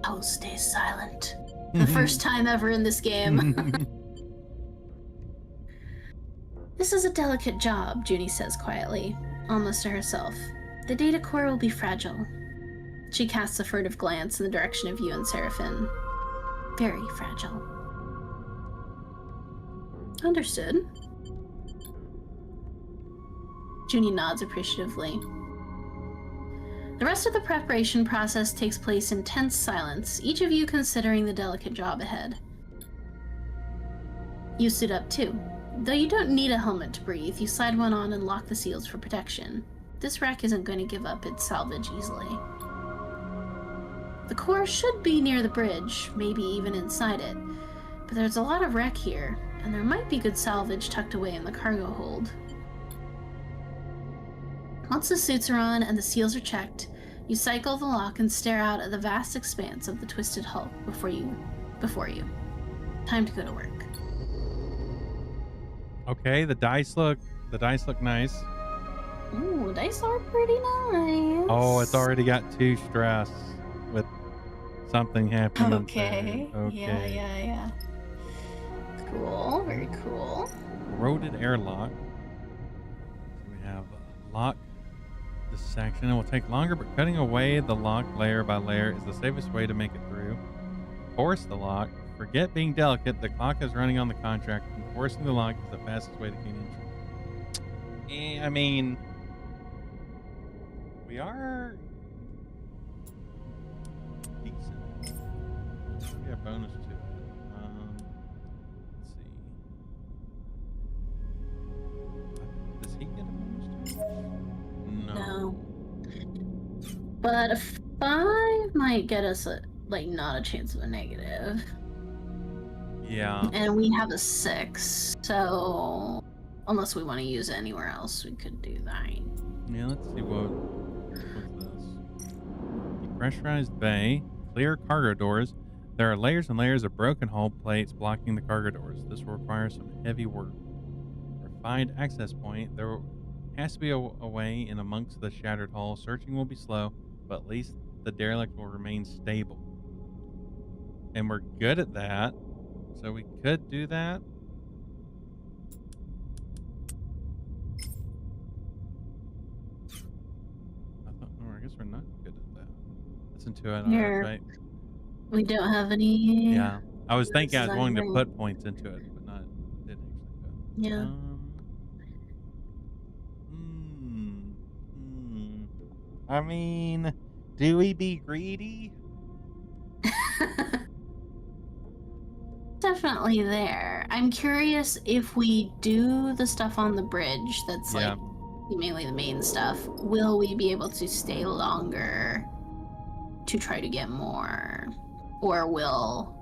Speaker 2: I'll stay silent. For the first time ever in this game. This is a delicate job, Junie says quietly, almost to herself. The data core will be fragile. She casts a furtive glance in the direction of you and Seraphin. Very fragile. Understood. Junie nods appreciatively. The rest of the preparation process takes place in tense silence, each of you considering the delicate job ahead. You suit up too. Though you don't need a helmet to breathe, you slide one on and lock the seals for protection. This wreck isn't going to give up its salvage easily. The core should be near the bridge, maybe even inside it, but there's a lot of wreck here, and there might be good salvage tucked away in the cargo hold. Once the suits are on and the seals are checked, you cycle the lock and stare out at the vast expanse of the twisted hull before you. Time to go to work.
Speaker 1: Okay, the dice look nice.
Speaker 2: Ooh, dice are pretty nice.
Speaker 1: Oh, it's already got 2 stress with something happening.
Speaker 2: Okay. Yeah. Cool, very cool.
Speaker 1: Corroded airlock. We have lock this section. It will take longer, but cutting away the lock layer by layer is the safest way to make it through. Force the lock. Forget being delicate. The clock is running on the contract, and forcing the lock is the fastest way to gain entry. I mean, we are decent. We have bonus to it. Let's see. Does he get a bonus to it? No.
Speaker 2: But a 5 might get us not a chance of a negative.
Speaker 1: Yeah.
Speaker 2: And we have a 6, so unless we want to use it anywhere else, we could do that.
Speaker 1: Yeah, let's see what's this. Depressurized bay, clear cargo doors. There are layers and layers of broken hull plates blocking the cargo doors. This will require some heavy work. Refined access point. There has to be a way in amongst the shattered hull. Searching will be slow, but at least the derelict will remain stable. And we're good at that. So we could do that. I guess we're not good at that. That's intuitive, right?
Speaker 2: We don't have any.
Speaker 1: Yeah. I was thinking I was going to put points into it, but didn't actually do it.
Speaker 2: Yeah.
Speaker 1: I mean, do we be greedy?
Speaker 2: Definitely there. I'm curious if we do the stuff on the bridge that's mainly the main stuff, will we be able to stay longer to try to get more? Or will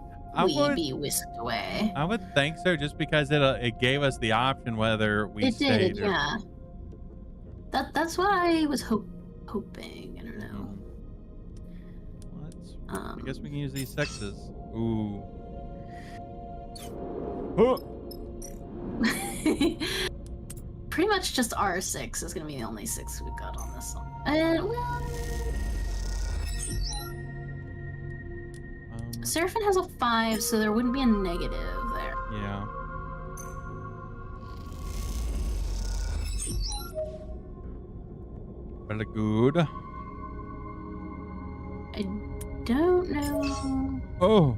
Speaker 2: we be whisked away?
Speaker 1: I would think so, just because it gave us the option whether we stayed.
Speaker 2: Yeah. That's what I was hoping. I don't know.
Speaker 1: I guess we can use these 6s. Ooh.
Speaker 2: Pretty much just R6 is gonna be the only 6 we've got on this one. And Seraphin has a 5, so there wouldn't be a negative there.
Speaker 1: Yeah. Very good.
Speaker 2: I don't know.
Speaker 1: Oh.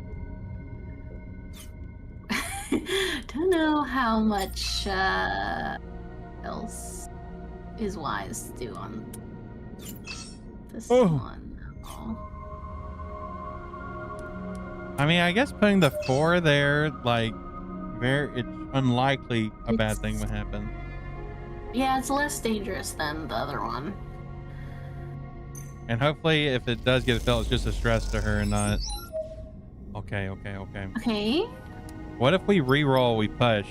Speaker 2: Don't know how much else is wise to do on this one. Oh.
Speaker 1: I mean, I guess putting the 4 there, like, it's unlikely a bad thing would happen.
Speaker 2: Yeah, it's less dangerous than the other one.
Speaker 1: And hopefully, if it does get a fail, it's just a stress to her and not. Okay.
Speaker 2: Okay.
Speaker 1: What if we re-roll, we push,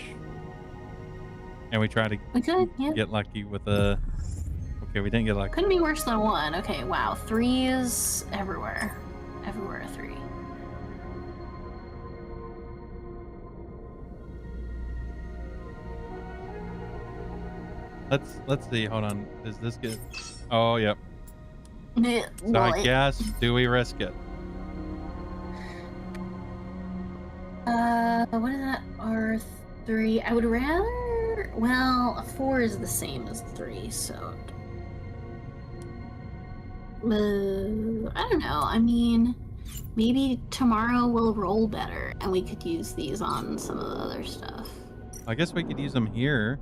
Speaker 1: and we try to get lucky with a. Okay, we didn't get lucky.
Speaker 2: Couldn't be worse than 1. Okay, wow. 3 is everywhere. Everywhere 3.
Speaker 1: Let's see. Hold on. Is this good? Oh, yep. So I guess, do we risk it?
Speaker 2: What is that? R3. I would rather. Well, a 4 is the same as 3, so. I don't know. I mean, maybe tomorrow we'll roll better, and we could use these on some of the other stuff.
Speaker 1: I guess we could use them here.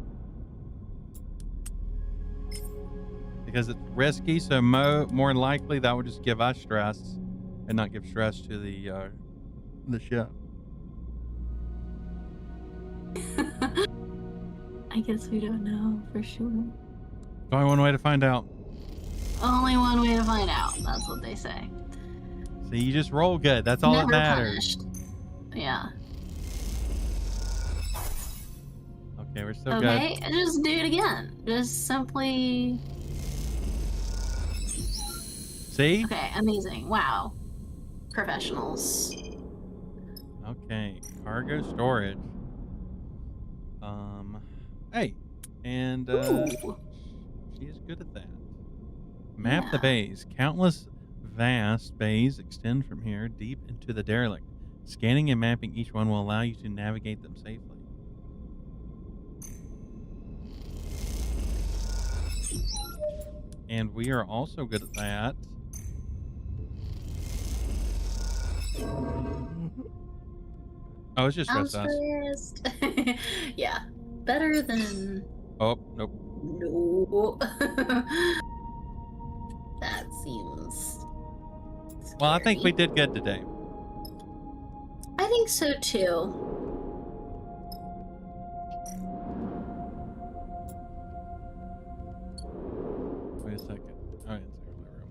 Speaker 1: Because it's risky, so more likely that would just give us stress and not give stress to the ship.
Speaker 2: I guess we don't know for sure.
Speaker 1: Only one way to find out.
Speaker 2: Only one way to find out. That's what they say.
Speaker 1: So you just roll good. That's all
Speaker 2: Never
Speaker 1: that matters.
Speaker 2: Punished. Yeah.
Speaker 1: Okay, we're still good.
Speaker 2: Okay, just do it again. Just simply.
Speaker 1: See?
Speaker 2: Okay, amazing. Wow. Professionals.
Speaker 1: Okay, cargo storage. Hey, and she is good at that. Map the bays. Countless vast bays extend from here deep into the derelict. Scanning and mapping each one will allow you to navigate them safely. And we are also good at that. Oh, it's just stress us.
Speaker 2: Yeah. Better than.
Speaker 1: Oh, nope.
Speaker 2: No. That seems. Scary.
Speaker 1: Well, I think we did good today.
Speaker 2: I think so too.
Speaker 1: Wait a second. Oh, it's in my room.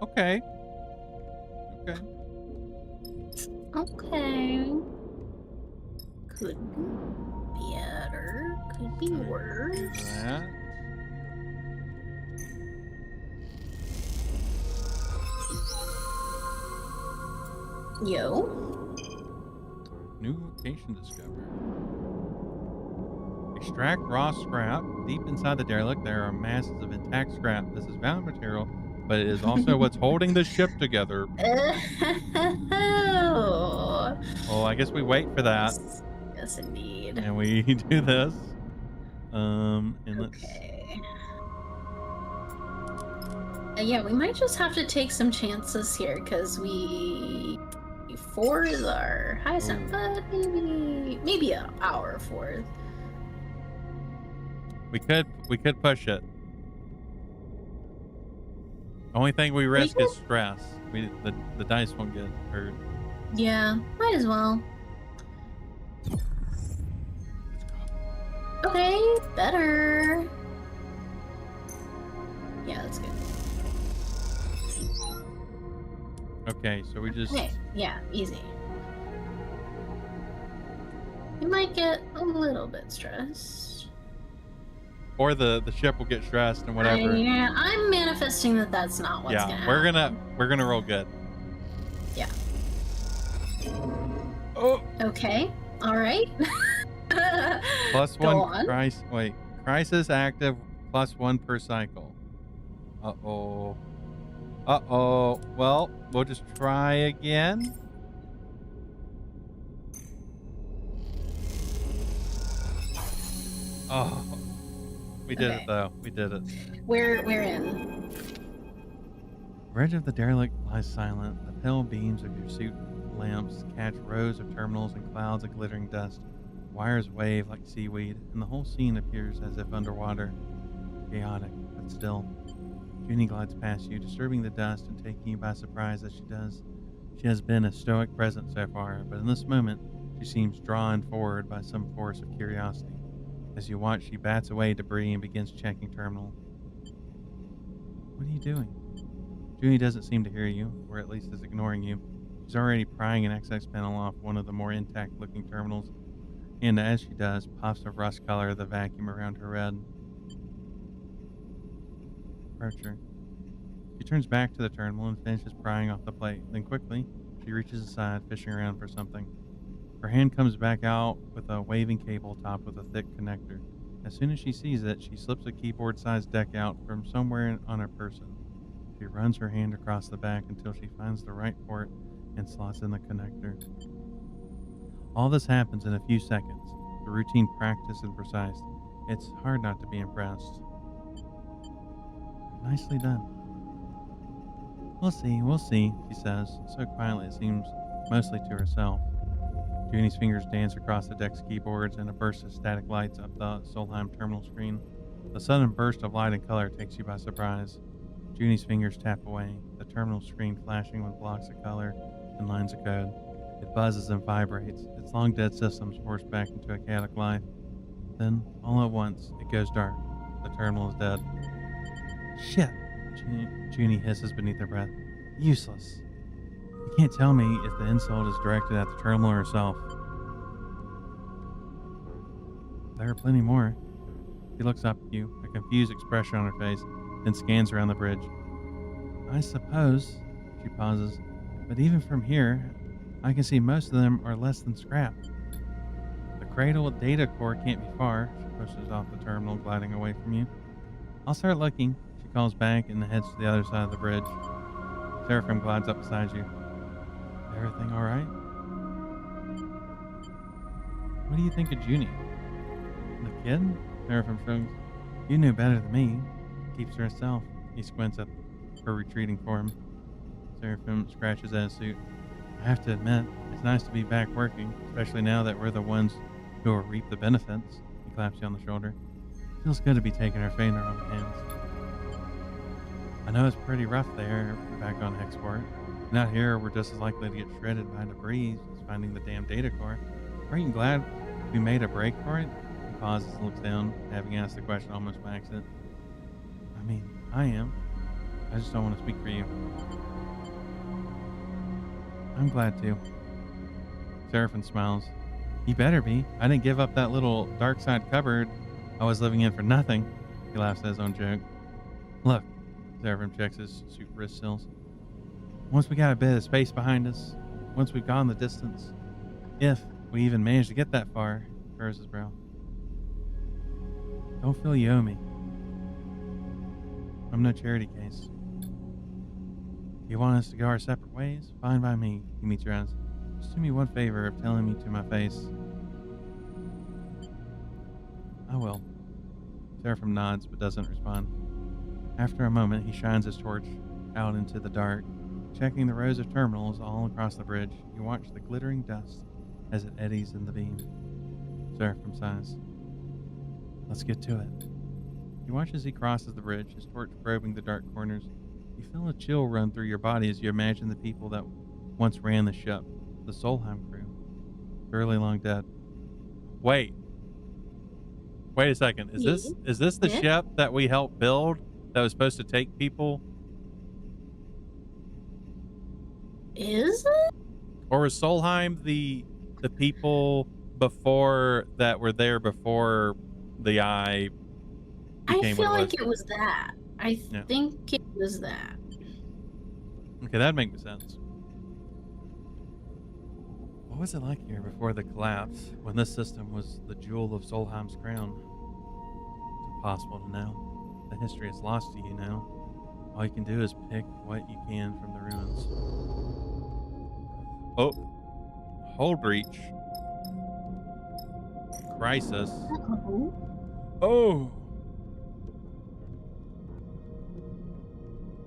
Speaker 1: Okay.
Speaker 2: Okay. Could be better. Could be worse.
Speaker 1: That.
Speaker 2: Yo.
Speaker 1: New location discovered. Extract raw scrap. Deep inside the derelict, there are masses of intact scrap. This is valuable material, but it is also what's holding the ship together. Oh, I guess we wait for that.
Speaker 2: Yes, indeed.
Speaker 1: And we do this. And
Speaker 2: okay. Yeah, we might just have to take some chances here because 4 is our highest, but maybe our 4.
Speaker 1: We could push it. Only thing we risk is stress. The dice won't get hurt.
Speaker 2: Yeah, might as well. Okay, better. Yeah, that's good.
Speaker 1: Okay, so we just.
Speaker 2: Okay, yeah, easy. You might get a little bit stressed.
Speaker 1: Or the ship will get stressed and whatever.
Speaker 2: Yeah, I'm manifesting that that's not what's gonna happen.
Speaker 1: we're gonna roll good.
Speaker 2: Yeah.
Speaker 1: Oh.
Speaker 2: Okay. All right.
Speaker 1: +1 crisis active +1 per cycle. Uh-oh. Well, we'll just try again. Oh, we did it
Speaker 2: Okay.
Speaker 1: though. We did it.
Speaker 2: Where in?
Speaker 1: The bridge of the derelict lies silent. The pale beams of your suit lamps catch rows of terminals and clouds of glittering dust. Wires wave like seaweed, and the whole scene appears as if underwater, chaotic but still. Junie glides past you, disturbing the dust and taking you by surprise as she does. She has been a stoic presence so far, but in this moment, she seems drawn forward by some force of curiosity. As you watch, she bats away debris and begins checking terminal. What are you doing? Junie doesn't seem to hear you, or at least is ignoring you. She's already prying an access panel off one of the more intact looking terminals, and as she does, puffs of rust color the vacuum around her head. Approach her. She turns back to the terminal and finishes prying off the plate. Then quickly, she reaches aside, fishing around for something. Her hand comes back out with a waving cable topped with a thick connector. As soon as she sees it, she slips a keyboard-sized deck out from somewhere on her person. She runs her hand across the back until she finds the right port and slots in the connector. All this happens in a few seconds, the routine practice and precise. It's hard not to be impressed. Nicely done. We'll see, she says, so quietly it seems mostly to herself. Junie's fingers dance across the deck's keyboards and a burst of static lights up the Solheim terminal screen. The sudden burst of light and color takes you by surprise. Junie's fingers tap away, the terminal screen flashing with blocks of color and lines of code. It buzzes and vibrates, its long dead systems forced back into a chaotic life. Then, all at once, it goes dark. The terminal is dead. Shit! Junie hisses beneath her breath. Useless. You can't tell me if the insult is directed at the terminal herself. There are plenty more. She looks up at you, a confused expression on her face, then scans around the bridge. I suppose, she pauses, but even from here, I can see most of them are less than scrap. The cradle data core can't be far, she pushes off the terminal, gliding away from you. I'll start looking, she calls back and heads to the other side of the bridge. Seraphim glides up beside you. Everything all right? What do you think of Junie? The kid? Seraphim shrugs. You knew better than me. Keeps to herself. He squints at her retreating form. Seraphim scratches at his suit. I have to admit, it's nice to be back working, especially now that we're the ones who will reap the benefits. He claps you on the shoulder. Feels good to be taking our fate in our own hands. I know it's pretty rough there, back on Hexport. And out here, we're just as likely to get shredded by debris as finding the damn data core. Aren't you glad we made a break for it? He pauses and looks down, having asked the question almost by accident. I mean, I am. I just don't want to speak for you. I'm glad to. Seraphim smiles. You better be. I didn't give up that little dark side cupboard I was living in for nothing. He laughs at his own joke. Look, Seraphim checks his suit wrist seals. Once we got a bit of space behind us, once we've gone the distance, if we even manage to get that far, furrows his brow. Don't feel you owe me. I'm no charity case. If you want us to go our separate ways, fine by me, he meets your eyes. Just do me one favor of telling me to my face. I will. Seraphim nods but doesn't respond. After a moment, he shines his torch out into the dark. Checking the rows of terminals all across the bridge, you watch the glittering dust as it eddies in the beam. Seraphim sighs. Let's get to it. You watch as he crosses the bridge, his torch probing the dark corners. You feel a chill run through your body as you imagine the people that once ran the ship, the Solheim crew, fairly long dead. Wait a second. Is this the ship that we helped build that was supposed to take people?
Speaker 2: Is it?
Speaker 1: Or was Solheim the people before that were there before the eye became
Speaker 2: I feel
Speaker 1: what it
Speaker 2: like it was that. I think it was that.
Speaker 1: Okay, that'd make sense. What was it like here before the collapse, when this system was the jewel of Solheim's crown? It's impossible to know. The history is lost to you now. All you can do is pick what you can from the ruins. Oh, hull breach. Crisis.
Speaker 2: Uh-oh.
Speaker 1: Oh.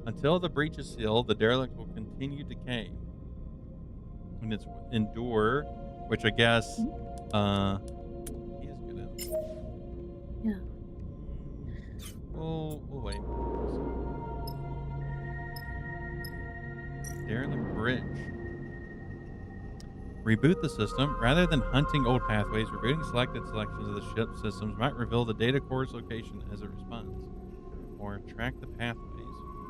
Speaker 1: Until the breach is sealed, the derelict will continue decay. And it's endure, which I guess he is good at.
Speaker 2: Yeah.
Speaker 1: We'll wait. Derelict bridge. Reboot the system. Rather than hunting old pathways, rebooting selected selections of the ship systems might reveal the data core's location as a response. Or track the pathways.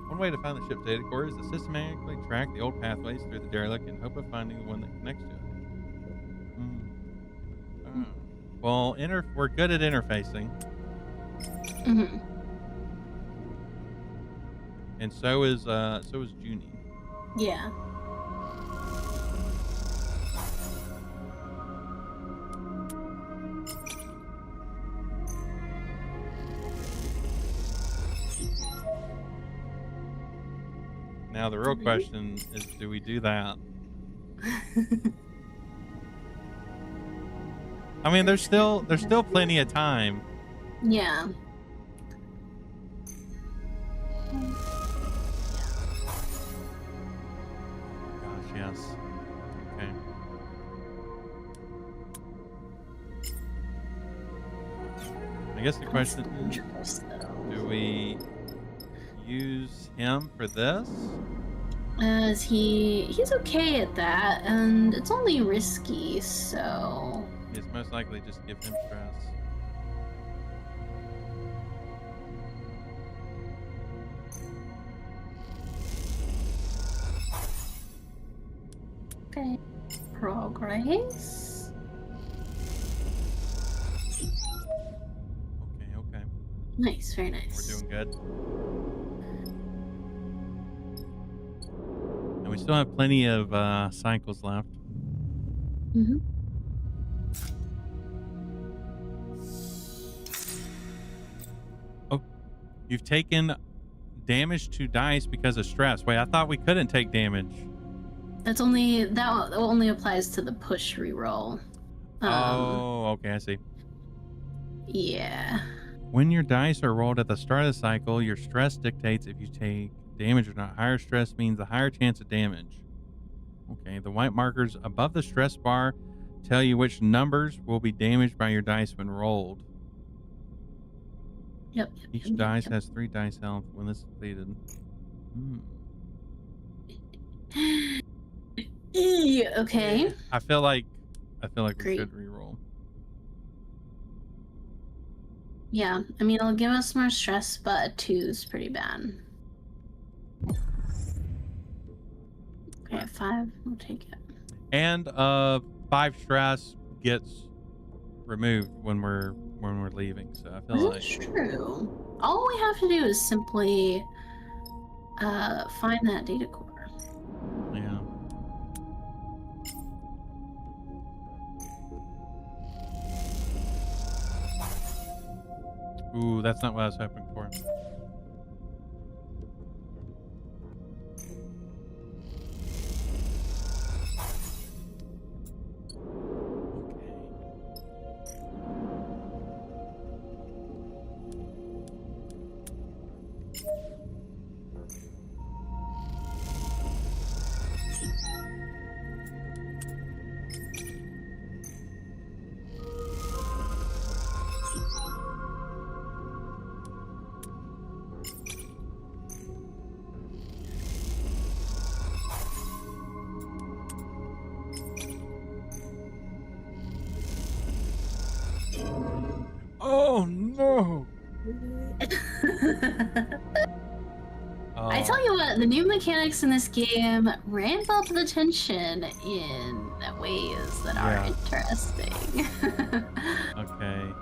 Speaker 1: One way to find the ship's data core is to systematically track the old pathways through the derelict in hope of finding the one that connects to it. Well, we're good at interfacing.
Speaker 2: Mm-hmm.
Speaker 1: And so is Junie.
Speaker 2: Yeah.
Speaker 1: Now the real question is, do we do that? I mean, there's still plenty of time.
Speaker 2: Yeah.
Speaker 1: Gosh, yes. Okay. I guess the question is, do we use him for this?
Speaker 2: As he's okay at that, and it's only risky, so
Speaker 1: It's most likely just give him stress.
Speaker 2: okay. Progress.
Speaker 1: Okay.
Speaker 2: Nice, very nice.
Speaker 1: We're doing good. And we still have plenty of cycles left.
Speaker 2: Mm-hmm.
Speaker 1: Oh, you've taken damage to dice because of stress. Wait, I thought we couldn't take damage.
Speaker 2: That only applies to the push reroll.
Speaker 1: Okay, I see.
Speaker 2: Yeah.
Speaker 1: When your dice are rolled at the start of the cycle, your stress dictates if you take damage or not. Higher stress means a higher chance of damage. Okay, the white markers above the stress bar tell you which numbers will be damaged by your dice when rolled.
Speaker 2: Yep.
Speaker 1: Each dice has 3 dice health when this is depleted.
Speaker 2: Okay.
Speaker 1: I feel like we
Speaker 2: Great.
Speaker 1: should reroll.
Speaker 2: Yeah, I mean, it'll give us more stress, but a 2 is pretty bad. Okay, 5, we'll take it.
Speaker 1: And 5 stress gets removed when we're leaving. So I feel like
Speaker 2: That's true. All we have to do is simply find that data core.
Speaker 1: yeah. Ooh, that's not what I was hoping for. Oh no!
Speaker 2: I tell you what, the new mechanics in this game ramp up the tension in ways that are interesting.
Speaker 1: Okay.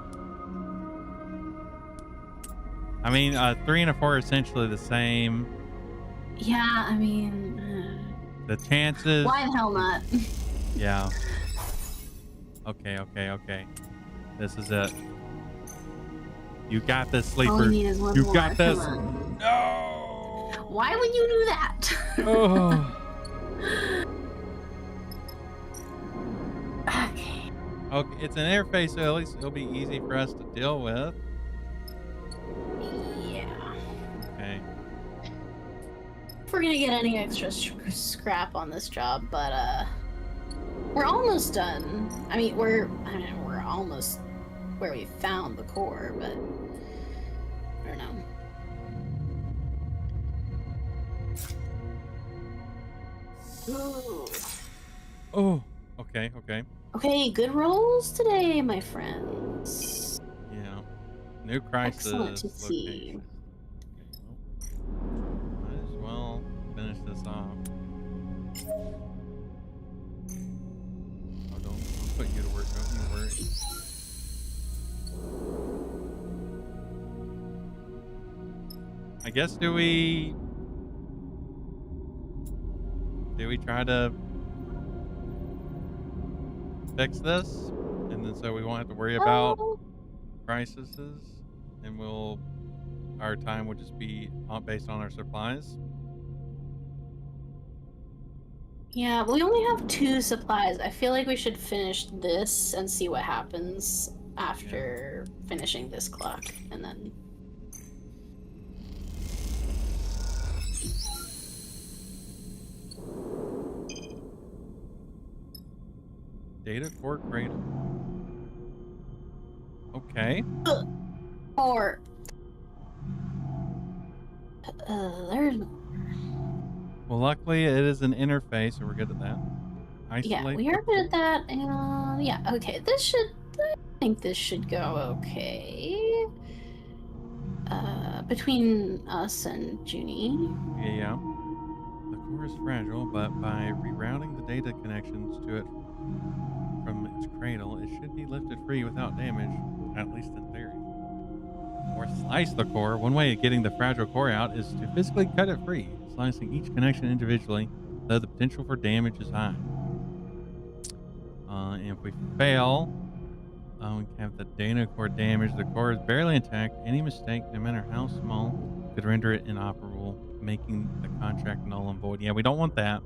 Speaker 1: I mean, 3 and a 4 are essentially the same.
Speaker 2: Yeah, I mean,
Speaker 1: The chances.
Speaker 2: why the hell not?
Speaker 1: Yeah. Okay. This is it. You got this,
Speaker 2: All
Speaker 1: sleeper.
Speaker 2: we need is one
Speaker 1: You
Speaker 2: more.
Speaker 1: got this.
Speaker 2: Come on.
Speaker 1: No.
Speaker 2: Why would you do that?
Speaker 1: Oh.
Speaker 2: Okay.
Speaker 1: Okay, it's an interface, so at least it'll be easy for us to deal with.
Speaker 2: Yeah.
Speaker 1: Okay.
Speaker 2: If we're gonna get any extra scrap on this job, but we're almost done. I mean, we're almost where we found the core, but I don't know. Ooh.
Speaker 1: Oh, okay, okay.
Speaker 2: Okay, good rolls today, my friends.
Speaker 1: Yeah. New
Speaker 2: Excellent
Speaker 1: crisis
Speaker 2: to see.
Speaker 1: location. Okay, well, might as well finish this off. Oh, I'll put you to work, don't you worry. I guess do we try to fix this? And then so we won't have to worry about
Speaker 2: Oh,
Speaker 1: crises, and our time would just be based on our supplies.
Speaker 2: yeah, we only have 2 supplies. I feel like we should finish this and see what happens after finishing this clock, and then.
Speaker 1: Data core cradle. Okay.
Speaker 2: Or. There's.
Speaker 1: Well, luckily it is an interface, so we're good at that.
Speaker 2: Yeah,
Speaker 1: Isolate.
Speaker 2: we are good at that, and yeah, okay, I think this should go okay. Between us and Junie.
Speaker 1: Yeah. The core is fragile, but by rerouting the data connections to it from its cradle, it should be lifted free without damage, at least in theory. Or slice the core. One way of getting the fragile core out is to physically cut it free, slicing each connection individually, though the potential for damage is high. And if we fail, we can have the data core damaged. The core is barely intact. Any mistake, no matter how small, could render it inoperable, making the contract null and void. Yeah, we don't want that.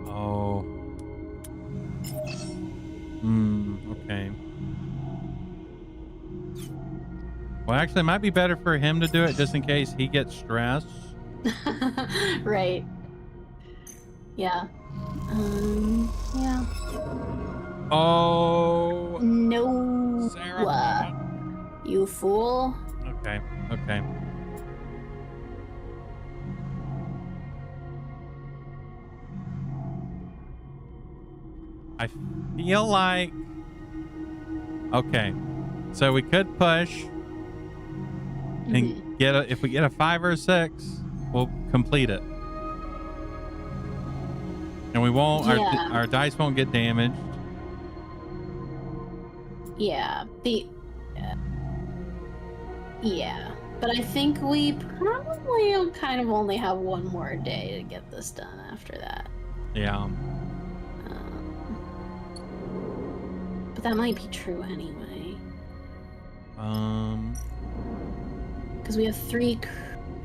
Speaker 1: Oh. Okay. Well, actually, it might be better for him to do it just in case he gets stressed.
Speaker 2: Right. Yeah. Yeah.
Speaker 1: Oh.
Speaker 2: No.
Speaker 1: Sarah.
Speaker 2: You fool.
Speaker 1: Okay. Okay. I feel like. Okay. So we could push and if we get a 5 or a 6, we'll complete it. And we won't,
Speaker 2: Yeah.
Speaker 1: our dice won't get damaged.
Speaker 2: Yeah. Yeah. But I think we probably kind of only have one more day to get this done after that.
Speaker 1: Yeah.
Speaker 2: But that might be true anyway. Because we have 3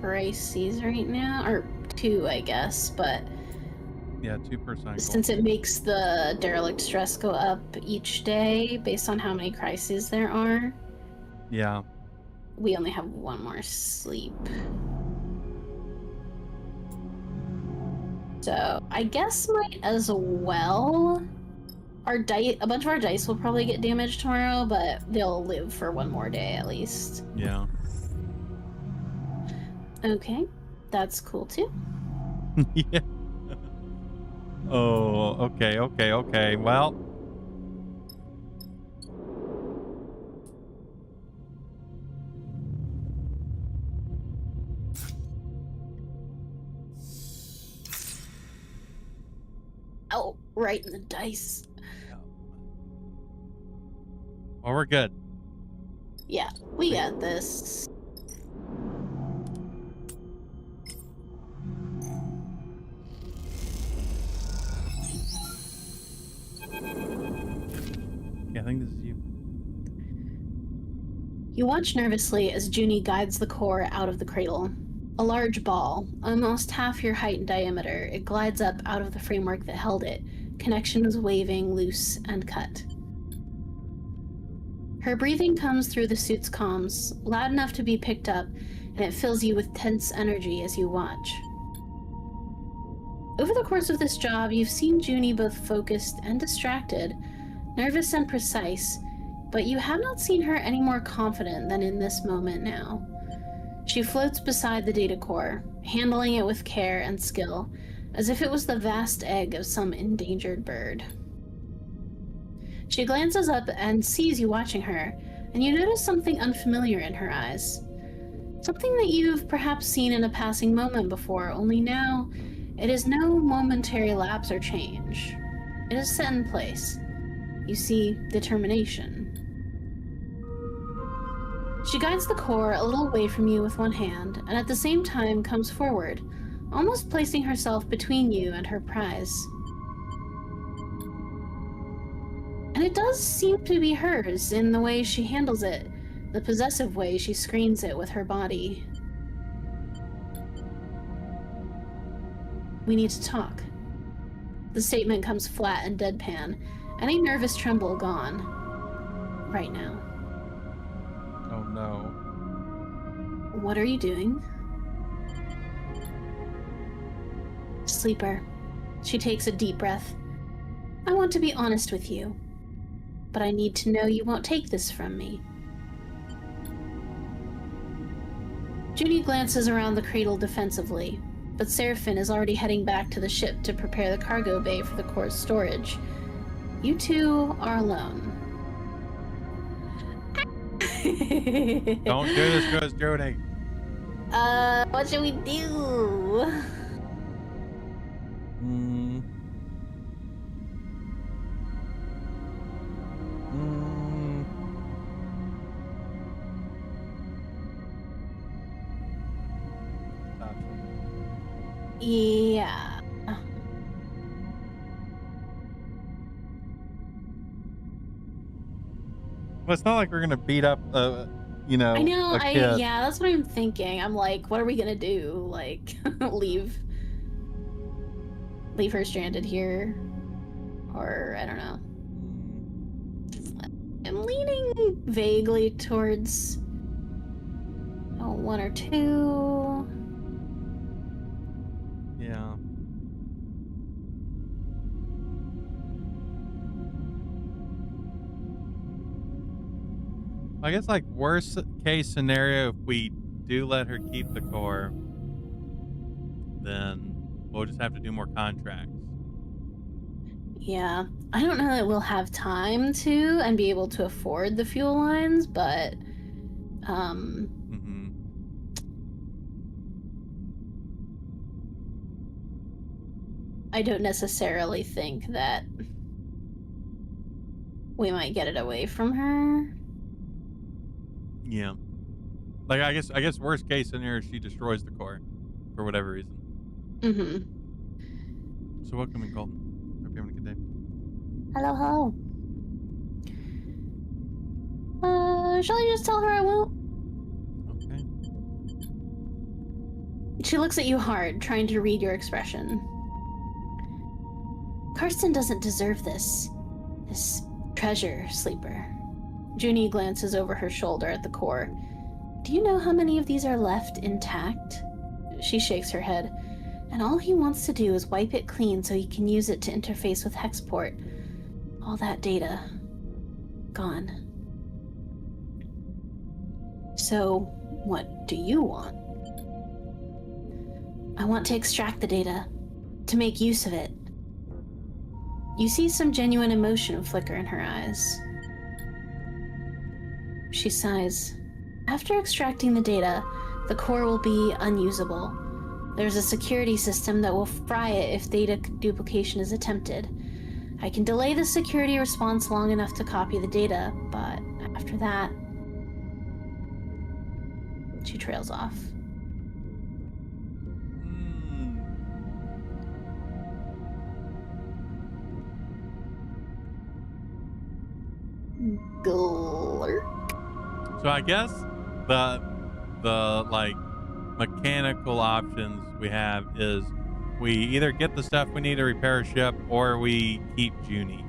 Speaker 2: crises right now, or 2, I guess, but
Speaker 1: yeah, 2 per cycle.
Speaker 2: Since it makes the derelict stress go up each day based on how many crises there are.
Speaker 1: Yeah.
Speaker 2: We only have 1 more sleep. So I guess might as well. A bunch of our dice will probably get damaged tomorrow, but they'll live for 1 more day at least.
Speaker 1: Yeah.
Speaker 2: Okay, that's cool too.
Speaker 1: Yeah. Oh, okay. Well.
Speaker 2: Oh, right in the dice.
Speaker 1: Well, we're good.
Speaker 2: Yeah, we got this.
Speaker 1: Yeah, I think this is you.
Speaker 2: You watch nervously as Junie guides the core out of the cradle. A large ball, almost half your height in diameter, it glides up out of the framework that held it, connections waving loose and cut. Her breathing comes through the suit's comms, loud enough to be picked up, and it fills you with tense energy as you watch. Over the course of this job, you've seen Junie both focused and distracted, nervous and precise, but you have not seen her any more confident than in this moment now. She floats beside the data core, handling it with care and skill, as if it was the vast egg of some endangered bird. She glances up and sees you watching her, and you notice something unfamiliar in her eyes. Something that you've perhaps seen in a passing moment before, only now it is no momentary lapse or change. It is set in place. You see determination. She guides the core a little away from you with one hand, and at the same time comes forward, almost placing herself between you and her prize. And it does seem to be hers in the way she handles it, the possessive way she screens it with her body. We need to talk. The statement comes flat and deadpan, any nervous tremble gone. Right now.
Speaker 1: Oh no.
Speaker 2: What are you doing? Sleeper. She takes a deep breath. I want to be honest with you, but I need to know you won't take this from me. Junie glances around the cradle defensively, but Seraphine is already heading back to the ship to prepare the cargo bay for the core's storage. You two are alone.
Speaker 1: Don't do this to us, Junie.
Speaker 2: What should we do? Yeah.
Speaker 1: Well, it's not like we're gonna beat up you know,
Speaker 2: I know,
Speaker 1: a kid.
Speaker 2: yeah, that's what I'm thinking. I'm like, what are we gonna do? Like, leave her stranded here? Or, I don't know. I'm leaning vaguely towards one or two.
Speaker 1: Yeah. I guess, like, worst case scenario, if we do let her keep the core, then we'll just have to do more contracts.
Speaker 2: Yeah, I don't know that we'll have time to and be able to afford the fuel lines, but I don't necessarily think that we might get it away from her.
Speaker 1: Yeah. Like, I guess worst case scenario, she destroys the core for whatever reason. So welcome in, Colton. Hope you're having a good day.
Speaker 2: Hello. Shall I just tell her I won't?
Speaker 1: Okay.
Speaker 2: She looks at you hard, trying to read your expression. Karsten doesn't deserve this treasure, Sleeper. Junie glances over her shoulder at the core. Do you know how many of these are left intact? She shakes her head. And all he wants to do is wipe it clean so he can use it to interface with Hexport. All that data. Gone. So, what do you want? I want to extract the data. To make use of it. You see some genuine emotion flicker in her eyes. She sighs. After extracting the data, the core will be unusable. There's a security system that will fry it if data duplication is attempted. I can delay the security response long enough to copy the data, but after that... She trails off. Glurk.
Speaker 1: So I guess the like mechanical options we have is we either get the stuff we need to repair a ship or we keep Junie.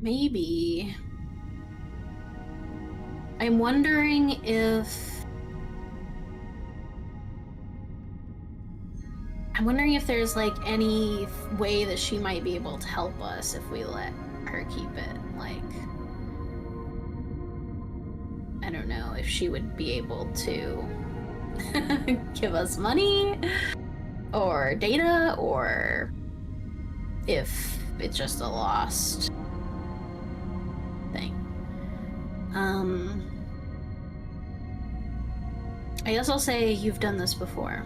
Speaker 2: Maybe. I'm wondering if there's like any way that she might be able to help us if we let her keep it. Like, I don't know if she would be able to give us money or data, or if it's just a lost thing. I guess I'll say you've done this before.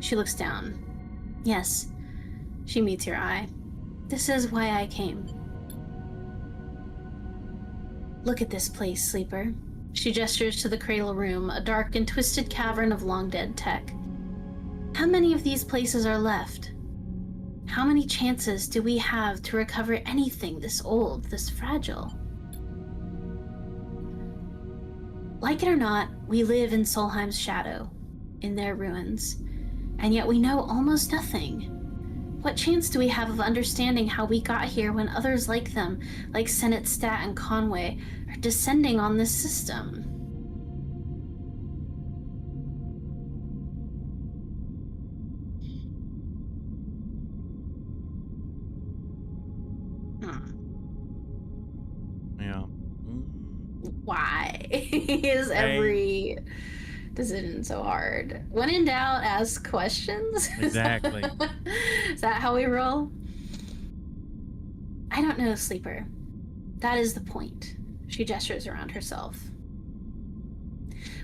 Speaker 2: She looks down. Yes. She meets your eye. This is why I came. Look at this place, Sleeper. She gestures to the cradle room, a dark and twisted cavern of long-dead tech. How many of these places are left? How many chances do we have to recover anything this old, this fragile? Like it or not, we live in Solheim's shadow, in their ruins, and yet we know almost nothing. What chance do we have of understanding how we got here when others like them, like Senate Stat and Conway, are descending on this system?
Speaker 1: Yeah.
Speaker 2: Why is every decision so hard? When in doubt, ask questions.
Speaker 1: Exactly.
Speaker 2: Is that how we roll? I don't know, Sleeper. That is the point. She gestures around herself.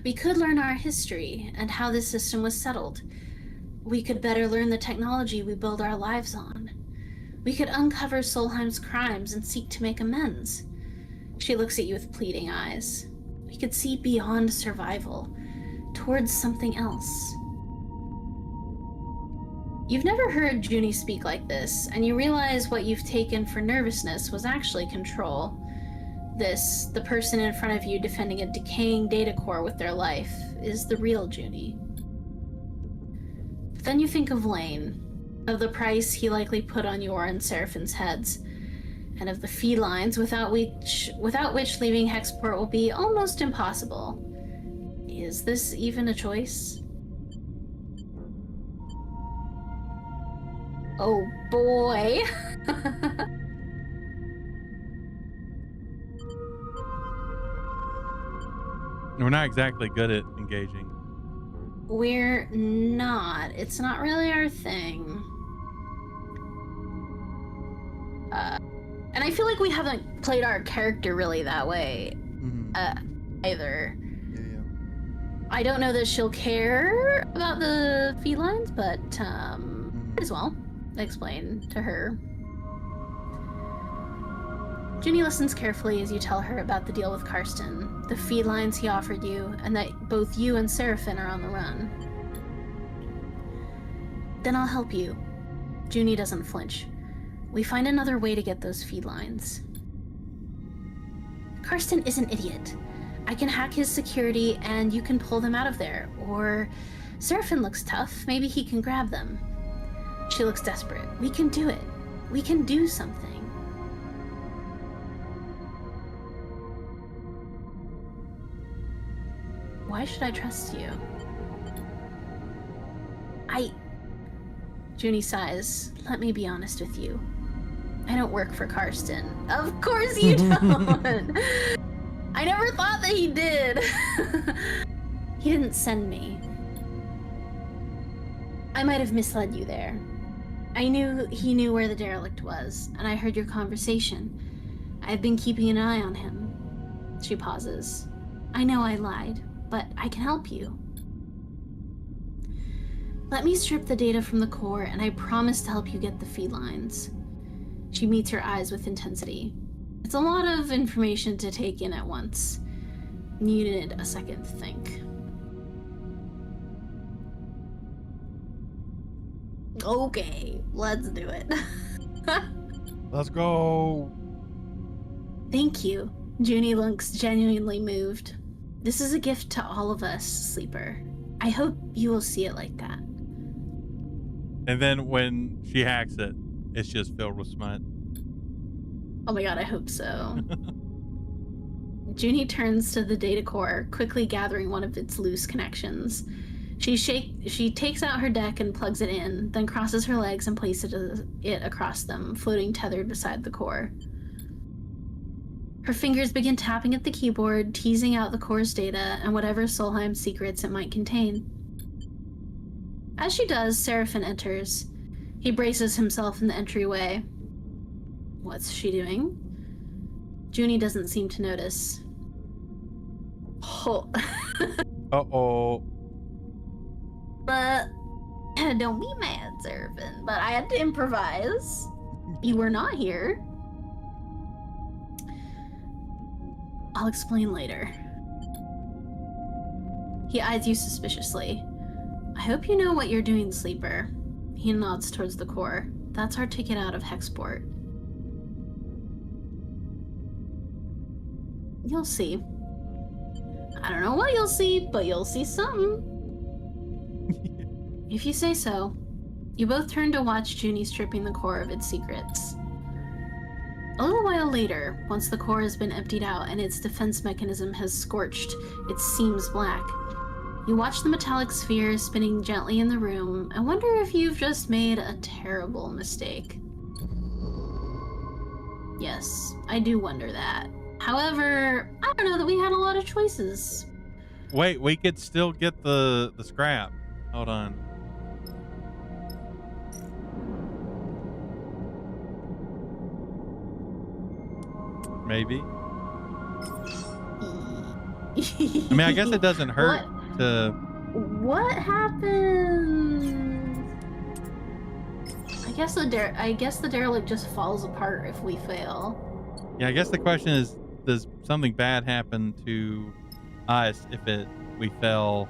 Speaker 2: We could learn our history and how this system was settled. We could better learn the technology we build our lives on. We could uncover Solheim's crimes and seek to make amends. She looks at you with pleading eyes. We could see beyond survival, towards something else. You've never heard Junie speak like this, and you realize what you've taken for nervousness was actually control. This, the person in front of you defending a decaying data core with their life, is the real Junie. But then you think of Lane, of the price he likely put on your and Seraphin's heads, and of the felines without which leaving Hexport will be almost impossible. Is this even a choice? Oh boy.
Speaker 1: We're not exactly good at engaging.
Speaker 2: We're not. It's not really our thing. And I feel like we haven't played our character really that way either.
Speaker 3: Yeah.
Speaker 2: I don't know that she'll care about the felines, but might as well explain to her. Junie listens carefully as you tell her about the deal with Karsten, the felines he offered you, and that both you and Seraphin are on the run. Then I'll help you. Junie doesn't flinch. We find another way to get those felines. Karsten is an idiot. I can hack his security and you can pull them out of there. Or Seraphin looks tough. Maybe he can grab them. She looks desperate. We can do it. We can do something. Why should I trust you? Junie sighs. Let me be honest with you. I don't work for Karsten. Of course you don't! I never thought that he did! He didn't send me. I might have misled you there. I knew he knew where the derelict was, and I heard your conversation. I've been keeping an eye on him. She pauses. I know I lied, but I can help you. Let me strip the data from the core, and I promise to help you get the felines. She meets her eyes with intensity. It's a lot of information to take in at once. Needed a second to think. Okay, let's do it.
Speaker 1: Let's go.
Speaker 2: Thank you. Junie looks genuinely moved. This is a gift to all of us, Sleeper. I hope you will see it like that.
Speaker 1: And then when she hacks it, it's just filled with smut.
Speaker 2: Oh my god, I hope so. Junie turns to the data core, quickly gathering one of its loose connections. She takes out her deck and plugs it in, then crosses her legs and places it across them, floating tethered beside the core. Her fingers begin tapping at the keyboard, teasing out the core's data and whatever Solheim secrets it might contain. As she does, Seraphim enters. He braces himself in the entryway. What's she doing? Junie doesn't seem to notice. Oh.
Speaker 1: Uh-oh.
Speaker 2: But don't be mad, Seraphim, but I had to improvise. You were not here. I'll explain later. He eyes you suspiciously. I hope you know what you're doing, Sleeper. He nods towards the core. That's our ticket out of Hexport. You'll see. I don't know what you'll see, but you'll see something. If you say so. You both turn to watch Junie stripping the core of its secrets. A little while later, once the core has been emptied out and its defense mechanism has scorched its seams black, you watch the metallic sphere spinning gently in the room and wonder if you've just made a terrible mistake. Yes, I do wonder that. However, I don't know that we had a lot of choices.
Speaker 1: Wait, we could still get the scrap. Hold on. Maybe. I mean, I guess it doesn't hurt to...
Speaker 2: What happens? I guess the derelict just falls apart if we fail.
Speaker 1: Yeah, I guess the question is, does something bad happen to us if we fell?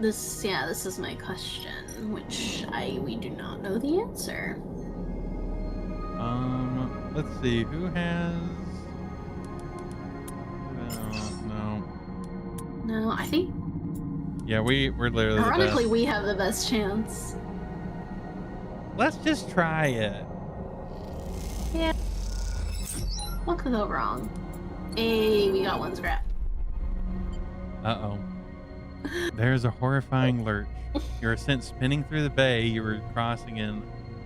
Speaker 2: This is my question, which we do not know the answer.
Speaker 1: Let's see, who has... No.
Speaker 2: No, I think...
Speaker 1: Yeah, we're literally
Speaker 2: ironically, we have the best chance.
Speaker 1: Let's just try it.
Speaker 2: Yeah. What could go wrong? Hey, we got one scrap.
Speaker 1: Uh-oh. There's a horrifying lurch. You are sent spinning through the bay you were crossing in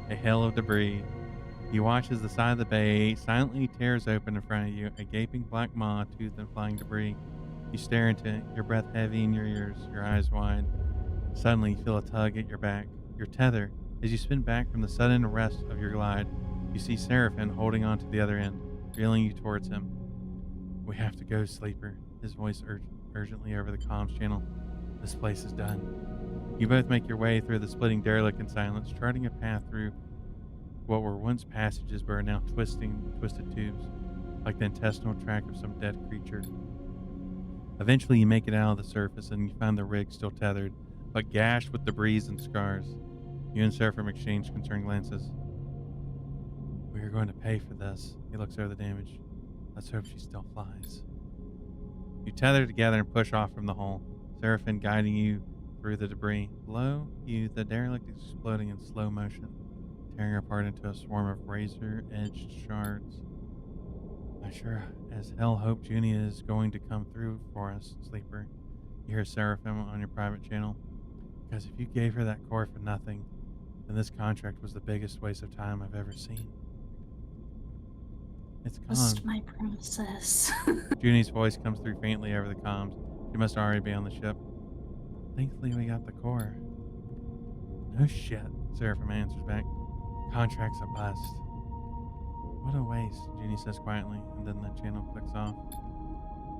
Speaker 1: a hail of debris. You watch as the side of the bay silently tears open in front of you, a gaping black maw, toothed and flying debris. You stare into it, your breath heavy in your ears, your eyes wide. Suddenly, you feel a tug at your back. Your tether. As you spin back from the sudden arrest of your glide, you see Seraphim holding on to the other end, reeling you towards him. We have to go, Sleeper. His voice urgently over the comms channel. This place is done. You both make your way through the splitting derelict in silence, charting a path through what were once passages but are now twisted tubes, like the intestinal tract of some dead creature. Eventually you make it out of the surface and you find the rig still tethered, but gashed with debris and scars. You and Seraphim exchange concerned glances. We are going to pay for this. He looks over the damage. Let's hope she still flies. You tether together and push off from the hole, Seraphim guiding you through the debris. Below you, the derelict is exploding in slow motion, tearing apart into a swarm of razor-edged shards. I sure as hell hope Junie is going to come through for us, Sleeper. You hear Seraphim on your private channel. Because if you gave her that core for nothing, then this contract was the biggest waste of time I've ever seen. It's gone.
Speaker 2: Just my process.
Speaker 1: Junie's voice comes through faintly over the comms. She must already be on the ship. Thankfully we got the core. No shit, Seraphim answers back. Contract's a bust. What a waste, Junie says quietly, and then the channel clicks off.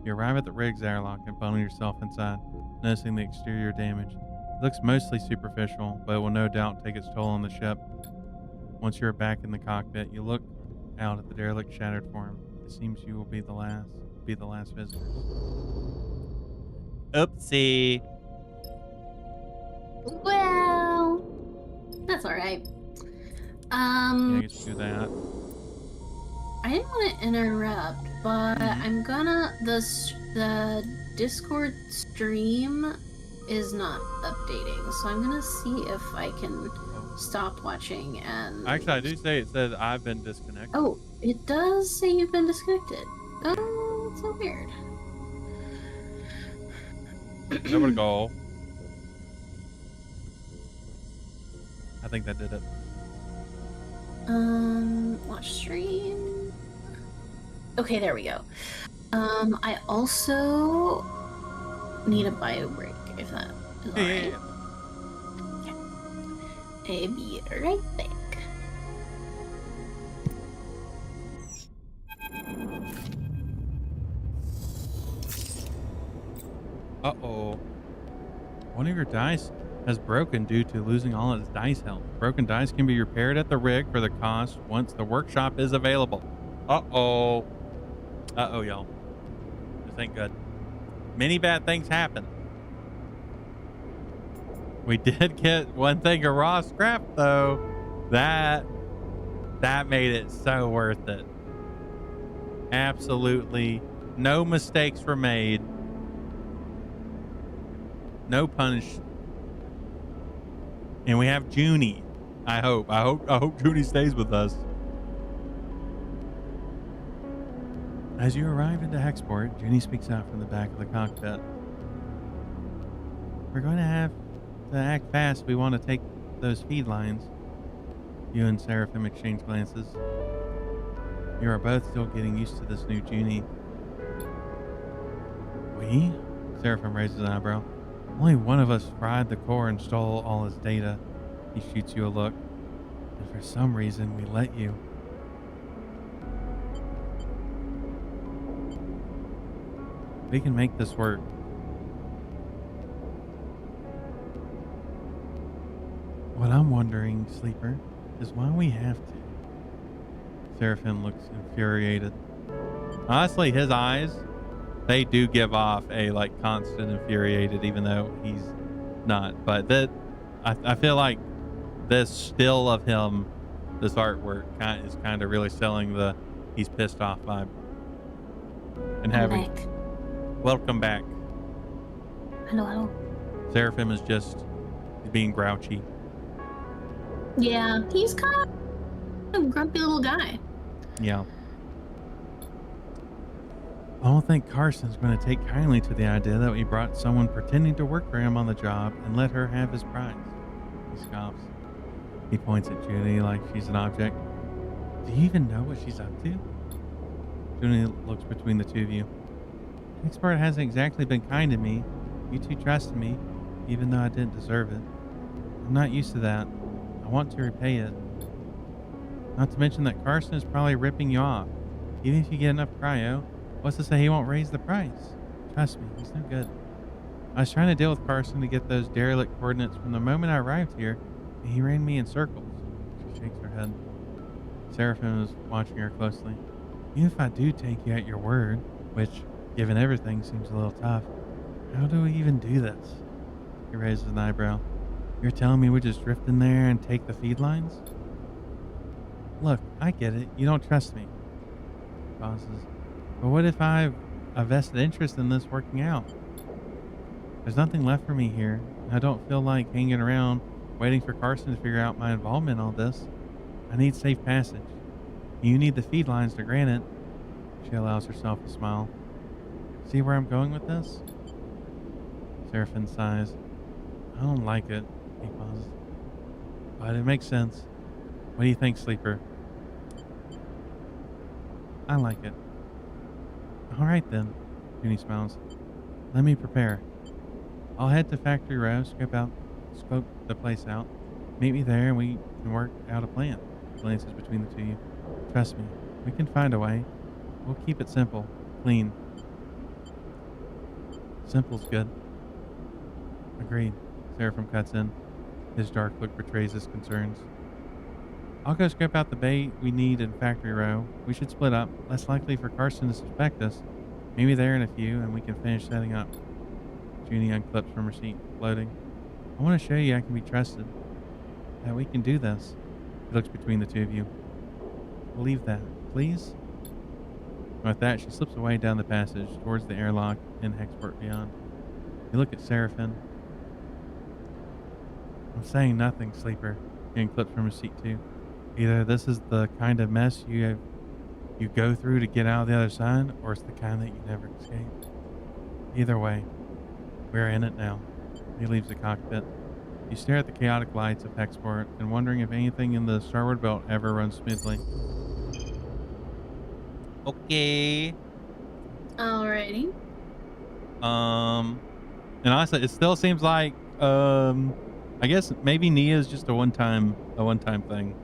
Speaker 1: You arrive at the rig's airlock and bundle yourself inside, noticing the exterior damage. It looks mostly superficial, but it will no doubt take its toll on the ship. Once you're back in the cockpit, you look out at the derelict shattered form. It seems you will be the last visitors. Oopsie.
Speaker 2: Well, that's all right.
Speaker 1: Yeah, I
Speaker 2: Um,
Speaker 1: guess we do that.
Speaker 2: I didn't want to interrupt, but
Speaker 1: Mhm.
Speaker 2: I'm gonna the Discord stream is not updating, so I'm gonna see if I can
Speaker 1: Oh.
Speaker 2: stop watching and.
Speaker 1: Actually, I do say it says I've been disconnected.
Speaker 2: Oh, it does say you've been disconnected.
Speaker 1: Yeah.
Speaker 2: Oh, that's so weird.
Speaker 1: There we go. I think that did it.
Speaker 2: Watch stream. Okay, there we go. I also need a bio break if that is
Speaker 1: Yeah, yeah,
Speaker 2: alright.
Speaker 1: yeah.
Speaker 2: I'll be right back.
Speaker 1: Uh-oh. One of your dice has broken due to losing all its dice health. Broken dice can be repaired at the rig for the cost once the workshop is available. Uh-oh. Uh-oh, y'all. This ain't good. Many bad things happen. We did get one thing of raw scrap, though. That made it so worth it. Absolutely. No mistakes were made. No punish. And we have Junie. I hope Junie stays with us. As you arrive into Hexport, Junie speaks out from the back of the cockpit. We're going to have to act fast if we want to take those feed lines. You and Seraphim exchange glances. You are both still getting used to this new Junie. We? Seraphim raises an eyebrow. Only one of us fried the core and stole all his data. He shoots you a look. And for some reason, we let you. We can make this work. What I'm wondering, Sleeper, is why we have to. Seraphim looks infuriated. Honestly, his eyes, they do give off a like constant infuriated, even though he's not. But that, I feel like this still of him, this artwork is kind of really selling the he's pissed off vibe. And
Speaker 2: I'm
Speaker 1: having
Speaker 2: back.
Speaker 1: welcome back.
Speaker 2: Hello, hello.
Speaker 1: Seraphim is just he's being grouchy.
Speaker 2: Yeah, he's kind of a grumpy little guy.
Speaker 1: Yeah. I don't think Carson's going to take kindly to the idea that we brought someone pretending to work for him on the job and let her have his prize. He scoffs. He points at Junie like she's an object. Do you even know what she's up to? Junie looks between the two of you. Expert hasn't exactly been kind to me. You two trusted me, even though I didn't deserve it. I'm not used to that. I want to repay it. Not to mention that Carson is probably ripping you off. Even if you get enough cryo, what's to say he won't raise the price? Trust me, he's no good. I was trying to deal with Carson to get those derelict coordinates from the moment I arrived here, and he ran me in circles. She shakes her head. Seraphim is watching her closely. Even if I do take you at your word, which, given everything, seems a little tough, how do we even do this? He raises an eyebrow. You're telling me we just drift in there and take the feed lines? Look, I get it. You don't trust me. He pauses. But what if I've a vested interest in this working out? There's nothing left for me here. I don't feel like hanging around waiting for Carson to figure out my involvement in all this. I need safe passage. You need the feed lines to grant it. She allows herself a smile. See where I'm going with this? Seraphim sighs. I don't like it. He pauses. But it makes sense. What do you think, Sleeper? I like it. All right then, Junie smiles. Let me prepare. I'll head to Factory Row, scope the place out. Meet me there and we can work out a plan. Glances between the two of you. Trust me, we can find a way. We'll keep it simple, clean. Simple's good. Agreed. Seraphim cuts in. His dark look betrays his concerns. I'll go scope out the bait we need in Factory Row. We should split up. Less likely for Carson to suspect us. Maybe there in a few, and we can finish setting up. Junie unclips from her seat, floating. I want to show you I can be trusted. That we can do this. She looks between the two of you. Leave that, please. With that, she slips away down the passage towards the airlock in Hexport Beyond. You look at Seraphin. I'm saying nothing, Sleeper. Getting clipped from his seat too. Either this is the kind of mess you go through to get out of the other side, or it's the kind that you never escape. Either way, we're in it now. He leaves the cockpit. You stare at the chaotic lights of Hexport and wondering if anything in the starboard belt ever runs smoothly. Okay.
Speaker 2: Alrighty.
Speaker 1: And honestly, it still seems like I guess maybe Nia's just a one-time thing.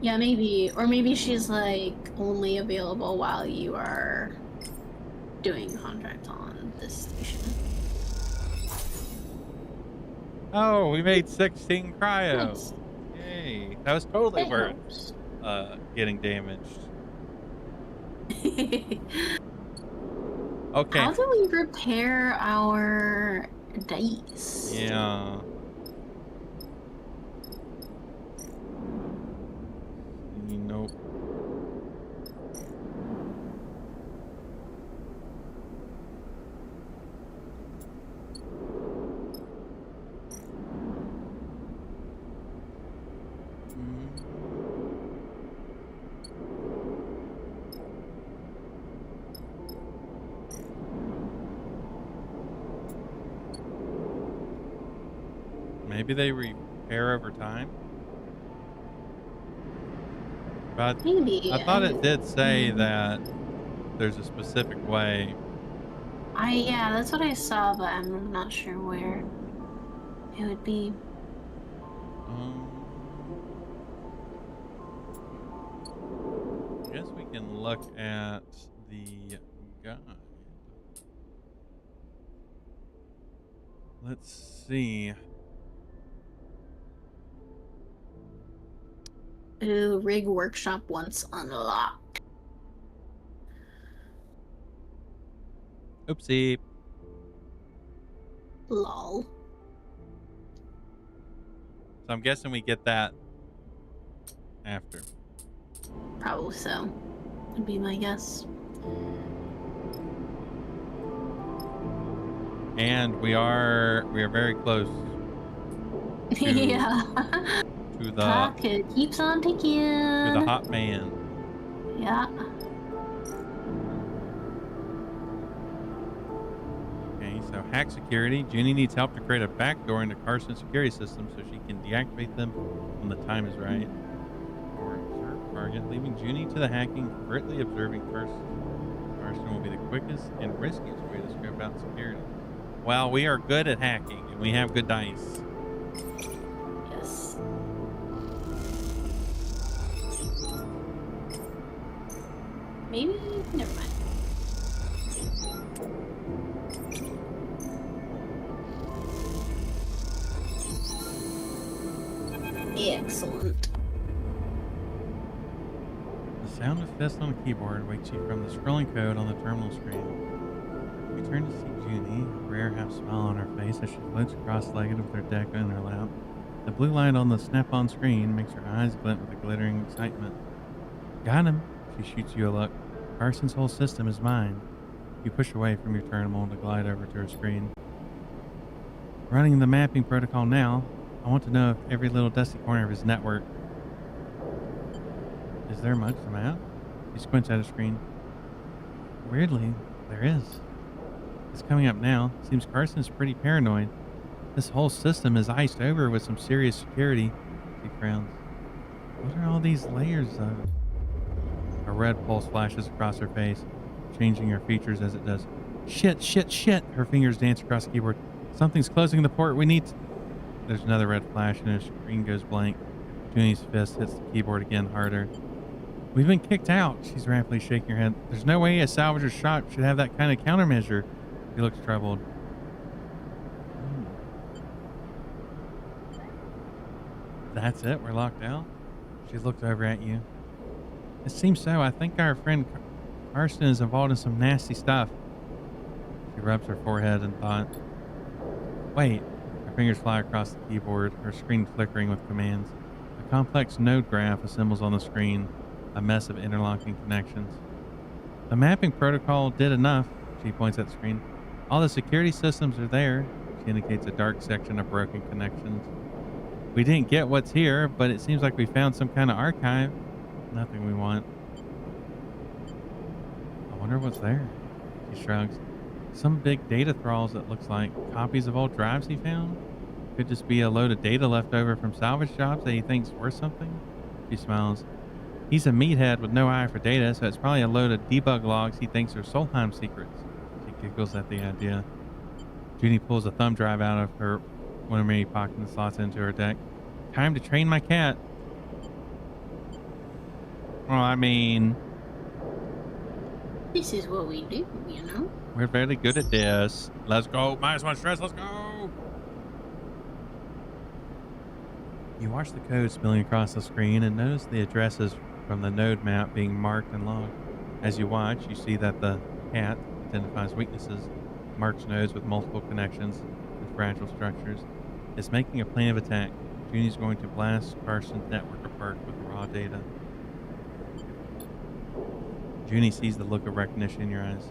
Speaker 2: Yeah, maybe. Or maybe she's like only available while you are doing contract on this station.
Speaker 1: Oh, we made 16 cryo.
Speaker 2: Nice.
Speaker 1: Yay. That was totally
Speaker 2: It
Speaker 1: worth
Speaker 2: helps.
Speaker 1: getting damaged. Okay.
Speaker 2: How do we repair our dice?
Speaker 1: Yeah. Nope. Maybe they repair over time. But
Speaker 2: Maybe.
Speaker 1: I thought it did say that there's a specific way.
Speaker 2: Yeah, that's what I saw, but I'm not sure where it would be.
Speaker 1: I guess we can look at the guide. Let's see.
Speaker 2: Ooh, rig workshop once unlocked.
Speaker 1: Oopsie.
Speaker 2: Lol.
Speaker 1: So I'm guessing we get that after.
Speaker 2: Probably so. Would be my guess.
Speaker 1: And we are very close
Speaker 2: Yeah.
Speaker 1: to the
Speaker 2: Clock, it keeps on ticking.
Speaker 1: to the hot man.
Speaker 2: Yeah.
Speaker 1: Okay, so hack security. Junie needs help to create a backdoor into Carson's security system so she can deactivate them when the time is right. Or observe target, leaving Junie to the hacking, covertly observing Carson. Carson will be the quickest and riskiest way to scope out security. Well, we are good at hacking and we have good dice.
Speaker 2: Yes. Maybe. Never mind. Excellent.
Speaker 1: The sound of fists on a keyboard wakes you from the scrolling code on the terminal screen. You turn to see Junie, a rare half smile on her face as she floats cross-legged with her deck in her lap. The blue light on the snap-on screen makes her eyes glint with a glittering excitement. Got him! She shoots you a look. Carson's whole system is mine. You push away from your terminal to glide over to her screen. Running the mapping protocol now. I want to know if every little dusty corner of his network. Is there much to map? She squints at a screen. Weirdly, there is. It's coming up now. Seems Carson's pretty paranoid. This whole system is iced over with some serious security. She frowns. What are all these layers of? A red pulse flashes across her face, changing her features as it does. Shit, shit, shit! Her fingers dance across the keyboard. Something's closing the port. We need to... There's another red flash and her screen goes blank. Junie's fist hits the keyboard again harder. We've been kicked out. She's rapidly shaking her head. There's no way a salvager shop should have that kind of countermeasure. She looks troubled. That's it? We're locked out? She looked over at you. It seems so. I think our friend Carson is involved in some nasty stuff. She rubs her forehead and thought. Wait, her fingers fly across the keyboard, her screen flickering with commands. A complex node graph assembles on the screen, a mess of interlocking connections. The mapping protocol did enough, she points at the screen. All the security systems are there. She indicates a dark section of broken connections. We didn't get what's here, but it seems like we found some kind of archive. Nothing we want. I wonder what's there. She shrugs. Some big data thralls that looks like copies of old drives he found. Could just be a load of data left over from salvage jobs that he thinks worth something. She smiles. He's a meathead with no eye for data, so it's probably a load of debug logs he thinks are Solheim secrets. She giggles at the idea. Junie pulls a thumb drive out of her one of many pockets and slots into her deck. Time to train my cat. Well, I mean,
Speaker 2: This is what we do, you know?
Speaker 1: we're very good at this. Let's go. -1 stress. Let's go. You watch the code spilling across the screen and notice the addresses from the node map being marked and logged. As you watch, you see that the cat identifies weaknesses, marks nodes with multiple connections and fragile structures. It's making a plan of attack. Junie's going to blast Carson's network apart with raw data. Junie sees the look of recognition in your eyes.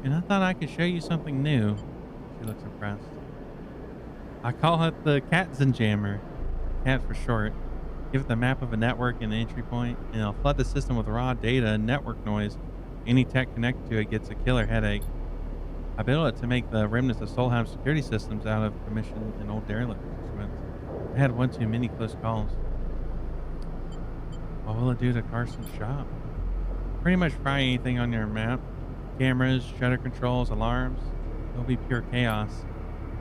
Speaker 1: And I thought I could show you something new. She looks impressed. I call it the Katzenjammer. CAT for short. Give it the map of a network and an entry point, and it'll flood the system with raw data and network noise. Any tech connected to it gets a killer headache. I built it to make the remnants of Solheim security systems out of commission and old derelict instruments. I had one too many close calls. What will it do to Carson's shop? Pretty much fry anything on your map. Cameras, shutter controls, alarms. It'll be pure chaos.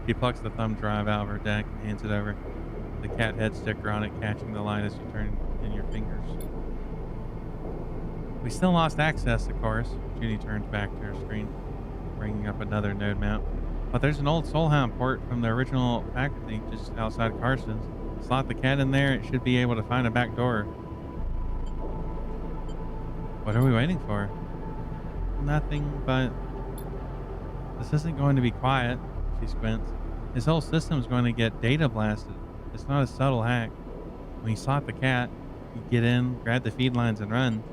Speaker 1: She plucks the thumb drive out of her deck and hands it over. The cat head sticker on it catching the light as you turn in your fingers. We still lost access, of course. Judy turns back to her screen, bringing up another node map. But there's an old Solheim port from the original factory just outside Carson's. Slot the cat in there, it should be able to find a back door. What are we waiting for? Nothing, but this isn't going to be quiet. She squints. His whole system's going to get data blasted. It's not a subtle hack. When you slot the cat, you get in, grab the feed lines, and run.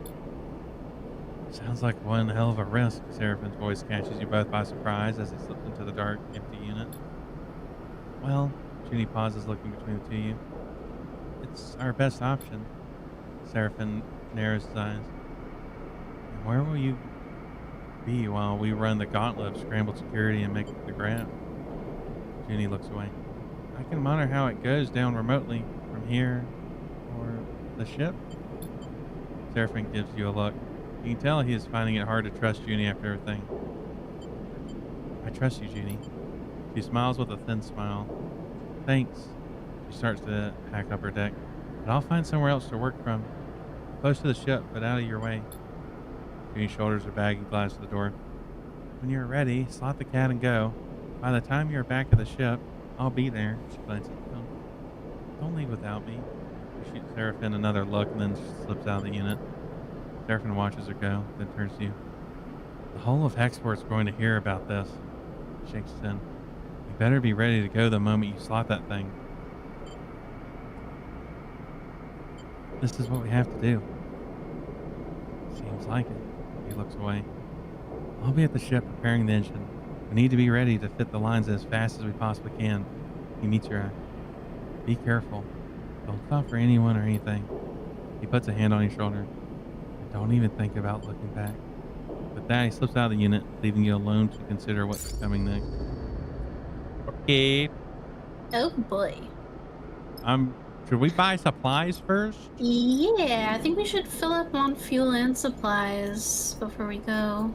Speaker 1: Sounds like one hell of a risk. Seraphine's voice catches you both by surprise as they slip into the dark, empty unit. Well, Junie pauses, looking between the two of you. It's our best option. Seraphine narrows his eyes. And where will you be while we run the gauntlet of scrambled security and make the grab? Junie looks away. I can monitor how it goes down remotely from here or the ship. Seraphine gives you a look. You can tell he is finding it hard to trust Junie after everything. I trust you, Junie. She smiles with a thin smile. Thanks. She starts to pack up her deck. But I'll find somewhere else to work from. Close to the ship, but out of your way. Junie shoulders her bag and glides to the door. When you're ready, slot the cat and go. By the time you're back at the ship, I'll be there. She glances at Phil. Don't leave without me. She shoots Seraphine another look and then slips out of the unit. Seraphine watches her go, then turns to you. The whole of Hexport's going to hear about this. She shakes his head. You better be ready to go the moment you slot that thing. This is what we have to do. Seems like it. He looks away. I'll be at the ship preparing the engine. We need to be ready to fit the lines as fast as we possibly can. He meets your eye. Be careful. Don't stop for anyone or anything. He puts a hand on your shoulder. And don't even think about looking back. With that, he slips out of the unit, leaving you alone to consider what's coming next. Okay.
Speaker 2: Oh boy.
Speaker 1: Should we buy supplies first?
Speaker 2: Yeah, I think we should fill up on fuel and supplies before we go.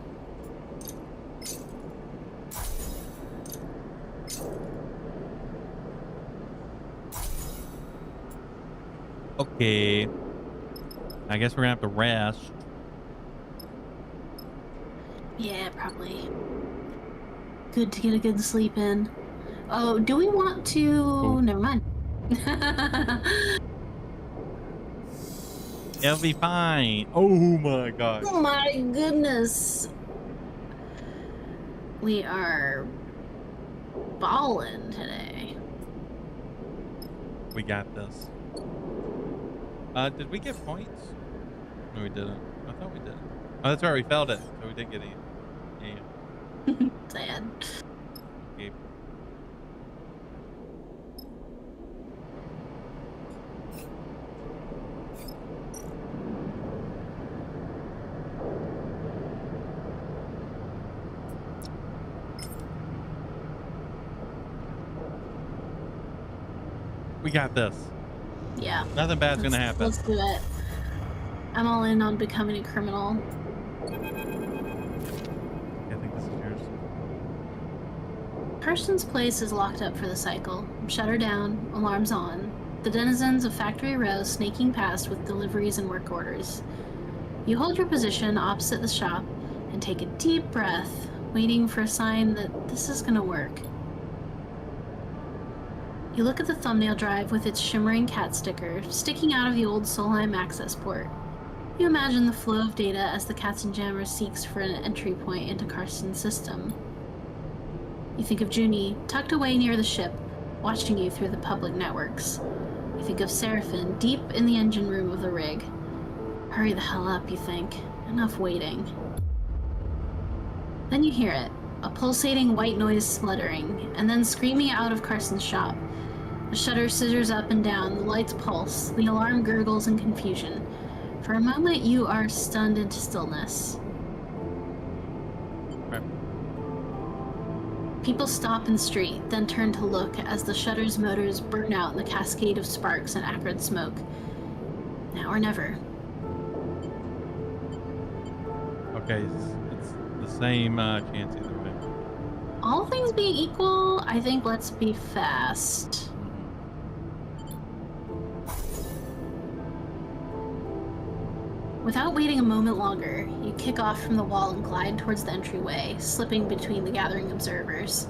Speaker 1: Okay. I guess we're gonna have to rest.
Speaker 2: Yeah, probably. Good to get a good sleep in. Oh, do we want to...
Speaker 1: Cool.
Speaker 2: Never mind.
Speaker 1: It'll be fine. Oh my gosh.
Speaker 2: Oh my goodness. We are balling today.
Speaker 1: We got this. Did we get points? No, we didn't. I thought we did. Oh, that's right. We failed it, so we didn't get any. Yeah,
Speaker 2: Sad.
Speaker 1: yeah. We got this.
Speaker 2: Yeah.
Speaker 1: Nothing bad's gonna happen.
Speaker 2: Let's do it. I'm all in on becoming a criminal.
Speaker 1: I think this is yours.
Speaker 2: Carson's place is locked up for the cycle. Shutter down, alarms on. The denizens of Factory Row snaking past with deliveries and work orders. You hold your position opposite the shop and take a deep breath, waiting for a sign that this is gonna work. You look at the thumbnail drive with its shimmering cat sticker sticking out of the old Solheim access port. You imagine the flow of data as the Katzenjammer seeks for an entry point into Carson's system. You think of Junie, tucked away near the ship, watching you through the public networks. You think of Seraphin, deep in the engine room of the rig. Hurry the hell up, you think. Enough waiting. Then you hear it, a pulsating white noise spluttering, and then screaming out of Carson's shop. The shutter scissors up and down, the lights pulse, the alarm gurgles in confusion. For a moment, you are stunned into stillness.
Speaker 1: Okay.
Speaker 2: People stop in the street, then turn to look as the shutter's motors burn out in the cascade of sparks and acrid smoke. Now or never.
Speaker 1: Okay, it's the same chance either way.
Speaker 2: All things being equal, I think let's be fast. Without waiting a moment longer, you kick off from the wall and glide towards the entryway, slipping between the gathering observers.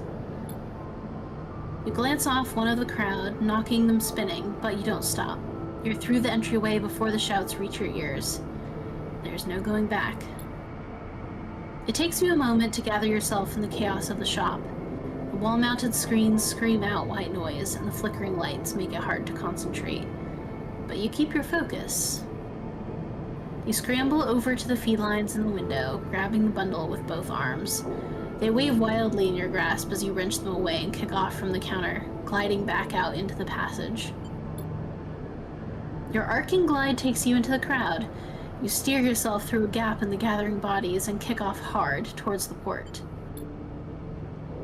Speaker 2: You glance off one of the crowd, knocking them spinning, but you don't stop. You're through the entryway before the shouts reach your ears. There's no going back. It takes you a moment to gather yourself in the chaos of the shop. The wall-mounted screens scream out white noise, and the flickering lights make it hard to concentrate. But you keep your focus. You scramble over to the feed lines in the window, grabbing the bundle with both arms. They wave wildly in your grasp as you wrench them away and kick off from the counter, gliding back out into the passage. Your arcing glide takes you into the crowd. You steer yourself through a gap in the gathering bodies and kick off hard towards the port.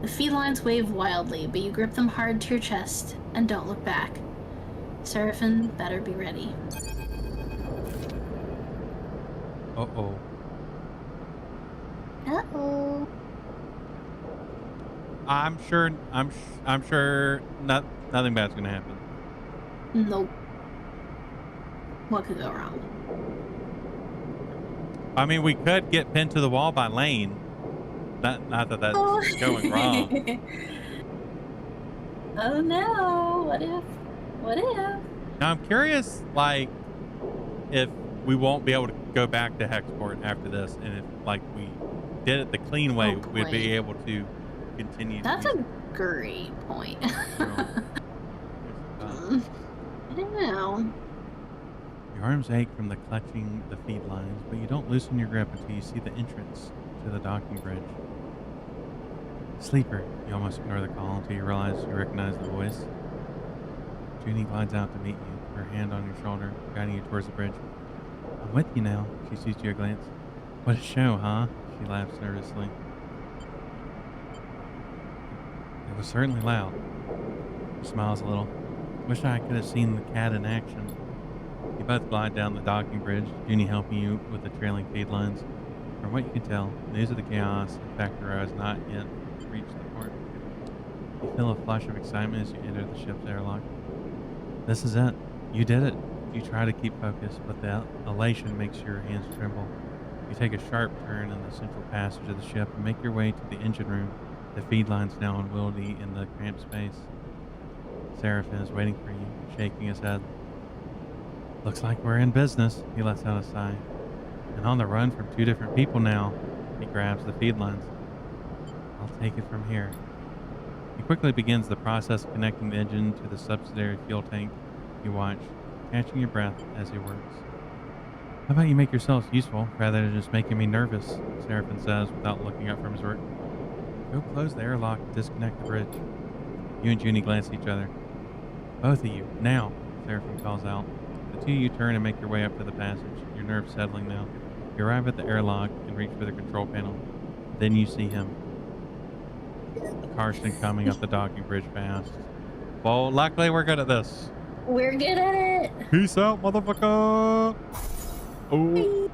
Speaker 2: The feed lines wave wildly, but you grip them hard to your chest and don't look back. Seraphin better be ready.
Speaker 1: Uh-oh.
Speaker 2: Uh-oh.
Speaker 1: I'm sure nothing bad's gonna happen.
Speaker 2: Nope. What could go wrong?
Speaker 1: I mean, we could get pinned to the wall by Lane. Not that that's going wrong.
Speaker 2: Oh no, what if? What if?
Speaker 1: Now I'm curious, like, if we won't be able to go back to Hexport after this, and if, like, we did it the clean way,
Speaker 2: Oh,
Speaker 1: we'd
Speaker 2: boy.
Speaker 1: be able to continue.
Speaker 2: That's
Speaker 1: to
Speaker 2: a great point.
Speaker 1: I
Speaker 2: don't know.
Speaker 1: Your arms ache from the clutching the feed lines, but you don't loosen your grip until you see the entrance to the docking bridge. Sleeper, you almost ignore the call until you realize you recognize the voice. Junie glides out to meet you, her hand on your shoulder, guiding you towards the bridge. I'm with you now, she shoots you a glance. What a show, huh? She laughs nervously. It was certainly loud. She smiles a little. Wish I could have seen the cat in action. You both glide down the docking bridge, Junie helping you with the trailing feed lines. From what you can tell, news of the chaos in Factory Row has not yet reached the port. You feel a flush of excitement as you enter the ship's airlock. This is it. You did it. You try to keep focused, but the elation makes your hands tremble. You take a sharp turn in the central passage of the ship and make your way to the engine room. The feed line's now unwieldy in the cramped space. Seraphin is waiting for you, shaking his head. Looks like we're in business, he lets out a sigh. And on the run from two different people now. He grabs the feed lines. I'll take it from here. He quickly begins the process of connecting the engine to the subsidiary fuel tank. You watch, catching your breath as he works. How about you make yourselves useful rather than just making me nervous? Seraphin says without looking up from his work. Go close the airlock and disconnect the bridge. You and Junie glance at each other. Both of you, now, Seraphin calls out. The two of you turn and make your way up to the passage, your nerves settling now. You arrive at the airlock and reach for the control panel. Then you see him. Karsten coming up the docking bridge fast. Well, luckily we're good at this.
Speaker 2: We're good at it.
Speaker 1: Peace out, motherfucker. Oh.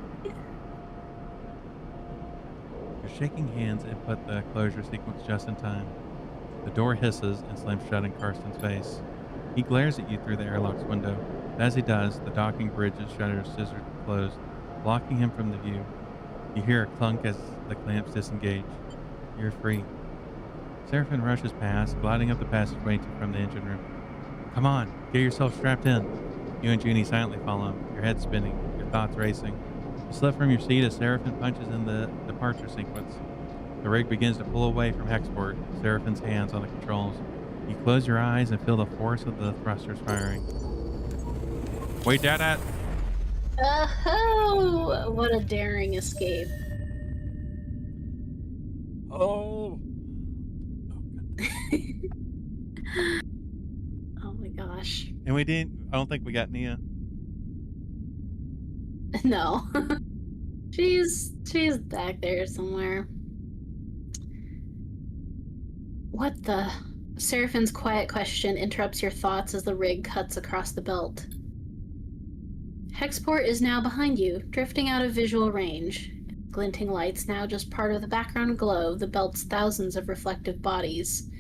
Speaker 1: You're shaking hands and put the closure sequence just in time. The door hisses and slams shut in Karsten's face. He glares at you through the airlock's window. As he does, the docking bridge's shutters scissor closed, blocking him from the view. You hear a clunk as the clamps disengage. You're free. Seraphin rushes past, gliding up the passageway from the engine room. Come on, get yourself strapped in. You and Junie silently follow him, your head spinning, your thoughts racing. You slip from your seat as Seraphin punches in the departure sequence. The rig begins to pull away from Hexport, Seraphin's hands on the controls. You close your eyes and feel the force of the thrusters firing. We did it!
Speaker 2: Oh, what a daring escape.
Speaker 1: Oh!
Speaker 2: Oh my gosh.
Speaker 1: And we didn't, I don't think we got Nia.
Speaker 2: No. She's back there somewhere. What the? Seraphin's quiet question interrupts your thoughts as the rig cuts across the belt. Hexport is now behind you, drifting out of visual range. Glinting lights now just part of the background glow of the belt's thousands of reflective bodies.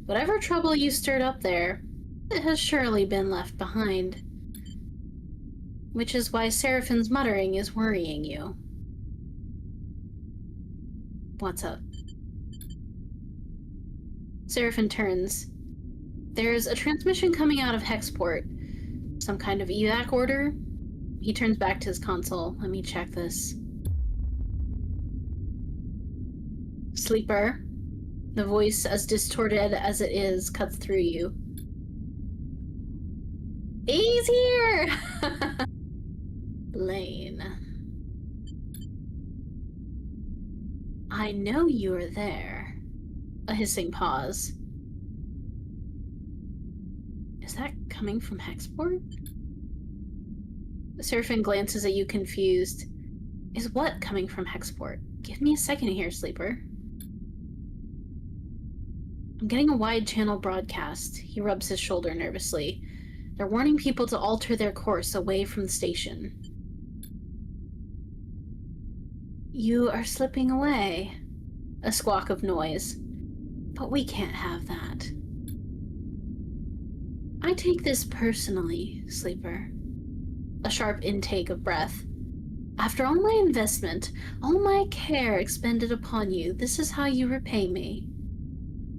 Speaker 2: Whatever trouble you stirred up there, it has surely been left behind. Which is why Seraphin's muttering is worrying you. What's up? Seraphin turns. There's a transmission coming out of Hexport. Some kind of evac order? He turns back to his console. Let me check this. Sleeper. The voice, as distorted as it is, cuts through you. He's here! Lane. I know you're there. A hissing pause. Is that coming from Hexport? Seraphin glances at you confused. Is what coming from Hexport? Give me a second here, Sleeper. I'm getting a wide channel broadcast. He rubs his shoulder nervously. They're warning people to alter their course away from the station. You are slipping away. A squawk of noise. But we can't have that. I take this personally, Sleeper. A sharp intake of breath. After all my investment, all my care expended upon you, this is how you repay me.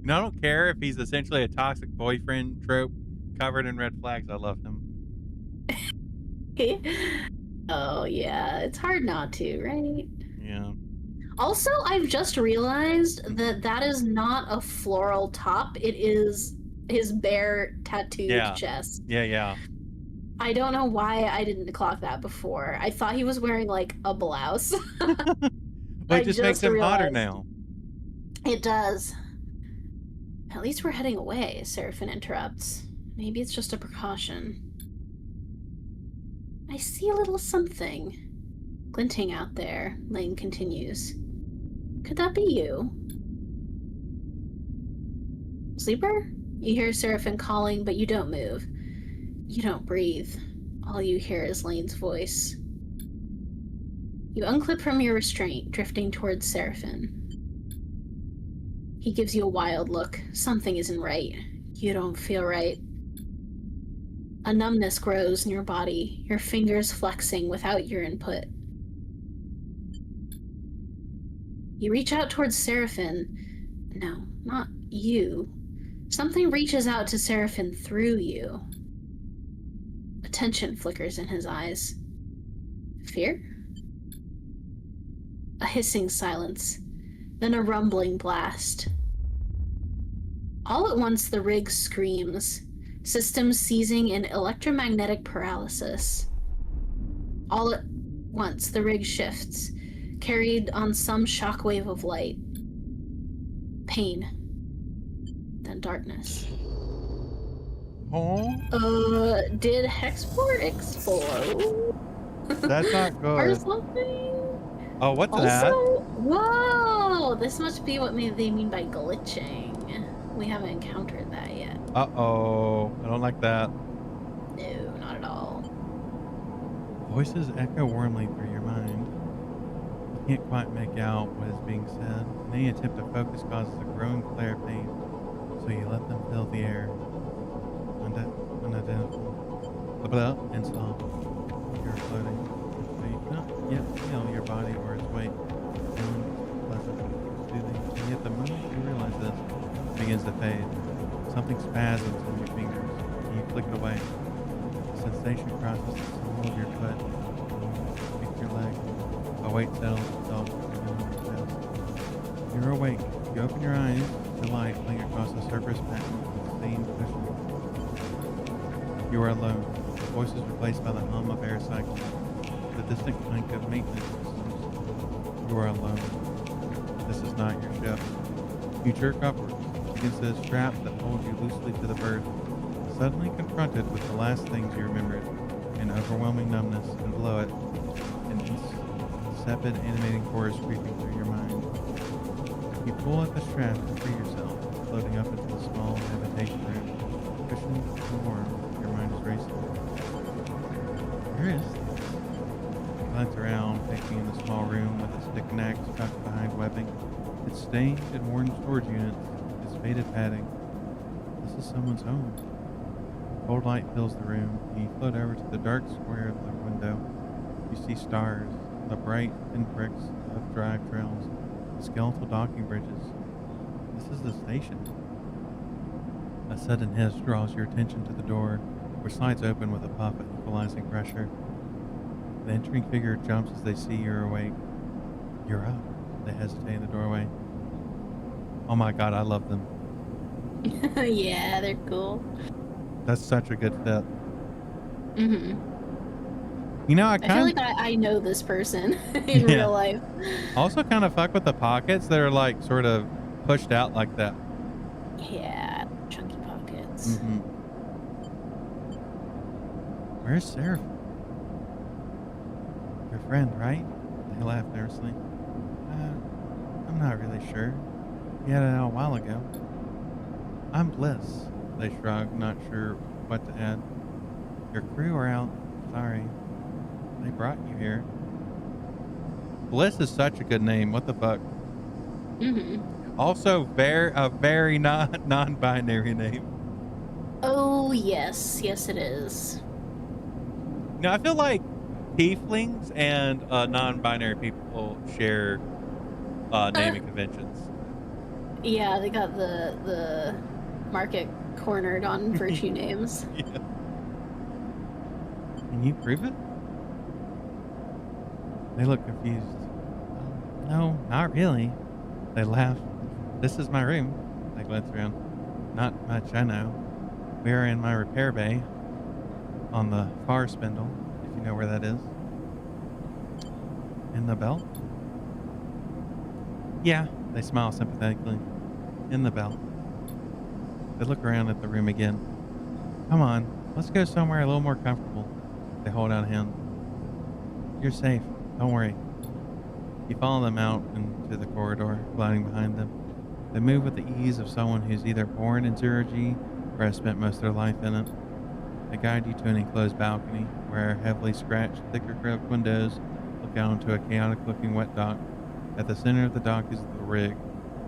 Speaker 1: And I don't care if he's essentially a toxic boyfriend trope covered in red flags. I love him.
Speaker 2: Oh, yeah. It's hard not to, right?
Speaker 1: Yeah.
Speaker 2: Also, I've just realized that that is not a floral top. It is his bare tattooed chest.
Speaker 1: Yeah.
Speaker 2: I don't know why I didn't clock that before. I thought he was wearing, like, a blouse.
Speaker 1: But it just makes him hotter now.
Speaker 2: It does. At least we're heading away, Seraphin interrupts. Maybe it's just a precaution. I see a little something glinting out there, Lane continues. Could that be you? Sleeper? You hear Seraphin calling, but you don't move. You don't breathe. All you hear is Lane's voice. You unclip from your restraint, drifting towards Seraphin. He gives you a wild look. Something isn't right. You don't feel right. A numbness grows in your body, your fingers flexing without your input. You reach out towards Seraphin. No, not you. Something reaches out to Seraphin through you. Attention flickers in his eyes. Fear? A hissing silence, then a rumbling blast. All at once the rig screams. Systems seizing in electromagnetic paralysis. All at once, the rig shifts, carried on some shockwave of light. Pain. Then darkness.
Speaker 1: Oh,
Speaker 2: Did Hexport explode?
Speaker 1: that's not
Speaker 2: Or
Speaker 1: good.
Speaker 2: something?
Speaker 1: Oh, what's
Speaker 2: Also,
Speaker 1: that?
Speaker 2: whoa! This must be what they mean by glitching. We haven't encountered that yet.
Speaker 1: Uh-oh. I don't like that.
Speaker 2: No, not at all.
Speaker 1: Voices echo warmly through your mind. You can't quite make out what is being said. Any attempt to focus causes a growing glare of pain, so you let them fill the air. Unidentifiable. Blah, and stop. You're floating. So you cannot yet feel your body or its weight. Feeling pleasant, soothing. And yet the moment you realize this, it begins to fade. Something spasms in your fingers, and you flick it away. The sensation crosses the sole of your foot, kick your leg. A weight settles itself in your chest. You're awake. You open your eyes, the light playing across the surface pattern of the same cushion. You are alone. The voice is replaced by the hum of air cycles, the distant clank of maintenance systems. You are alone. This is not your ship. You jerk upwards against the strap that holds you loosely to the berth, suddenly confronted with the last things you remembered, an overwhelming numbness, and below it, an insipid animating chorus creeping through your mind. You pull at the strap to free yourself, floating up into the small habitation room, cushioned and warm. Your mind is racing. Where is this? You glance around, taking in the small room with its knickknacks tucked behind webbing, its stained and worn storage units, its faded padding. This is someone's home. Cold light fills the room, and you float over to the dark square of the window. You see stars, the bright pinpricks of drive trails, the skeletal docking bridges. This is the station. A sudden hiss draws your attention to the door, which slides open with a puff of equalizing pressure. The entering figure jumps as they see you're awake. You're up. They hesitate in the doorway. Oh my god, I love them.
Speaker 2: Yeah, they're cool.
Speaker 1: That's such a good fit.
Speaker 2: Mm-hmm.
Speaker 1: You know,
Speaker 2: I feel like I know this person in
Speaker 1: Yeah.
Speaker 2: real life.
Speaker 1: Also kind of fuck with the pockets that are like sort of pushed out like that.
Speaker 2: Yeah, chunky pockets.
Speaker 1: Mm-hmm. Where's Sarah? Your friend, right? They laugh nervously. I'm not really sure. He had it out a while ago. I'm Bliss. They shrug, not sure what to add. Your crew are out. Sorry. They brought you here. Bliss is such a good name. What the fuck?
Speaker 2: Mm-hmm.
Speaker 1: Also, a very non-binary name.
Speaker 2: Oh, yes. Yes, it is.
Speaker 1: Now, I feel like tieflings and non-binary people share naming conventions.
Speaker 2: Yeah, they got the market cornered on virtue names.
Speaker 1: Yeah. Can you prove it? They look confused. No, not really. They laugh. This is my room. They glance around. Not much, I know. We are in my repair bay on the far spindle, if you know where that is. In the belt? Yeah, they smile sympathetically. In the belt. They look around at the room again. Come on, let's go somewhere a little more comfortable. They hold out a hand. You're safe. Don't worry. You follow them out into the corridor, gliding behind them. They move with the ease of someone who's either born in zero-G or has spent most of their life in it. They guide you to an enclosed balcony where heavily scratched, thick acrylic windows look out onto a chaotic-looking wet dock. At the center of the dock is the rig,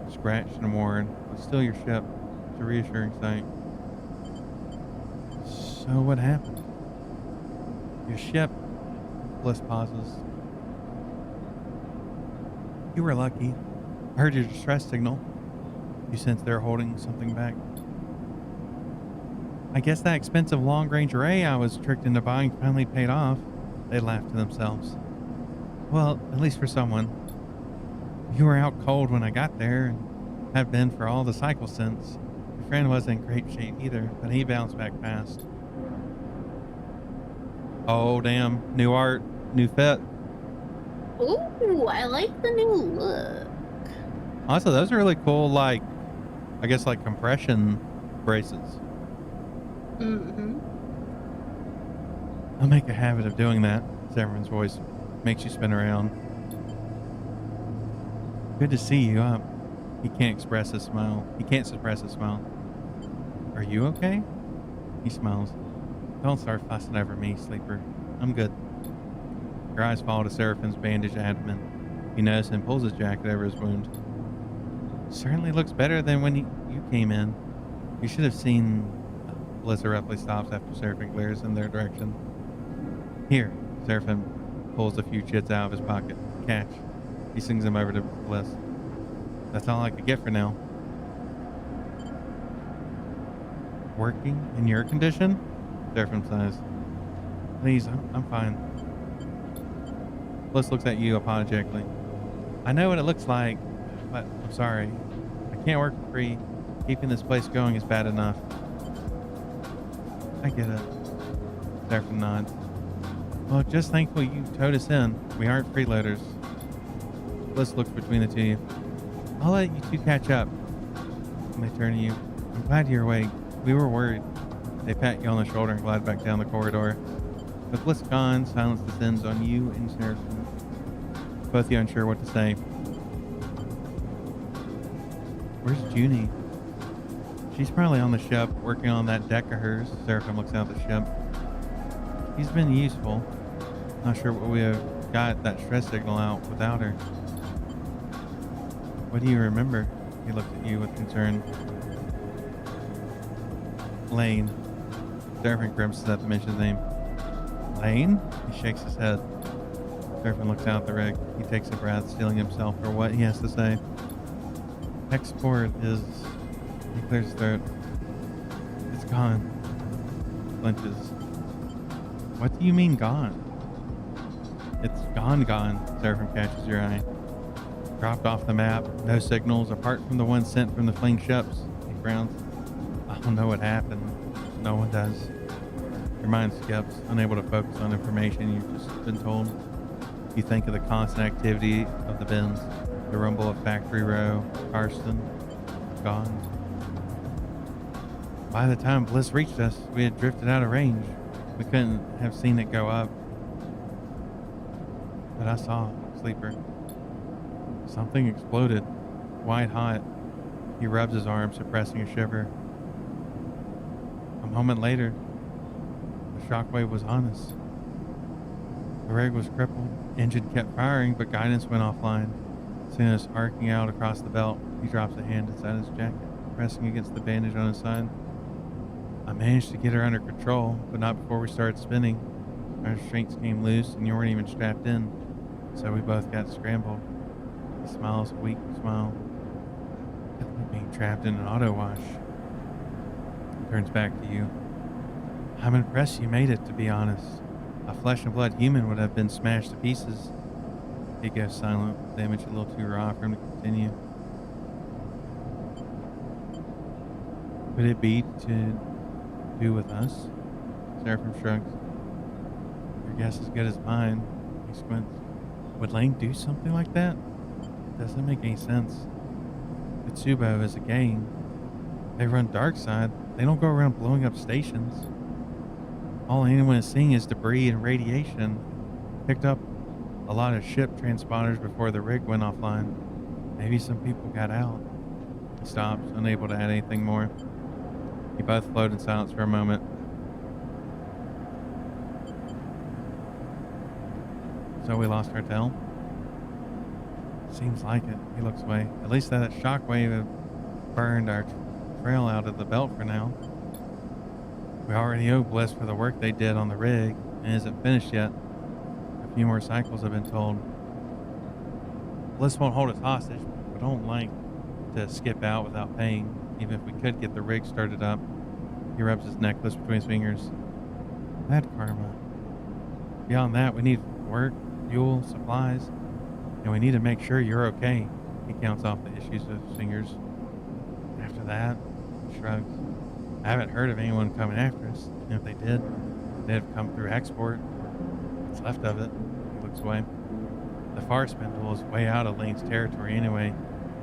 Speaker 1: scratched and worn, but still your ship. It's a reassuring sight. So what happened? Your ship. Bliss pauses. You were lucky. I heard your distress signal. You sense they're holding something back. I guess that expensive long-range array I was tricked into buying finally paid off. They laughed to themselves. Well, at least for someone. You were out cold when I got there, and have been for all the cycle since. It friend wasn't in great shape either, but he bounced back fast. Oh, damn. New art, new fit.
Speaker 2: Ooh, I like the new look.
Speaker 1: Also, those are really cool, like, I guess, like compression braces.
Speaker 2: Mm-hmm.
Speaker 1: I'll make a habit of doing that. Severin's voice makes you spin around. Good to see you. He can't express a smile. He can't suppress a smile. Are you okay? He smiles. Don't start fussing over me, Sleeper. I'm good. Your eyes fall to Seraphin's bandaged abdomen. He notices and pulls his jacket over his wound. Certainly looks better than when you came in. You should have seen. Bliss abruptly stops after Seraphin glares in their direction. Here, Seraphin pulls a few chits out of his pocket. Catch. He swings them over to Bliss. That's all I could get for now. Working in your condition? Seraphin sighs. Please, I'm fine. Bliss looks at you apologetically. I know what it looks like, but I'm sorry. I can't work for free. Keeping this place going is bad enough. I get it. Seraphin nods. Well, just thankful you towed us in. We aren't freeloaders. Bliss looks between the two of you. I'll let you two catch up. When they turn to you, I'm glad you're awake. We were worried. They pat you on the shoulder and glide back down the corridor. With Bliss gone, silence descends on you and Seraphin. Both of you unsure what to say. Where's Junie? She's probably on the ship, working on that deck of hers. Seraphin looks out the ship. She's been useful. Not sure what we have got that stress signal out without her. What do you remember? He looks at you with concern. Lane. Seraphin grimaces at the mentioned name. Lane? He shakes his head. Seraphin looks out the rig. He takes a breath, steeling himself for what he has to say. Export is... He clears his throat. It's gone. Flinches. What do you mean gone? It's gone. Seraphin catches your eye. Dropped off the map. No signals apart from the one sent from the fleeing ships. He frowns. I don't know what happened. No one does. Your mind skips, unable to focus on information you've just been told. You think of the constant activity of the bins, the rumble of Factory Row, Karsten, gone. By the time Bliss reached us, we had drifted out of range. We couldn't have seen it go up. But I saw Sleeper. Something exploded, white hot. He rubs his arm, suppressing a shiver. A moment later, the shockwave was on us. The rig was crippled. Engine kept firing, but guidance went offline. Seeing us arcing out across the belt, he drops a hand inside his jacket, pressing against the bandage on his side. I managed to get her under control, but not before we started spinning. Our restraints came loose, and you weren't even strapped in, so we both got scrambled. He smiles a weak smile. It's like being trapped in an auto wash. He turns back to you. I'm impressed you made it, to be honest. A flesh and blood human would have been smashed to pieces. He goes silent, damage a little too raw for him to continue. Could it be to do with us? Seraphin shrugs. Your guess is as good as mine. He squints. Would Lane do something like that? It doesn't make any sense. Vtuber is a gang. They run dark side. They don't go around blowing up stations. All anyone is seeing is debris and radiation. Picked up a lot of ship transponders before the rig went offline. Maybe some people got out. He stops, unable to add anything more. You both float in silence for a moment. So we lost our tail? Seems like it. He looks away. At least that shockwave had burned our trail out of the belt for now. We already owe Bliss for the work they did on the rig, and it isn't finished yet. A few more cycles have been told. Bliss won't hold us hostage, but don't like to skip out without paying, even if we could get the rig started up. He rubs his necklace between his fingers. Bad karma. Beyond that, we need work, fuel, supplies, and we need to make sure you're okay. He counts off the issues with his fingers. After that, shrugs. I haven't heard of anyone coming after us, and if they did, they'd have come through export or what's left of it. He looks away. The far spindle is way out of Lane's territory anyway.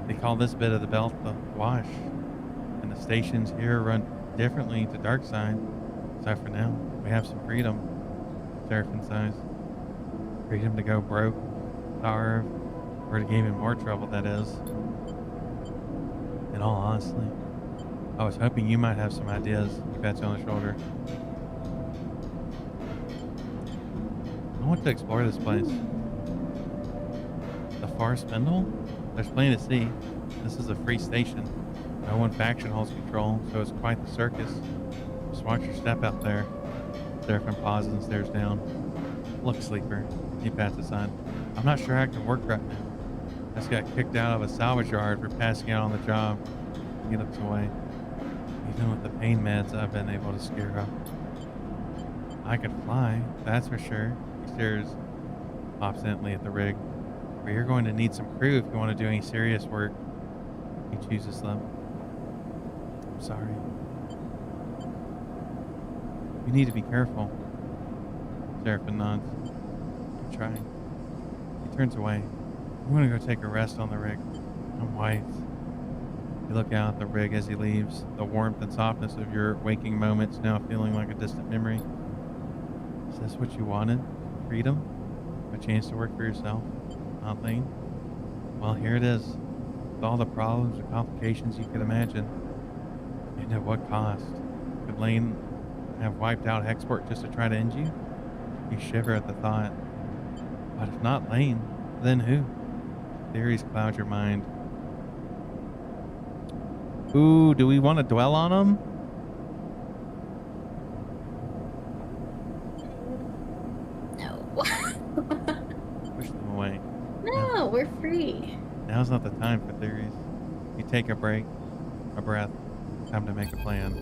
Speaker 1: They call this bit of the belt the Wash, and the stations here run differently to Dark Side. So for now, we have some freedom. Seraphin sighs. Freedom to go broke, starve, or to get even more trouble, that is. In all honesty, I was hoping you might have some ideas. He pats you on the shoulder. I want to explore this place. The far spindle? There's plenty to see. This is a free station. No one faction holds control, so it's quite the circus. Just watch your step out there. Seraphin pauses and stares down. Look, Sleeper. He pats aside. I'm not sure I can work right now. I just got kicked out of a salvage yard for passing out on the job. He looks away. Even with the pain meds I've been able to scare up. I could fly, that's for sure. He stares obstinately at the rig. But you're going to need some crew if you want to do any serious work. He chews his lip. I'm sorry. You need to be careful. Seraphin nods. I'm trying. He turns away. I'm gonna go take a rest on the rig. I'm white. You look out at the rig as he leaves, the warmth and softness of your waking moments now feeling like a distant memory. Is this what you wanted? Freedom? A chance to work for yourself? Not Lane? Well, here it is. With all the problems and complications you could imagine. And at what cost? Could Lane have wiped out Hexport just to try to end you? You shiver at the thought. But if not Lane, then who? Theories cloud your mind. Ooh, do we want to dwell on them?
Speaker 2: No.
Speaker 1: Push them away.
Speaker 2: No, we're free.
Speaker 1: Now's not the time for theories. You take a break, a breath. Time to make a plan.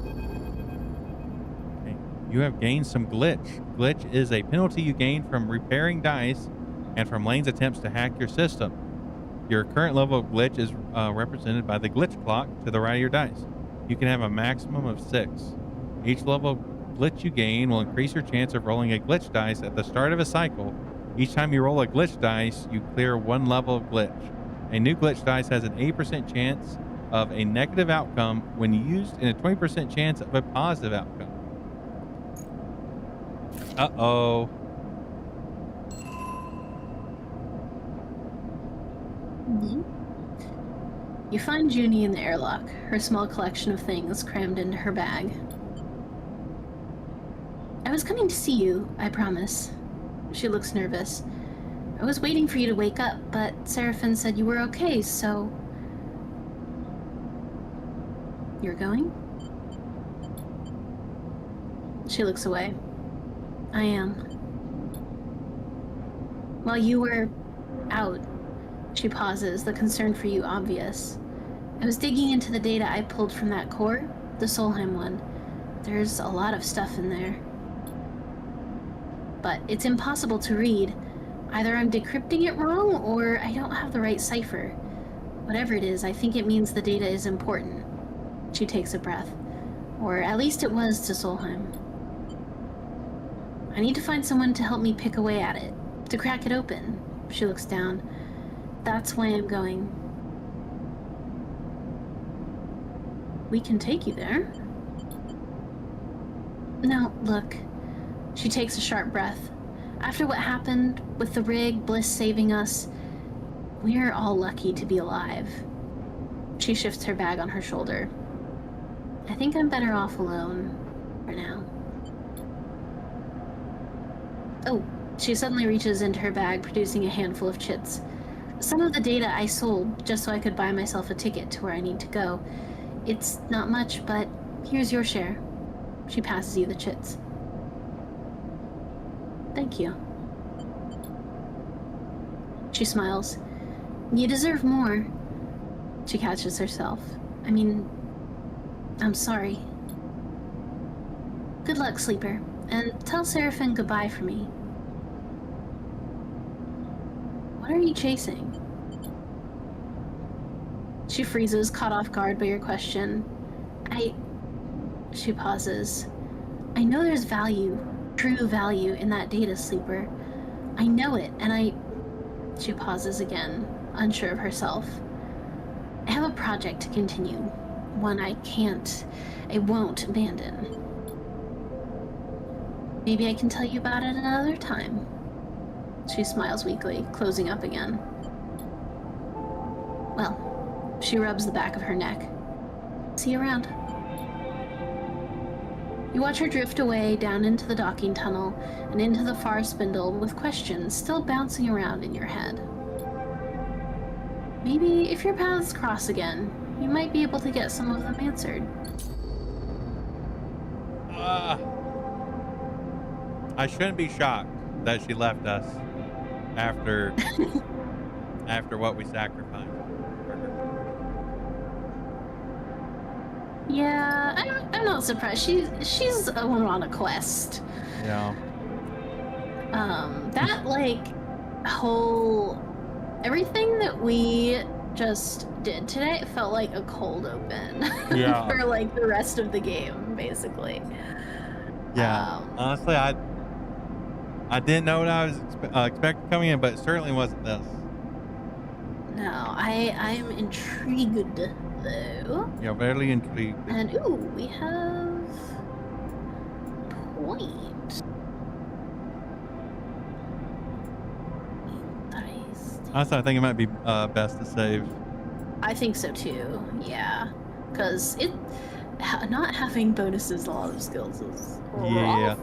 Speaker 1: Okay. You have gained some glitch. Glitch is a penalty you gain from repairing dice and from Lane's attempts to hack your system. Your current level of glitch is represented by the glitch clock to the right of your dice. You can have a maximum of 6. Each level of glitch you gain will increase your chance of rolling a glitch dice at the start of a cycle. Each time you roll a glitch dice, you clear 1 level of glitch. A new glitch dice has an 80% chance of a negative outcome when used and a 20% chance of a positive outcome. Uh-oh.
Speaker 2: You find Junie in the airlock, her small collection of things crammed into her bag. I was coming to see you, I promise. She looks nervous. I was waiting for you to wake up, but Seraphin said you were okay, so... You're going? She looks away. I am. While you were out, she pauses, the concern for you obvious. I was digging into the data I pulled from that core, the Solheim one. There's a lot of stuff in there. But it's impossible to read. Either I'm decrypting it wrong, or I don't have the right cipher. Whatever it is, I think it means the data is important. She takes a breath. Or at least it was to Solheim. I need to find someone to help me pick away at it, to crack it open. She looks down. That's why I'm going. We can take you there. No, look. She takes a sharp breath. After what happened with the rig, Bliss saving us, we're all lucky to be alive. She shifts her bag on her shoulder. I think I'm better off alone for now. Oh, she suddenly reaches into her bag, producing a handful of chits. Some of the data I sold just so I could buy myself a ticket to where I need to go. It's not much, but here's your share. She passes you the chits. Thank you. She smiles. You deserve more. She catches herself. I mean, I'm sorry. Good luck, Sleeper, and tell Seraphin goodbye for me. What are you chasing? She freezes, caught off guard by your question. She pauses. I know there's value, true value, in that data, Sleeper. I know it, and I... She pauses again, unsure of herself. I have a project to continue. One I won't abandon. Maybe I can tell you about it another time. She smiles weakly, closing up again. Well, she rubs the back of her neck. See you around. You watch her drift away down into the docking tunnel and into the far spindle with questions still bouncing around in your head. Maybe if your paths cross again, you might be able to get some of them answered.
Speaker 1: I shouldn't be shocked that she left us after after what we sacrificed for her.
Speaker 2: Yeah, I'm not surprised. She's a woman on a quest.
Speaker 1: Yeah.
Speaker 2: That like whole everything that we just did today felt like a cold open.
Speaker 1: Yeah.
Speaker 2: For like the rest of the game, basically.
Speaker 1: Yeah. Honestly, I didn't know what I was expecting coming in, but it certainly wasn't this.
Speaker 2: No, I'm intrigued though.
Speaker 1: Yeah, very intrigued.
Speaker 2: And ooh, we have point.
Speaker 1: Honestly, I think it might be best to save.
Speaker 2: I think so too. Yeah, because not having bonuses in a lot of skills is rough.
Speaker 1: Yeah.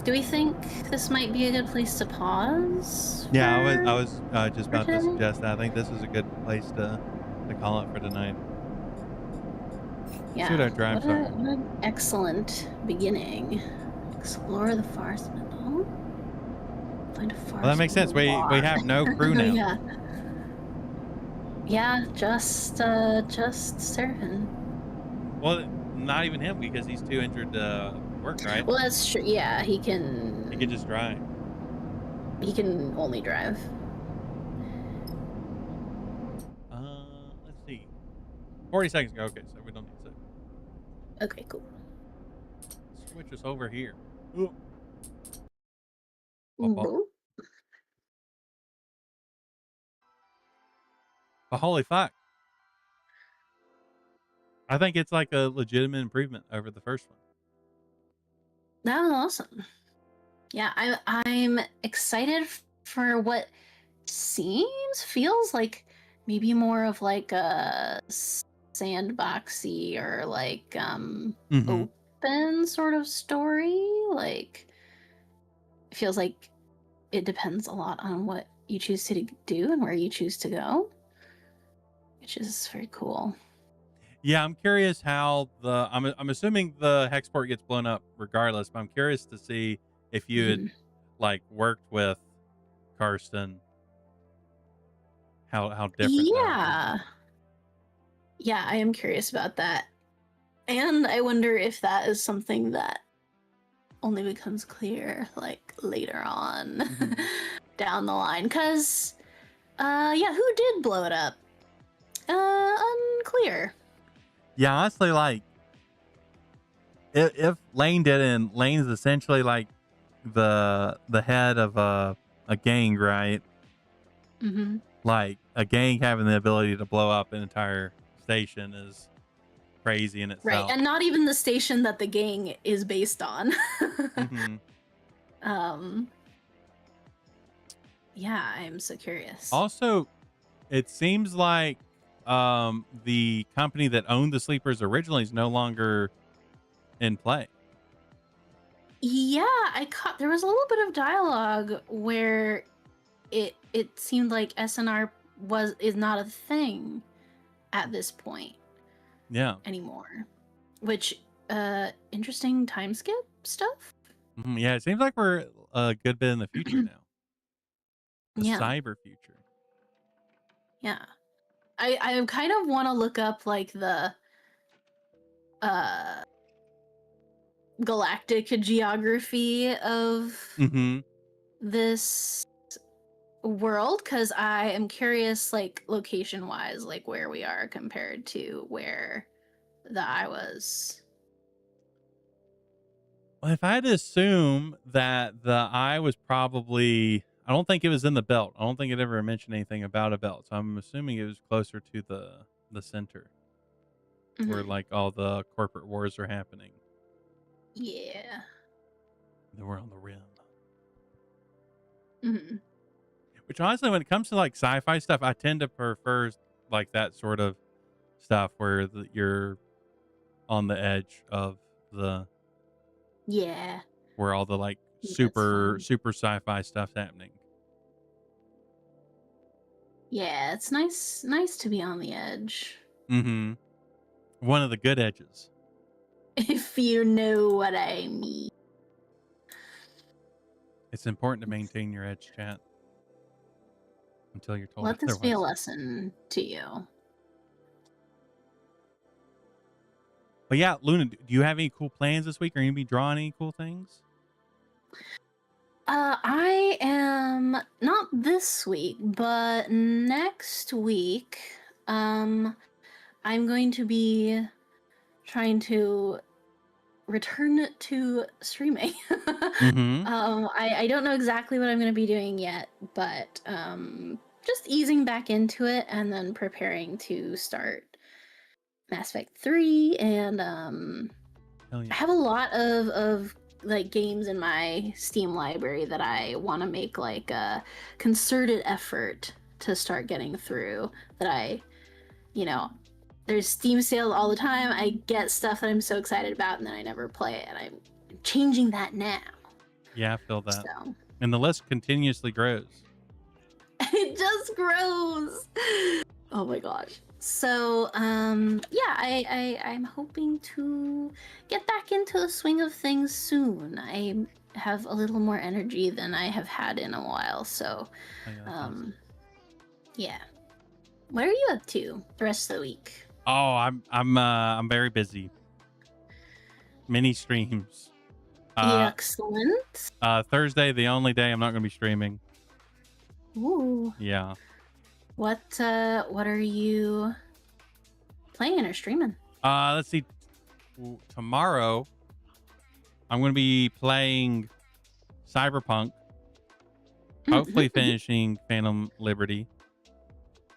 Speaker 2: Do we think this might be a good place to pause?
Speaker 1: Yeah, I was just about to suggest that. I think this is a good place to call it for tonight.
Speaker 2: Yeah.
Speaker 1: See what our drives are.
Speaker 2: What an excellent beginning. Explore the far spindle. Find a far.
Speaker 1: Well, that makes sense. We have no crew now.
Speaker 2: Yeah. Yeah, just Servant.
Speaker 1: Well, not even him because he's too injured to work, right?
Speaker 2: Well, that's true. Yeah, he can.
Speaker 1: He can just drive.
Speaker 2: He can only drive.
Speaker 1: Let's see. 40 seconds ago. Okay, so we don't need to.
Speaker 2: Okay, cool.
Speaker 1: Switch us over here. Ooh.
Speaker 2: Ooh.
Speaker 1: But holy fuck. I think it's like a legitimate improvement over the first one.
Speaker 2: That was awesome. Yeah, I'm excited for what feels like maybe more of like a sandboxy or like open sort of story. Like it feels like it depends a lot on what you choose to do and where you choose to go, which is very cool.
Speaker 1: Yeah, I'm curious how I'm assuming the hexport gets blown up regardless, but I'm curious to see if you had like worked with Karsten, how different.
Speaker 2: Yeah. Yeah, I am curious about that. And I wonder if that is something that only becomes clear like later on down the line. Cause who did blow it up? Unclear.
Speaker 1: Yeah, honestly, like if Lane did, and Lane's essentially like the head of a gang, right?
Speaker 2: Mm-hmm.
Speaker 1: Like a gang having the ability to blow up an entire station is crazy in itself.
Speaker 2: Right, and not even the station that the gang is based on. Yeah, I'm so curious.
Speaker 1: Also, it seems like the company that owned the sleepers originally is no longer in play.
Speaker 2: Yeah, there was a little bit of dialogue where it seemed like SNR is not a thing at this point.
Speaker 1: Yeah.
Speaker 2: Anymore. Which interesting time skip stuff?
Speaker 1: Yeah, it seems like we're a good bit in the future now. The
Speaker 2: Yeah.
Speaker 1: cyber future.
Speaker 2: Yeah. I kind of want to look up like the galactic geography of this world because I am curious, like location wise, like where we are compared to where the I was.
Speaker 1: Well, if I had to assume that the eye was probably, I don't think it was in the belt. I don't think it ever mentioned anything about a belt. So I'm assuming it was closer to the center where
Speaker 2: Hmm.
Speaker 1: like all the corporate wars are happening.
Speaker 2: Yeah.
Speaker 1: Then we're on the rim.
Speaker 2: Hmm.
Speaker 1: Which honestly, when it comes to like sci-fi stuff, I tend to prefer like that sort of stuff where you're on the edge of the
Speaker 2: Yeah.
Speaker 1: where all the like
Speaker 2: That's
Speaker 1: super
Speaker 2: fun.
Speaker 1: super sci-fi stuff's happening.
Speaker 2: Yeah, it's nice to be on the edge.
Speaker 1: Mm-hmm. One of the good edges.
Speaker 2: If you know what I mean.
Speaker 1: It's important to maintain your edge, chat, until you're told
Speaker 2: Let this be a
Speaker 1: otherwise.
Speaker 2: lesson to you.
Speaker 1: But yeah, Luna, do you have any cool plans this week? Are you gonna be drawing any cool things?
Speaker 2: I am not this week, but next week, um, I'm going to be trying to return to streaming.
Speaker 1: Mm-hmm.
Speaker 2: I don't know exactly what I'm going to be doing yet, but just easing back into it and then preparing to start Mass Effect 3 and
Speaker 1: Hell yeah.
Speaker 2: I have a lot of like games in my Steam library that I want to make like a concerted effort to start getting through that you know, there's Steam sales all the time. I get stuff that I'm so excited about and then I never play it and I'm changing that now.
Speaker 1: Yeah, I feel that.
Speaker 2: So,
Speaker 1: And the list continuously grows.
Speaker 2: it just grows. Oh my gosh. So, yeah, I'm hoping to get back into the swing of things soon. I have a little more energy than I have had in a while. So,
Speaker 1: Oh, yeah, that's awesome.
Speaker 2: um, yeah. What are you up to the rest of the week?
Speaker 1: Oh, I'm very busy. Mini streams. Uh
Speaker 2: Excellent.
Speaker 1: Thursday, the only day I'm not gonna be streaming.
Speaker 2: Ooh.
Speaker 1: Yeah.
Speaker 2: What are you playing or streaming?
Speaker 1: Let's see. Tomorrow I'm gonna be playing Cyberpunk. Hopefully finishing Phantom Liberty.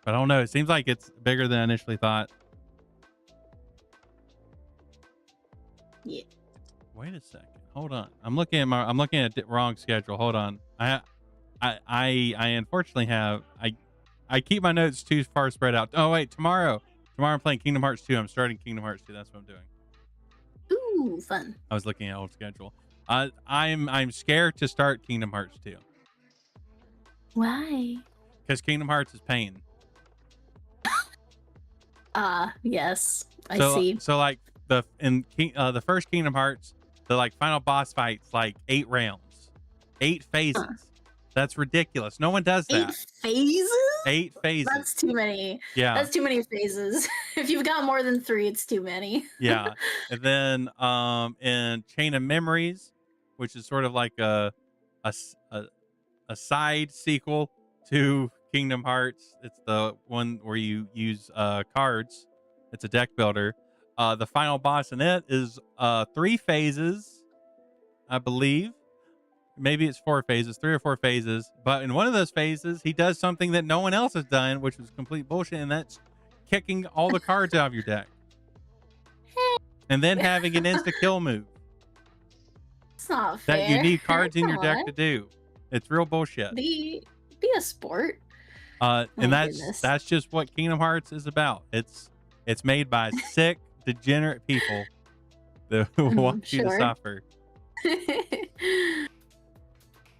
Speaker 1: But I don't know. It seems like it's bigger than I initially thought.
Speaker 2: Yeah.
Speaker 1: Wait a second. Hold on. I'm looking at the wrong schedule. Hold on. I unfortunately I keep my notes too far spread out. Oh wait, tomorrow I'm playing Kingdom Hearts 2. I'm starting Kingdom Hearts 2. That's what I'm doing.
Speaker 2: Ooh, fun.
Speaker 1: I was looking at old schedule. I'm scared to start Kingdom Hearts 2
Speaker 2: Why?
Speaker 1: because Kingdom Hearts is pain.
Speaker 2: Yes, I
Speaker 1: So
Speaker 2: see.
Speaker 1: so like the first Kingdom Hearts, the like final boss fights like 8 rounds, 8 phases.
Speaker 2: Huh.
Speaker 1: That's ridiculous. No one does
Speaker 2: Eight
Speaker 1: that.
Speaker 2: phases?
Speaker 1: 8 phases.
Speaker 2: That's too many.
Speaker 1: Yeah.
Speaker 2: That's too many phases. If you've got more than 3, it's too many.
Speaker 1: Yeah. And then in Chain of Memories, which is sort of like a s- a side sequel to Kingdom Hearts. It's the one where you use cards. It's a deck builder. The final boss in it is 3 phases, I believe. Maybe it's 4 phases, 3 or 4 phases. But in one of those phases, he does something that no one else has done, which was complete bullshit, and that's kicking all the cards out of your deck. And then having an insta kill move
Speaker 2: It's not
Speaker 1: that you
Speaker 2: fair.
Speaker 1: need cards in
Speaker 2: Come
Speaker 1: your deck
Speaker 2: on.
Speaker 1: to do. It's real bullshit.
Speaker 2: Be a sport.
Speaker 1: And
Speaker 2: My goodness.
Speaker 1: that's just what Kingdom Hearts is about. It's made by sick, degenerate people that want you to
Speaker 2: Sure.
Speaker 1: suffer.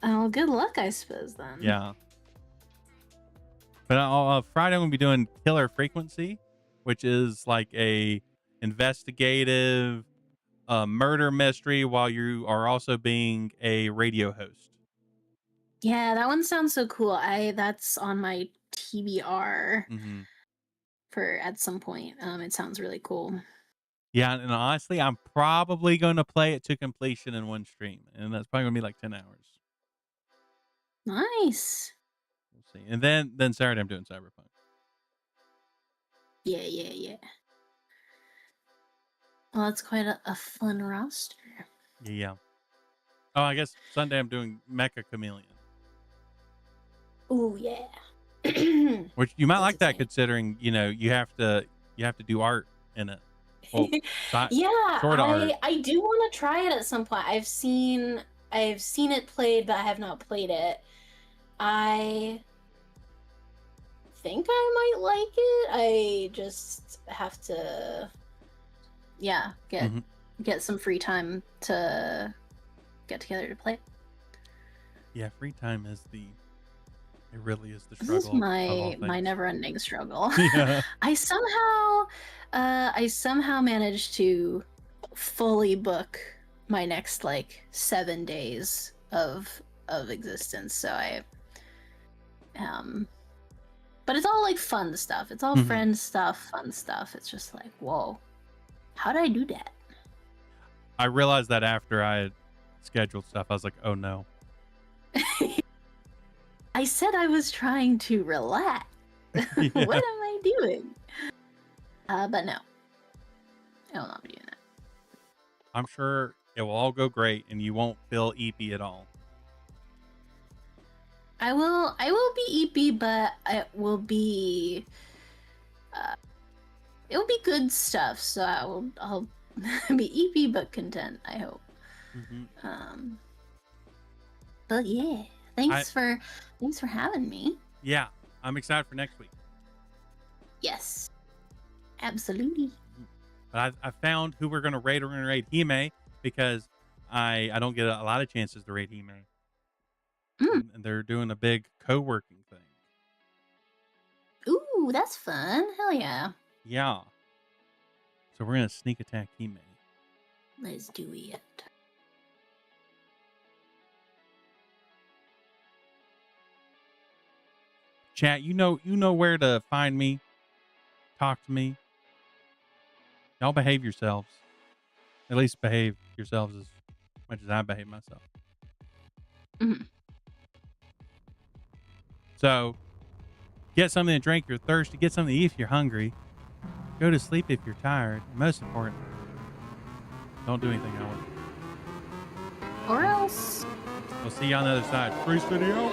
Speaker 2: Oh, good luck, I suppose, then.
Speaker 1: Yeah. But Friday I'm gonna be doing Killer Frequency, which is like a investigative murder mystery while you are also being a radio host.
Speaker 2: Yeah, that one sounds so cool. That's on my TBR
Speaker 1: Mm-hmm.
Speaker 2: for at some point. It sounds really cool.
Speaker 1: Yeah, and honestly, I'm probably going to play it to completion in one stream, and that's probably going to be like 10 hours.
Speaker 2: Nice.
Speaker 1: We'll see. And then Saturday I'm doing Cyberpunk.
Speaker 2: Yeah, yeah, yeah. Well, that's quite a fun roster.
Speaker 1: Yeah. Oh, I guess Sunday I'm doing Mecha Chameleon,
Speaker 2: Oh yeah.
Speaker 1: which you might
Speaker 2: That's
Speaker 1: like that
Speaker 2: exciting.
Speaker 1: considering you have to do art in it. Well,
Speaker 2: Yeah,
Speaker 1: sort of art.
Speaker 2: I do want to try it at some point. I've seen it played, but I have not played it. I think I might like it. I just have to, yeah,
Speaker 1: Hmm.
Speaker 2: get some free time to get together to play.
Speaker 1: Yeah, free time is it really is the
Speaker 2: This is
Speaker 1: struggle of all
Speaker 2: my
Speaker 1: things.
Speaker 2: never-ending struggle.
Speaker 1: Yeah.
Speaker 2: I somehow managed to fully book my next like 7 days of existence. So um but it's all like fun stuff. It's all
Speaker 1: Hmm.
Speaker 2: friend stuff, fun stuff. It's just like, whoa, how did I do that?
Speaker 1: I realized that after I had scheduled stuff, I was like, oh no.
Speaker 2: I said I was trying to relax. What
Speaker 1: Yeah.
Speaker 2: am I doing? But no, I will not be doing that.
Speaker 1: I'm sure it will all go great and you won't feel eepy at all.
Speaker 2: I will be EP, but uh, it will be good stuff. So I'll be EP but content. I hope.
Speaker 1: Hmm.
Speaker 2: Um, but yeah,
Speaker 1: I
Speaker 2: thanks for having me.
Speaker 1: Yeah, I'm excited for next week.
Speaker 2: Yes, absolutely.
Speaker 1: But I found who we're gonna raid. We're gonna raid Hime because I don't get a lot of chances to raid Hime,
Speaker 2: Mm.
Speaker 1: and they're doing a big co-working thing.
Speaker 2: Ooh, that's fun. Hell yeah.
Speaker 1: Yeah, so we're gonna sneak attack Hime.
Speaker 2: Let's do it.
Speaker 1: Chat, you know where to find me. Talk to me. Y'all behave yourselves. At least behave yourselves as much as I behave myself.
Speaker 2: Mhm.
Speaker 1: So get something to drink if you're thirsty. Get something to eat if you're hungry. Go to sleep if you're tired. And most important, don't do anything else.
Speaker 2: Or else.
Speaker 1: We'll see you on the other side. Freeze video.